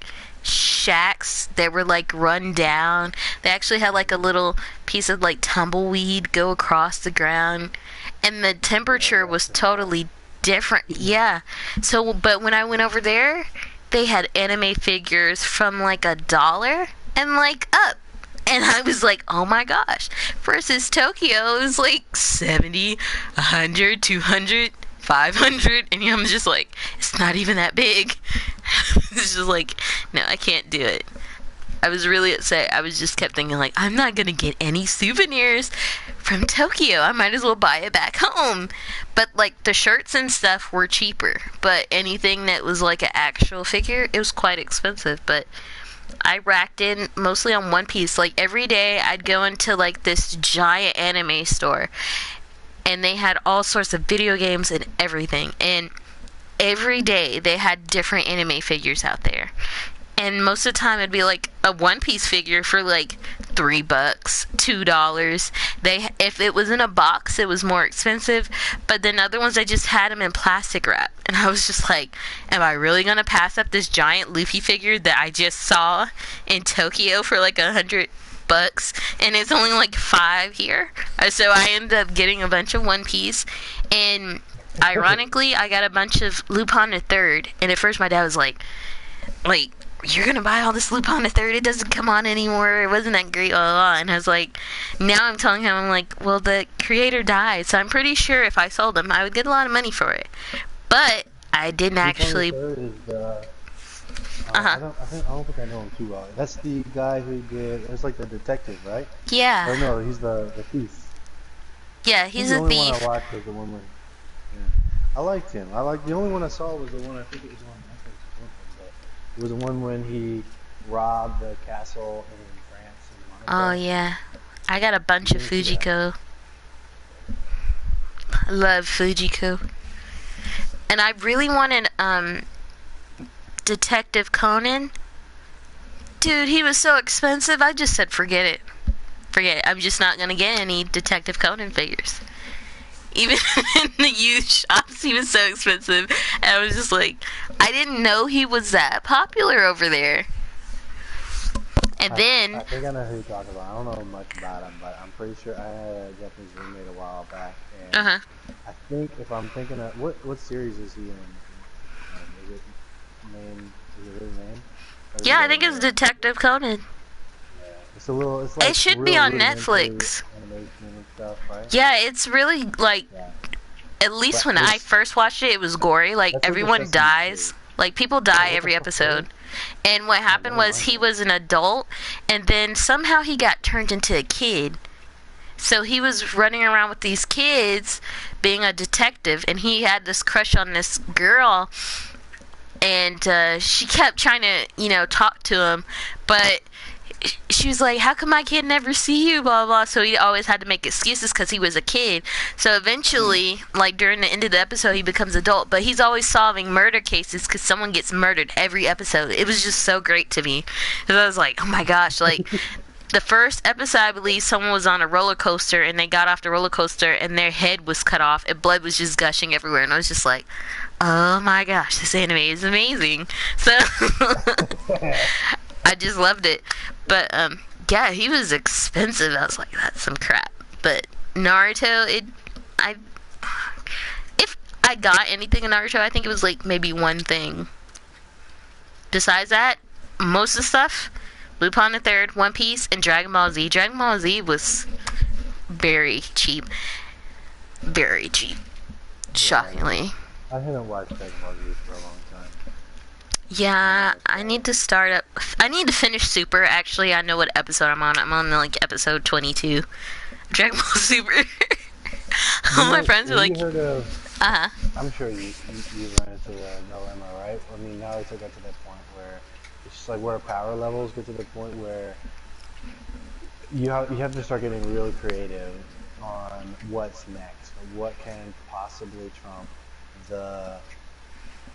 Speaker 7: shacks that were like run down. They actually had like a little piece of like tumbleweed go across the ground, and the temperature was totally different. Yeah. So, but when I went over there, they had anime figures from like $1 and like up. And I was like, oh my gosh. Versus Tokyo, it was like 70, 100, 200, 500. And I'm just like, it's not even that big. It's just like, no, I can't do it. I was really upset. I was just kept thinking like, I'm not going to get any souvenirs from Tokyo. I might as well buy it back home. But like the shirts and stuff were cheaper. But anything that was like an actual figure, it was quite expensive. But I racked in mostly on One Piece. Like every day I'd go into like this giant anime store, and they had all sorts of video games and everything, and every day they had different anime figures out there. And most of the time it'd be like a One Piece figure for like $3, $2. If it was in a box, it was more expensive. But then other ones, I just had them in plastic wrap, and I was just like, am I really gonna pass up this giant Luffy figure that I just saw in Tokyo for like $100? And it's only like 5 here. So I ended up getting a bunch of One Piece, and ironically I got a bunch of Lupin the Third. And at first my dad was like, you're gonna buy all this Lupin the Third? It doesn't come on anymore. It wasn't that great, blah, blah, blah. And I was like, now I'm telling him, I'm like, well, the creator died, so I'm pretty sure if I sold him, I would get a lot of money for it. But I didn't actually.
Speaker 6: I don't think I know him too well. That's the guy who did. It was like the detective, right?
Speaker 7: Yeah.
Speaker 6: Or no, he's the thief.
Speaker 7: Yeah, he's
Speaker 6: the
Speaker 7: a
Speaker 6: only
Speaker 7: thief.
Speaker 6: one I watched was the one where. Yeah. I liked him. The only one I saw was the one, I think it was on Netflix. It was the one when he robbed the castle in France.
Speaker 7: Oh yeah, I got a bunch of Fujiko. I love Fujiko. And I really wanted Detective Conan. Dude, he was so expensive. I just said forget it. I'm just not gonna get any Detective Conan figures. Even in the used shops, he was so expensive. And I was just like, I didn't know he was that popular over there. And then...
Speaker 6: I think I know who you're talking about. I don't know much about him, but I'm pretty sure I had a Japanese roommate a while back. And I think, if I'm thinking of... What series is he in? Is it his name?
Speaker 7: Yeah, I think it's Detective Conan.
Speaker 6: Yeah. It's a little... It's like
Speaker 7: it should be on Netflix.
Speaker 6: And stuff, right?
Speaker 7: Yeah, it's really like, at least when I first watched it, it was gory. Like everyone dies. Like people die every episode. And what happened was he was an adult, and then somehow he got turned into a kid. So he was running around with these kids, being a detective, and he had this crush on this girl, and she kept trying to, talk to him, but she was like, how come my kid never see you, blah, blah. So he always had to make excuses because he was a kid. So eventually, like, during the end of the episode, he becomes adult. But he's always solving murder cases because someone gets murdered every episode. It was just so great to me. Because I was like, oh my gosh, like... The first episode, I believe, someone was on a roller coaster and they got off the roller coaster and their head was cut off and blood was just gushing everywhere. And I was just like, oh my gosh, this anime is amazing. So, I just loved it. But, yeah, he was expensive. I was like, that's some crap. But Naruto, if I got anything in Naruto, I think it was like maybe one thing. Besides that, most of the stuff... Lupin the Third, One Piece, and Dragon Ball Z. Dragon Ball Z was very cheap. Very cheap. Shockingly.
Speaker 6: I haven't watched Dragon Ball Z for a long time.
Speaker 7: Yeah, I need to start up... I need to finish Super, actually. I know what episode I'm on. I'm on, like, episode 22. Dragon Ball Super. All my friends are like...
Speaker 6: Heard of,
Speaker 7: I'm
Speaker 6: sure you run into the dilemma, right? I mean, now it's got to that point where... It's just like where power levels get to the point where you have to start getting really creative on what's next. What can possibly trump the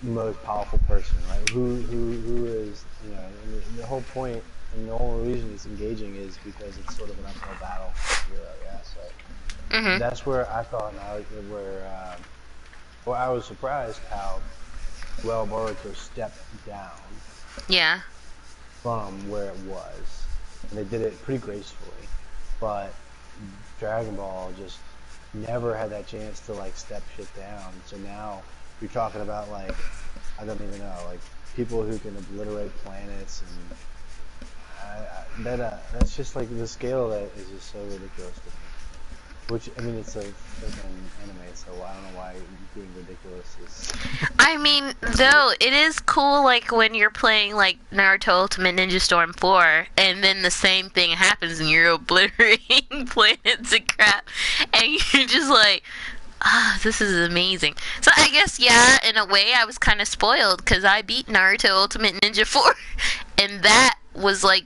Speaker 6: most powerful person, right? Who is, you know, the whole point and the only reason it's engaging is because it's sort of an uphill battle for the hero, yeah. So that's where I thought well, I was surprised how well Boruto stepped down.
Speaker 7: Yeah.
Speaker 6: From where it was. And they did it pretty gracefully. But Dragon Ball just never had that chance to like step shit down. So now you're talking about like, I don't even know, like people who can obliterate planets and that's just like the scale of that is just so ridiculous to me. Which, I mean, it's a freaking anime, so I don't know why being ridiculous is...
Speaker 7: I mean, though, it is cool, like, when you're playing, like, Naruto Ultimate Ninja Storm 4, and then the same thing happens, and you're obliterating planets and crap, and you're just like, this is amazing. So I guess, yeah, in a way, I was kind of spoiled, because I beat Naruto Ultimate Ninja 4, and that was, like,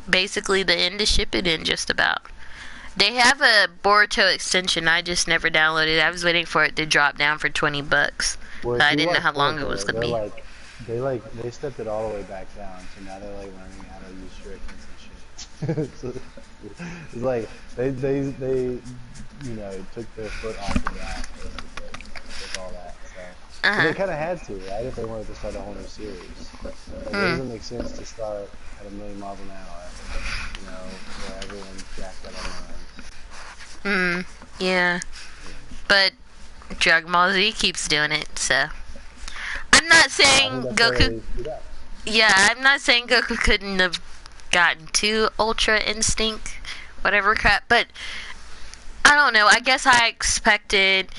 Speaker 7: basically the end of Shippuden, just about. They have a Boruto extension. I just never downloaded it. I was waiting for it to drop down for $20.
Speaker 6: Well,
Speaker 7: I didn't know how long it was gonna be.
Speaker 6: They stepped it all the way back down, so now they're like learning how to use shurikens and shit. So, it's like they you know took their foot off the gas with all that. So they kind of had to, right? If they wanted to start a whole new series, it doesn't make sense to start at 1,000,000 miles an hour. You know, where everyone's jacked up on
Speaker 7: yeah. But Dragon Ball Z keeps doing it, so... I'm not saying Goku... Yeah, I'm not saying Goku couldn't have gotten to Ultra Instinct, whatever crap, but... I don't know, I guess I expected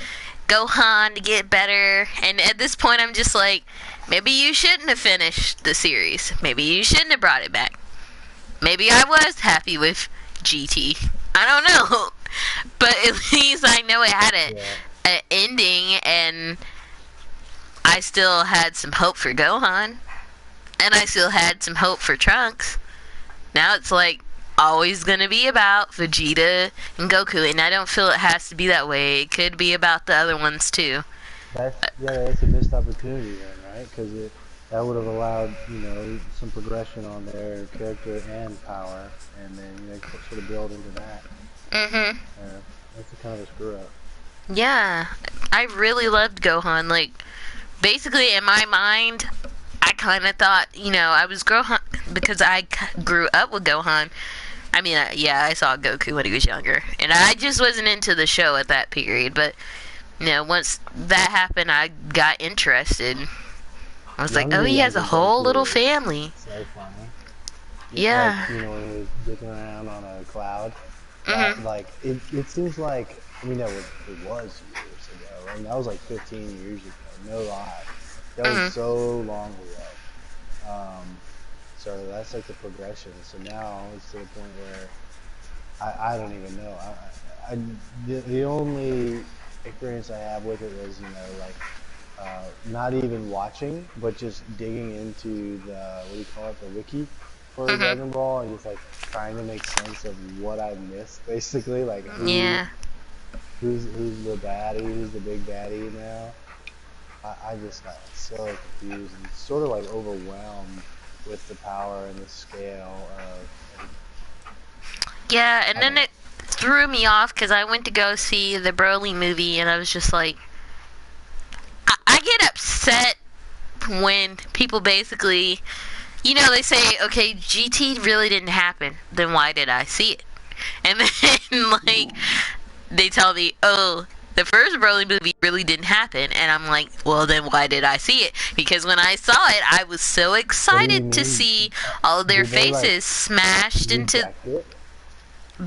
Speaker 7: Gohan to get better, and at this point I'm just like, maybe you shouldn't have finished the series. Maybe you shouldn't have brought it back. Maybe I was happy with GT. I don't know. But at least I know it had an ending, and I still had some hope for Gohan. And I still had some hope for Trunks. Now it's like always going to be about Vegeta and Goku, and I don't feel it has to be that way. It could be about the other ones too.
Speaker 6: That's a missed opportunity then, right? Because that would have allowed, you know, some progression on their character and power, and then, you know, sort of build into that. That's a kind of a screw up.
Speaker 7: Yeah, I really loved Gohan. Like, basically in my mind, I kind of thought, you know, I was Gohan because I grew up with Gohan. I mean, yeah, I saw Goku when he was younger, and I just wasn't into the show at that period. But, you know, once that happened, I got interested. I was like, oh, he has a whole little family.
Speaker 6: So funny.
Speaker 7: Yeah.
Speaker 6: Like, you know, when he was digging around on a cloud. Like, it seems like, I mean, it was years ago. I mean, that was like 15 years ago. No lie. That was so long ago. So that's like the progression. So now it's to the point where I don't even know. The only experience I have with it was, you know, like, not even watching, but just digging into the, what do you call it, the wiki, for Dragon Ball and just like trying to make sense of what I missed, basically. Like who's the baddie, who's the big baddie now. I just got so confused and sort of like overwhelmed with the power and the scale of.
Speaker 7: Yeah, and then it threw me off because I went to go see the Broly movie and I was just like, I get upset when people basically, you know, they say, okay, GT really didn't happen, then why did I see it? And then, like, they tell me, oh, the first Broly movie really didn't happen, and I'm like, well, then why did I see it? Because when I saw it, I was so excited to see all of their faces smashed into...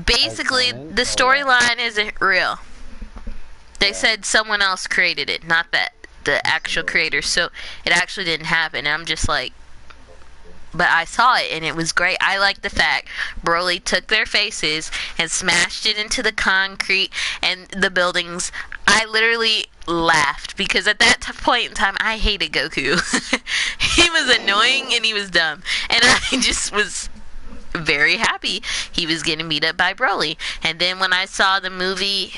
Speaker 7: Basically, the storyline isn't real. They said someone else created it, not that the actual creator, so it actually didn't happen, and I'm just like... But I saw it, and it was great. I like the fact Broly took their faces and smashed it into the concrete and the buildings. I literally laughed, because at that point in time, I hated Goku. He was annoying, and he was dumb. And I just was very happy he was getting beat up by Broly. And then when I saw the movie,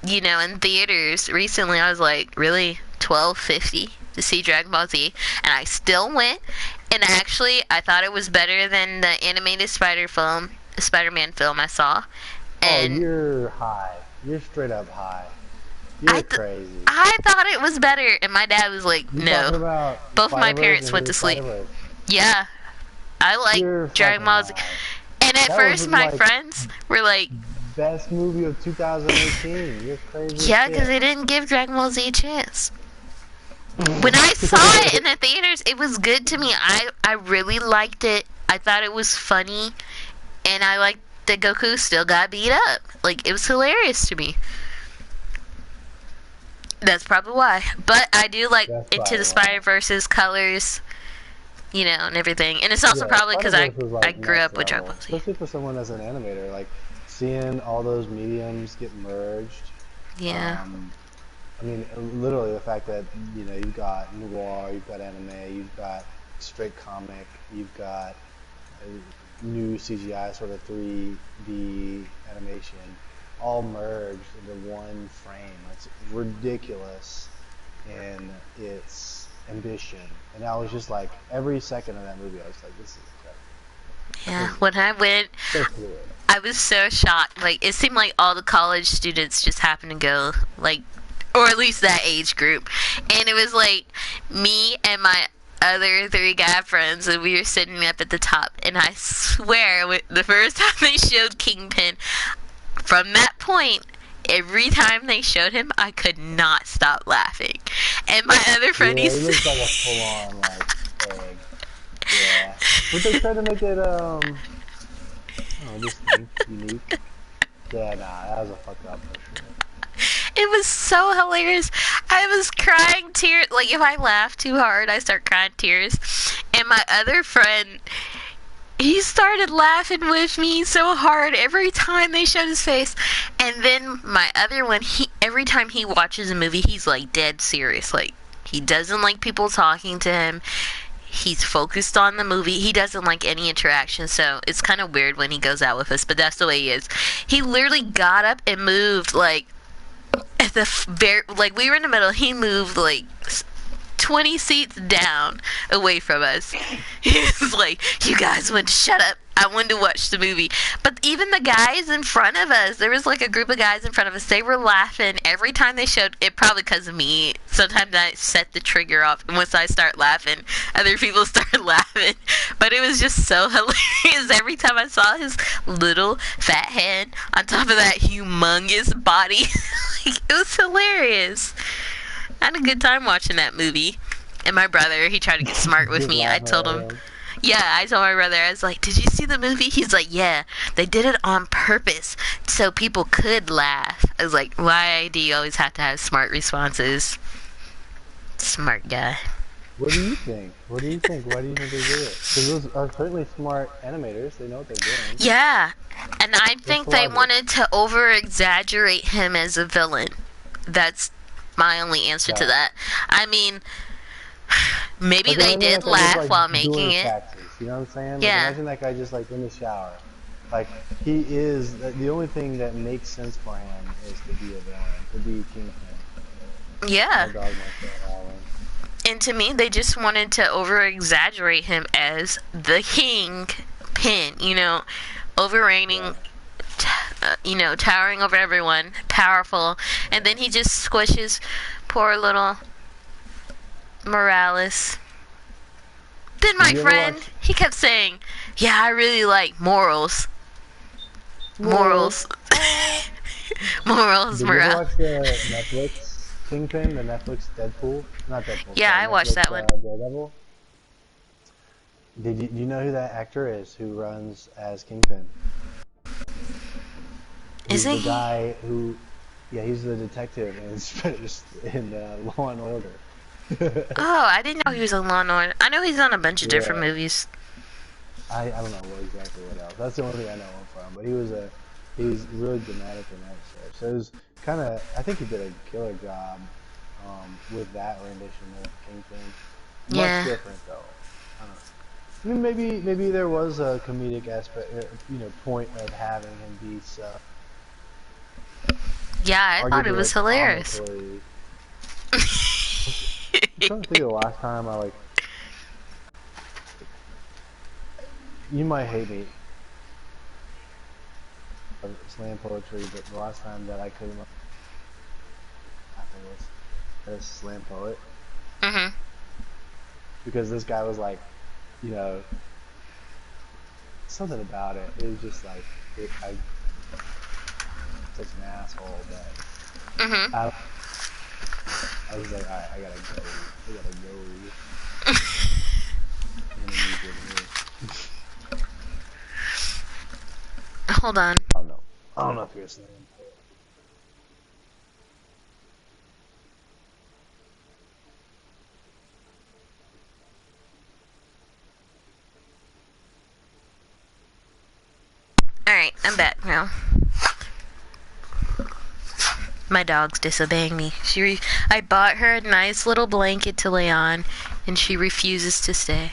Speaker 7: you know, in theaters recently, I was like, really? $12.50 to see Dragon Ball Z? And I still went. And actually, I thought it was better than the animated Spider-Man film I saw. And
Speaker 6: you're high. You're straight up high. You're crazy.
Speaker 7: I thought it was better, and my dad was like, no. Both my parents went to sleep. Yeah. I like Dragon Ball Z. And at first, my friends were like...
Speaker 6: Best movie of 2018. You're crazy.
Speaker 7: Yeah, because they didn't give Dragon Ball Z a chance. When I saw it in the theaters, it was good to me. I really liked it. I thought it was funny. And I liked that Goku still got beat up. Like, it was hilarious to me. That's probably why. But I do like Into the Spider-Verse's colors, you know, and everything. And it's also probably because I grew up with Dragon Ball Z.
Speaker 6: Especially for someone as an animator, like, seeing all those mediums get merged.
Speaker 7: Yeah.
Speaker 6: I mean, literally the fact that, you know, you've got noir, you've got anime, you've got straight comic, you've got new CGI, sort of 3D animation, all merged into one frame. It's ridiculous in its ambition. And I was just like, every second of that movie, I was like, this is incredible.
Speaker 7: Yeah, when I went, I was so shocked. Like, it seemed like all the college students just happened to go, like, or at least that age group. And it was like me and my other 3 guy friends, and we were sitting up at the top. And I swear, the first time they showed Kingpin, from that point, every time they showed him, I could not stop laughing. And my other friend,
Speaker 6: he looks like a full-on, like, egg. Yeah. But they tried to make it, just unique. Yeah, nah, that was a fucked up picture.
Speaker 7: It was so hilarious. I was crying tears. Like, if I laugh too hard, I start crying tears. And my other friend, he started laughing with me so hard every time they showed his face. And then my other one, every time he watches a movie, he's like dead serious. Like, he doesn't like people talking to him. He's focused on the movie. He doesn't like any interaction, so it's kind of weird when he goes out with us, but that's the way he is. He literally got up and moved, like, at the like, we were in the middle. He moved, like, 20 seats down away from us. He was like, you guys want to shut up. I wanted to watch the movie. But even the guys in front of us, there was like a group of guys in front of us, they were laughing every time they showed it, probably because of me. Sometimes I set the trigger off, and once I start laughing, other people start laughing. But it was just so hilarious every time I saw his little fat head on top of that humongous body. Like, it was hilarious. I had a good time watching that movie. And my brother, he tried to get smart with me. I told him, I told my brother, I was like, did you see the movie? He's like, yeah, they did it on purpose so people could laugh. I was like, why do you always have to have smart responses? Smart guy.
Speaker 6: What do you think? Why do you think they did it? Because those are certainly smart animators. They know what they're doing.
Speaker 7: Yeah, and I think they wanted to over-exaggerate him as a villain. That's my only answer to that. I mean, maybe they did laugh while making it.
Speaker 6: You know what I'm saying? Like,
Speaker 7: Yeah.
Speaker 6: imagine that guy just like in the shower. Like, he is the only thing that makes sense for him is to be a villain, to be Kingpin.
Speaker 7: Yeah.
Speaker 6: My dog wants that Alan.
Speaker 7: And to me, they just wanted to over-exaggerate him as the Kingpin, you know, overreigning, you know, towering over everyone, powerful, and then he just squishes poor little Morales. Then my friend, he kept saying, yeah, I really like morals. Morals. Morals,
Speaker 6: Did you ever watch the Netflix Kingpin, the Netflix Deadpool? Not Deadpool.
Speaker 7: Yeah,
Speaker 6: sorry,
Speaker 7: I watched
Speaker 6: Netflix,
Speaker 7: that one.
Speaker 6: Daredevil? Do you know who that actor is who runs as Kingpin? He's the guy who, yeah, he's the detective in Law and Order.
Speaker 7: Oh, I didn't know he was on Law and Order. I know he's on a bunch of different movies.
Speaker 6: I don't know exactly what else. That's the only thing I know him from. But he's really dramatic in that show. So it was kind of, I think he did a killer job with that rendition of Kingpin. Much different though. I don't know. I mean, maybe there was a comedic aspect, you know, point of having him be so.
Speaker 7: Yeah, I thought it was hilarious.
Speaker 6: I'm trying to think of the last time I like. You might hate me. Slam poetry, but the last time that I couldn't was a slam poet. Because this guy was like, you know, something about it. It was just like, such an asshole, but I was like, alright, I gotta go.
Speaker 7: Hold on.
Speaker 6: I don't know if you're listening.
Speaker 7: Alright, I'm back now. My dog's disobeying me. I bought her a nice little blanket to lay on, and she refuses to stay.